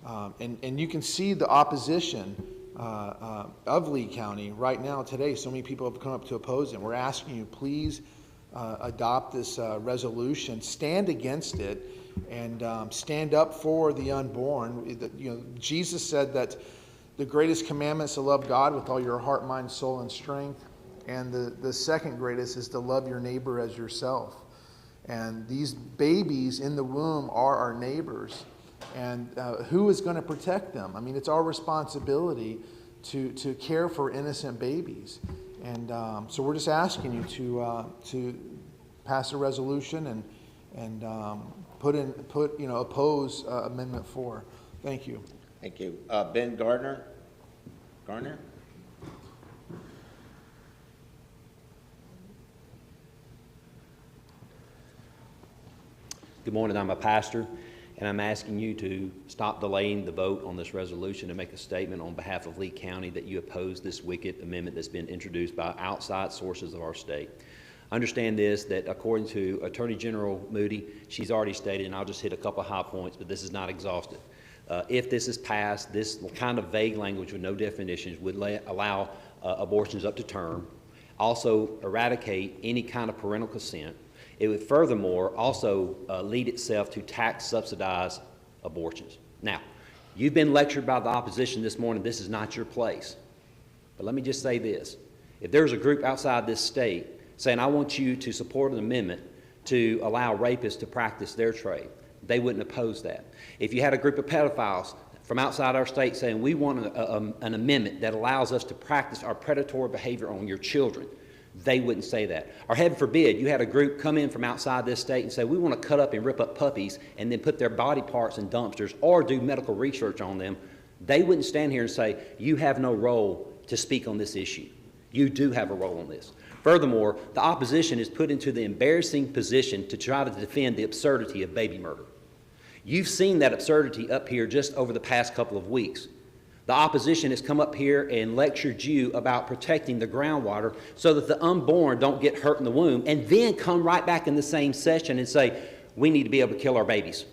And you can see the opposition of Lee County right now today. So many people have come up to oppose it. We're asking you, please adopt this resolution, stand against it, and stand up for the unborn. Jesus said that the greatest commandment is to love God with all your heart, mind, soul, and strength. And the second greatest is to love your neighbor as yourself. And these babies in the womb are our neighbors. And who is going to protect them? I mean, it's our responsibility to care for innocent babies. And so we're just asking you to pass a resolution and oppose Amendment 4. Thank you. Thank you. Ben Gardner? Good morning. I'm a pastor, and I'm asking you to stop delaying the vote on this resolution and make a statement on behalf of Lee County that you oppose this wicked amendment that's been introduced by outside sources of our state. Understand this, that according to Attorney General Moody, she's already stated, and I'll just hit a couple of high points, but this is not exhaustive. If this is passed, this kind of vague language with no definitions would allow abortions up to term, also eradicate any kind of parental consent. It would furthermore also lead itself to tax subsidize abortions. Now, you've been lectured by the opposition this morning. This is not your place. But let me just say this. If there's a group outside this state saying, I want you to support an amendment to allow rapists to practice their trade, they wouldn't oppose that. If you had a group of pedophiles from outside our state saying, we want an amendment that allows us to practice our predatory behavior on your children, they wouldn't say that. Or heaven forbid, you had a group come in from outside this state and say, we want to cut up and rip up puppies and then put their body parts in dumpsters or do medical research on them. They wouldn't stand here and say, you have no role to speak on this issue. You do have a role on this. Furthermore, the opposition is put into the embarrassing position to try to defend the absurdity of baby murder. You've seen that absurdity up here just over the past couple of weeks. The The opposition has come up here and lectured you about protecting the groundwater so that the unborn don't get hurt in the womb, and then come right back in the same session and say, we need to be able to kill our babies.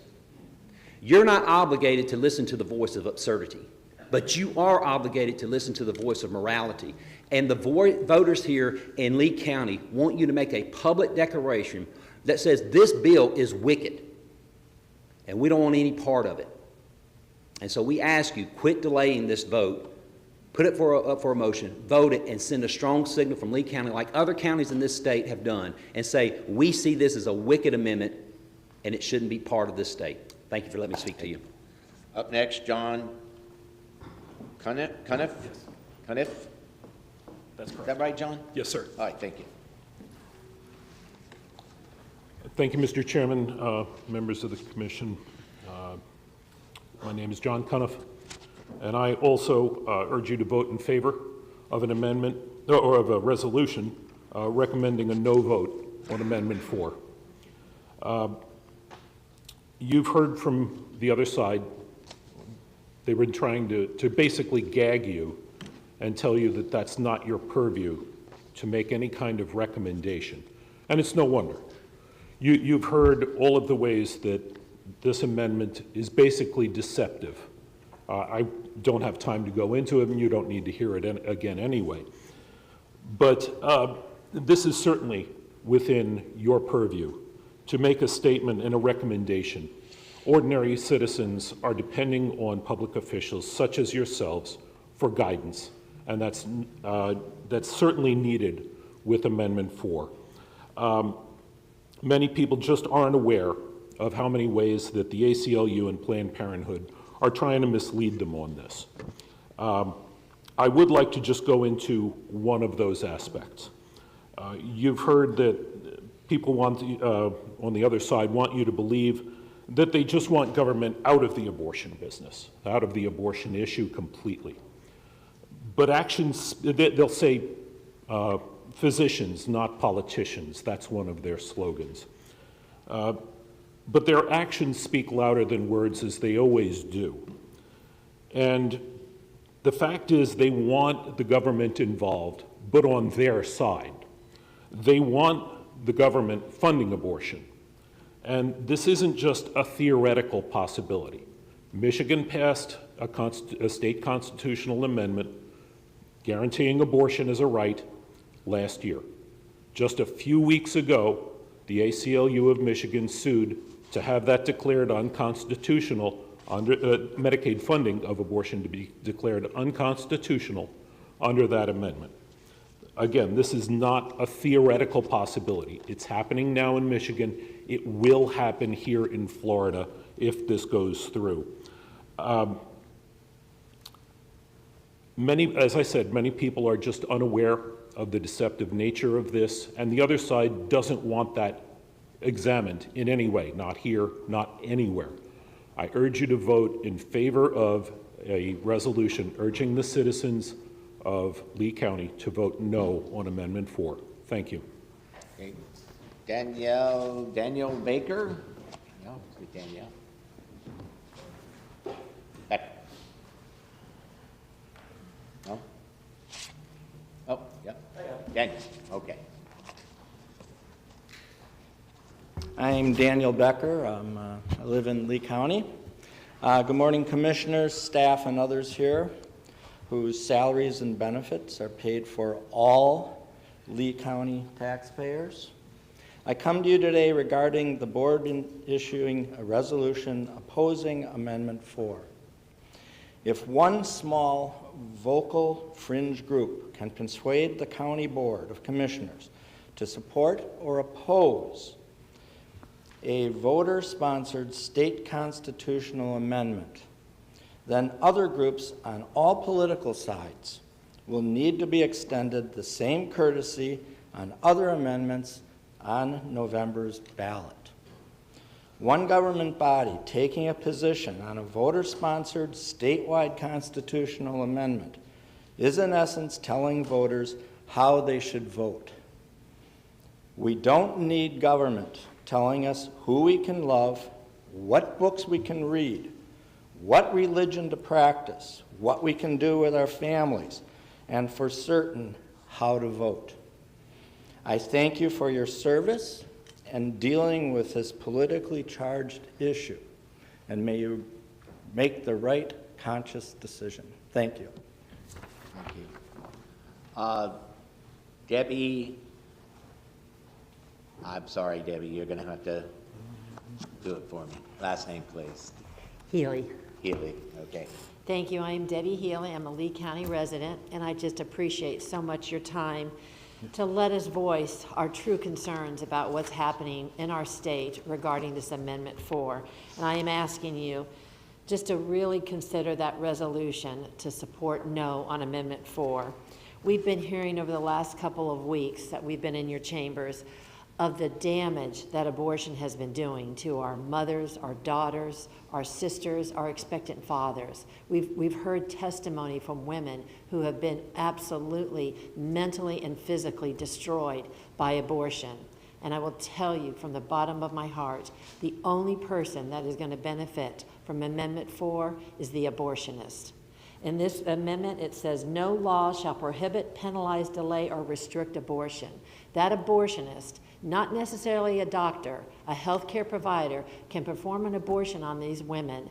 You're not obligated to listen to the voice of absurdity, but you are obligated to listen to the voice of morality. And the voters here in Lee County want you to make a public declaration that says this bill is wicked, and we don't want any part of it. And so we ask you, quit delaying this vote, put it up for a motion, vote it, and send a strong signal from Lee County like other counties in this state have done, and say, we see this as a wicked amendment, and it shouldn't be part of this state. Thank you for letting me speak to you. Up next, John Cuniff? Cuniff? That's correct. Is that right, John? Yes, sir. All right, thank you. Thank you, Mr. Chairman, members of the commission. My name is John Cuniff, and I also urge you to vote in favor of an amendment, or of a resolution recommending a no vote on Amendment 4. You've heard from the other side. They've been trying to basically gag you and tell you that that's not your purview to make any kind of recommendation. And it's no wonder. You've heard all of the ways that this amendment is basically deceptive. I don't have time to go into it, and you don't need to hear it again anyway. But this is certainly within your purview to make a statement and a recommendation. Ordinary citizens are depending on public officials such as yourselves for guidance, and that's certainly needed with Amendment 4. Many people just aren't aware of how many ways that the ACLU and Planned Parenthood are trying to mislead them on this. I would like to just go into one of those aspects. You've heard that people want on the other side want you to believe that they just want government out of the abortion business, out of the abortion issue completely. But actions, they'll say physicians, not politicians. That's one of their slogans. But their actions speak louder than words, as they always do. And the fact is, they want the government involved, but on their side. They want the government funding abortion. And this isn't just a theoretical possibility. Michigan passed a state constitutional amendment guaranteeing abortion as a right last year. Just a few weeks ago, the ACLU of Michigan sued to have that declared unconstitutional, under Medicaid funding of abortion to be declared unconstitutional under that amendment. Again, this is not a theoretical possibility. It's happening now in Michigan. It will happen here in Florida if this goes through. As I said, many people are just unaware of the deceptive nature of this, and the other side doesn't want that examined in any way, not here, not anywhere. I urge you to vote in favor of a resolution urging the citizens of Lee County to vote no on Amendment 4. Thank you. Okay. Danielle Baker? No, Danielle. Back. No? Oh, yeah. Daniel, okay. I'm Daniel Becker. I live in Lee County. Good morning, commissioners, staff, and others here whose salaries and benefits are paid for all Lee County taxpayers. I come to you today regarding the board issuing a resolution opposing Amendment 4. If one small, vocal fringe group can persuade the County Board of Commissioners to support or oppose a voter-sponsored state constitutional amendment, then other groups on all political sides will need to be extended the same courtesy on other amendments on November's ballot. One government body taking a position on a voter-sponsored statewide constitutional amendment is in essence telling voters how they should vote. We don't need government telling us who we can love, what books we can read, what religion to practice, what we can do with our families, and for certain, how to vote. I thank you for your service and dealing with this politically charged issue, and may you make the right conscious decision. Thank you. Thank you. Debbie, I'm sorry, Debbie, you're going to have to do it for me. Last name, please. Healy. Healy, okay. Thank you. I am Debbie Healy. I'm a Lee County resident, and I just appreciate so much your time to let us voice our true concerns about what's happening in our state regarding this Amendment 4. And I am asking you just to really consider that resolution to support no on Amendment 4. We've been hearing over the last couple of weeks that we've been in your chambers of the damage that abortion has been doing to our mothers, our daughters, our sisters, our expectant fathers. We've heard testimony from women who have been absolutely mentally and physically destroyed by abortion. And I will tell you from the bottom of my heart, the only person that is going to benefit from Amendment 4 is the abortionist. In this amendment, it says, no law shall prohibit, penalize, delay, or restrict abortion. That abortionist, not necessarily a doctor, a healthcare provider, can perform an abortion on these women.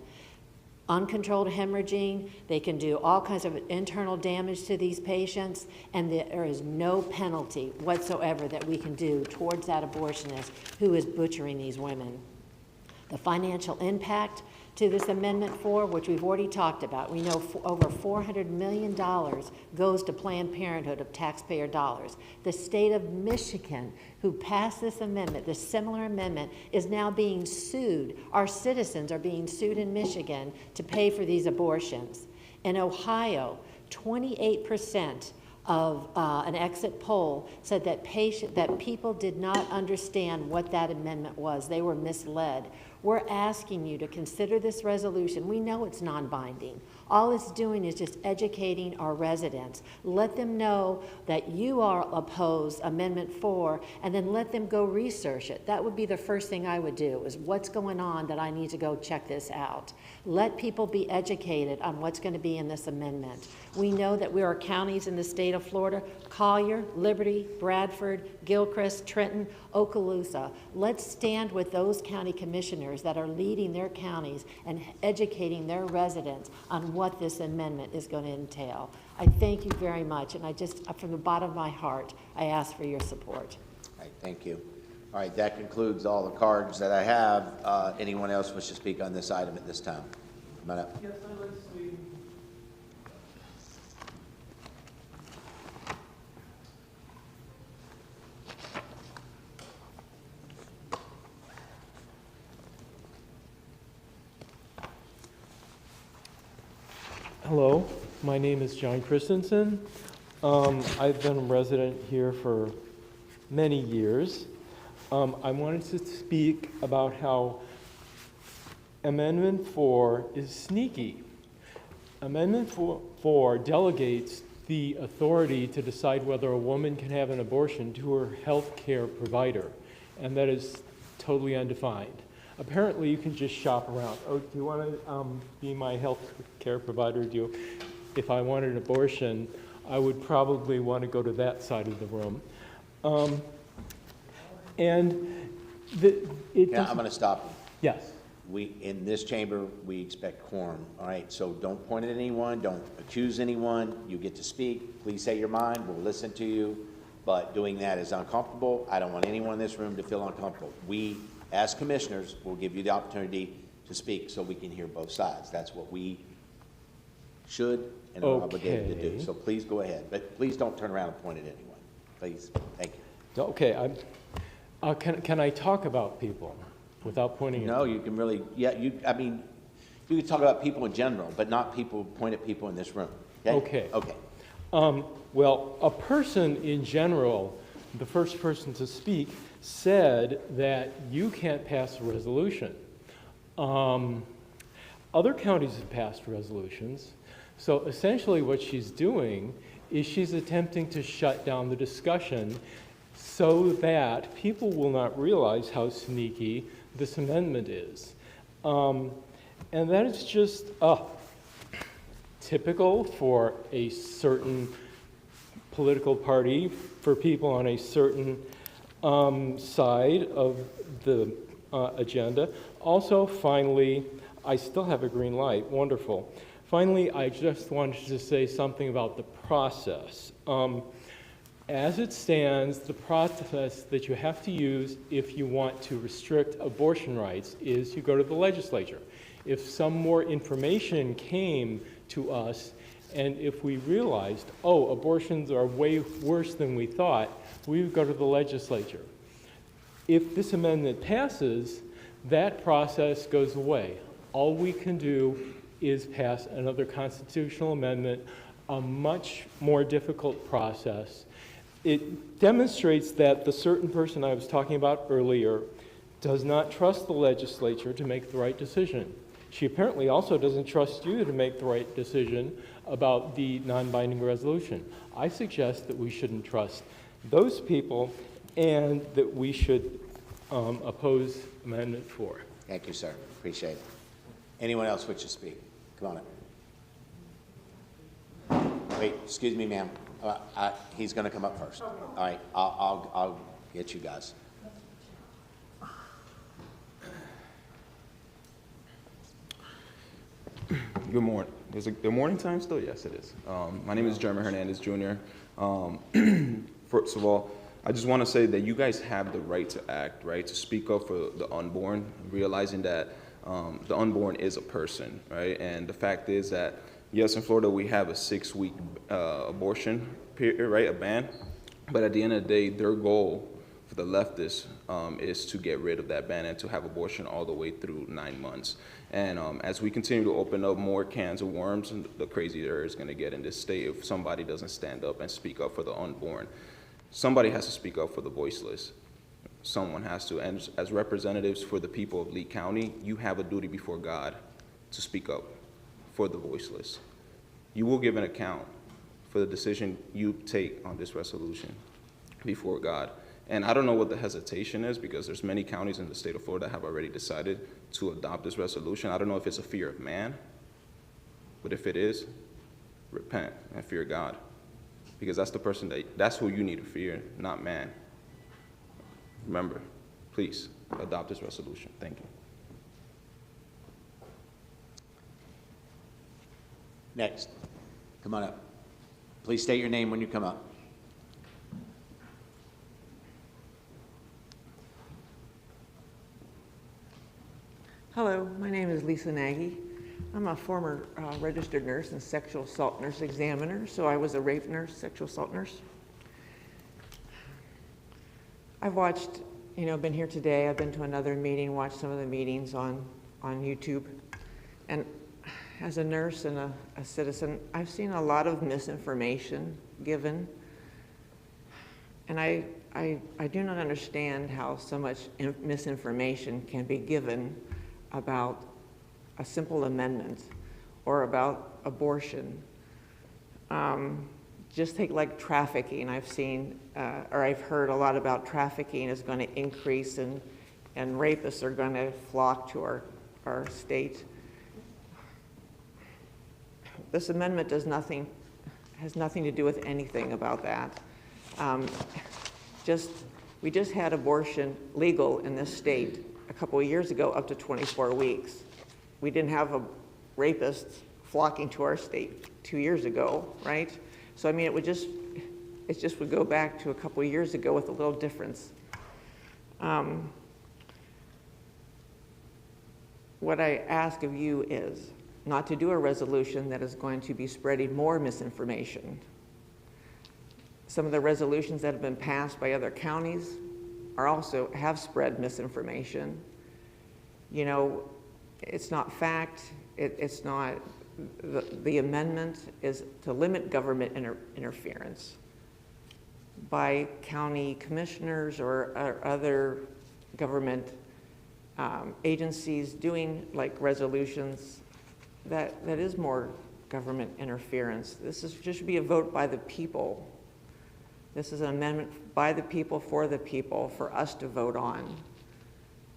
Uncontrolled hemorrhaging, they can do all kinds of internal damage to these patients, and there is no penalty whatsoever that we can do towards that abortionist who is butchering these women. The financial impact to this Amendment 4, which we've already talked about. We know over $400 million goes to Planned Parenthood of taxpayer dollars. The state of Michigan, who passed this amendment, this similar amendment, is now being sued. Our citizens are being sued in Michigan to pay for these abortions. In Ohio, 28% of an exit poll said that people did not understand what that amendment was. They were misled. We're asking you to consider this resolution. We know it's non-binding. All it's doing is just educating our residents. Let them know that you are opposed Amendment 4, and then let them go research it. That would be the first thing I would do, is what's going on that I need to go check this out. Let people be educated on what's going to be in this amendment. We know that there are counties in the state of Florida, Collier, Liberty, Bradford, Gilchrist, Trenton, Okaloosa. Let's stand with those county commissioners that are leading their counties and educating their residents on what this amendment is going to entail. I thank you very much, and I just, from the bottom of my heart, I ask for your support. All right, thank you. All right, that concludes all the cards that I have. Anyone else wish to speak on this item at this time? Come on up. Yes, I'd like to speak. Hello, my name is John Christensen. I've been a resident here for many years. I wanted to speak about how Amendment 4 is sneaky. Amendment 4 delegates the authority to decide whether a woman can have an abortion to her health care provider, and that is totally undefined. Apparently, you can just shop around. Oh, do you want to be my health care provider? If I wanted an abortion, I would probably want to go to that side of the room. I'm going to stop you. Yes. We, in this chamber, we expect quorum, all right? So don't point at anyone, don't accuse anyone. You get to speak. Please say your mind. We'll listen to you. But doing that is uncomfortable. I don't want anyone in this room to feel uncomfortable. We, as commissioners, will give you the opportunity to speak so we can hear both sides. That's what we should and are obligated to do. So please go ahead. But please don't turn around and point at anyone. Please. Thank you. Okay. Can I talk about people without pointing at No, you can really, I mean, you can talk about people in general, but not point at people in this room. Okay? Okay. Well, a person in general, the first person to speak, said that you can't pass a resolution. Other counties have passed resolutions. So essentially what she's doing is she's attempting to shut down the discussion so that people will not realize how sneaky this amendment is. And that is just typical for a certain political party, for people on a certain side of the agenda. Also, finally, I still have a green light. Wonderful. Finally, I just wanted to say something about the process. As it stands, the process that you have to use if you want to restrict abortion rights is you go to the legislature. If some more information came to us and if we realized, oh, abortions are way worse than we thought, we would go to the legislature. If this amendment passes, that process goes away. All we can do is pass another constitutional amendment, a much more difficult process. It demonstrates that the certain person I was talking about earlier does not trust the legislature to make the right decision. She apparently also doesn't trust you to make the right decision about the non-binding resolution. I suggest that we shouldn't trust those people and that we should oppose Amendment 4. Thank you, sir. Appreciate it. Anyone else wish to speak? Come on up. Wait, excuse me, ma'am. He's going to come up first. All right, I'll get you guys. Good morning. Is it the morning time still? Yes, it is. My name is Jeremy Hernandez Jr. First of all, I just want to say that you guys have the right to act, right, to speak up for the unborn, realizing that the unborn is a person, right? And the fact is that, yes, in Florida we have a 6-week abortion period, right, a ban. But at the end of the day, their goal for the leftists is to get rid of that ban and to have abortion all the way through 9 months. And as we continue to open up more cans of worms, the crazier it's going to get in this state if somebody doesn't stand up and speak up for the unborn. Somebody has to speak up for the voiceless. Someone has to. And as representatives for the people of Lee County, you have a duty before God to speak up for the voiceless. You will give an account for the decision you take on this resolution before God. And I don't know what the hesitation is, because there's many counties in the state of Florida that have already decided to adopt this resolution. I don't know if it's a fear of man, but if it is, repent and fear God, because that's the person that's who you need to fear, not man. Remember, please adopt this resolution. Thank you. Next, come on up. Please state your name when you come up. Hello, my name is Lisa Nagy. I'm a former registered nurse and sexual assault nurse examiner, so I was a rape nurse, sexual assault nurse. I've watched, been here today, I've been to another meeting, watched some of the meetings on YouTube. And as a nurse and a citizen, I've seen a lot of misinformation given. And I do not understand how so much misinformation can be given about a simple amendment or about abortion. Just take like trafficking. I've seen, or I've heard a lot about trafficking is going to increase and rapists are going to flock to our state. This amendment has nothing to do with anything about that. We just had abortion legal in this state a couple of years ago, up to 24 weeks. We didn't have rapists flocking to our state 2 years ago, right? So I mean, it just would go back to a couple of years ago with a little difference. What I ask of you is not to do a resolution that is going to be spreading more misinformation. Some of the resolutions that have been passed by other counties have spread misinformation. It's not fact, it's not, the amendment is to limit government interference by county commissioners or other government agencies doing like resolutions that is more government interference. This should be a vote by the people. This is an amendment by the people, for us to vote on.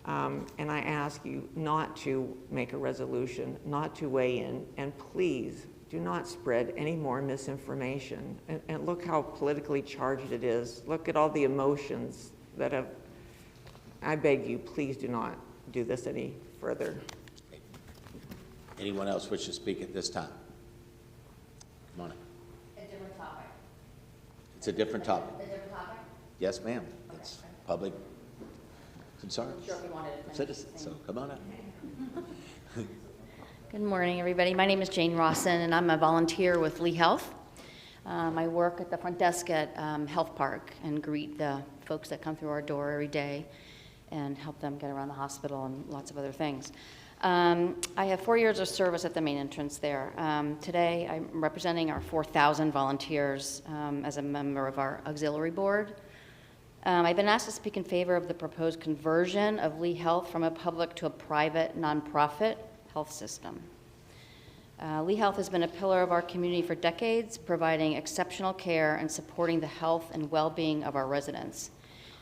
And I ask you not to make a resolution, not to weigh in, and please do not spread any more misinformation. And look how politically charged it is. Look at all the emotions that have, I beg you, please do not do this any further. Anyone else wish to speak at this time? Come on in. A different topic. It's a different topic. A different topic? Yes, ma'am. It's public concerns. Sure, if you wanted to finish. Citizens, so come on up. Good morning, everybody. My name is Jane Rawson, and I'm a volunteer with Lee Health. I work at the front desk at Health Park and greet the folks that come through our door every day and help them get around the hospital and lots of other things. I have 4 years of service at the main entrance there. Today, I'm representing our 4,000 volunteers as a member of our auxiliary board. I've been asked to speak in favor of the proposed conversion of Lee Health from a public to a private nonprofit health system. Lee Health has been a pillar of our community for decades, providing exceptional care and supporting the health and well-being of our residents.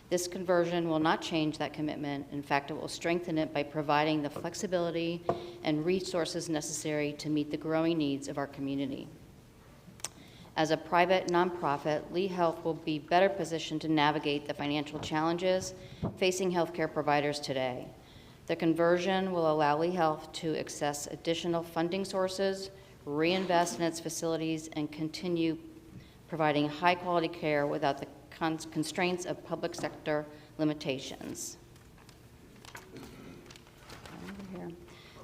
This conversion will not change that commitment. In fact, it will strengthen it by providing the flexibility and resources necessary to meet the growing needs of our community. As a private nonprofit, Lee Health will be better positioned to navigate the financial challenges facing healthcare providers today. The conversion will allow Lee Health to access additional funding sources, reinvest in its facilities, and continue providing high-quality care without the constraints of public sector limitations.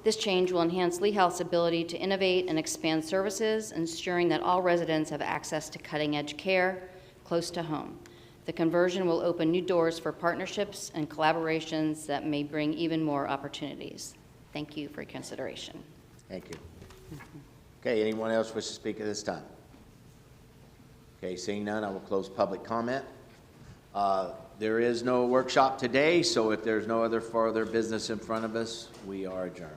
This change will enhance Lee Health's ability to innovate and expand services, ensuring that all residents have access to cutting-edge care close to home. The conversion will open new doors for partnerships and collaborations that may bring even more opportunities. Thank you for your consideration. Thank you. Okay, anyone else wish to speak at this time? Okay, seeing none, I will close public comment. There is no workshop today, so if there's no other further business in front of us, we are adjourned.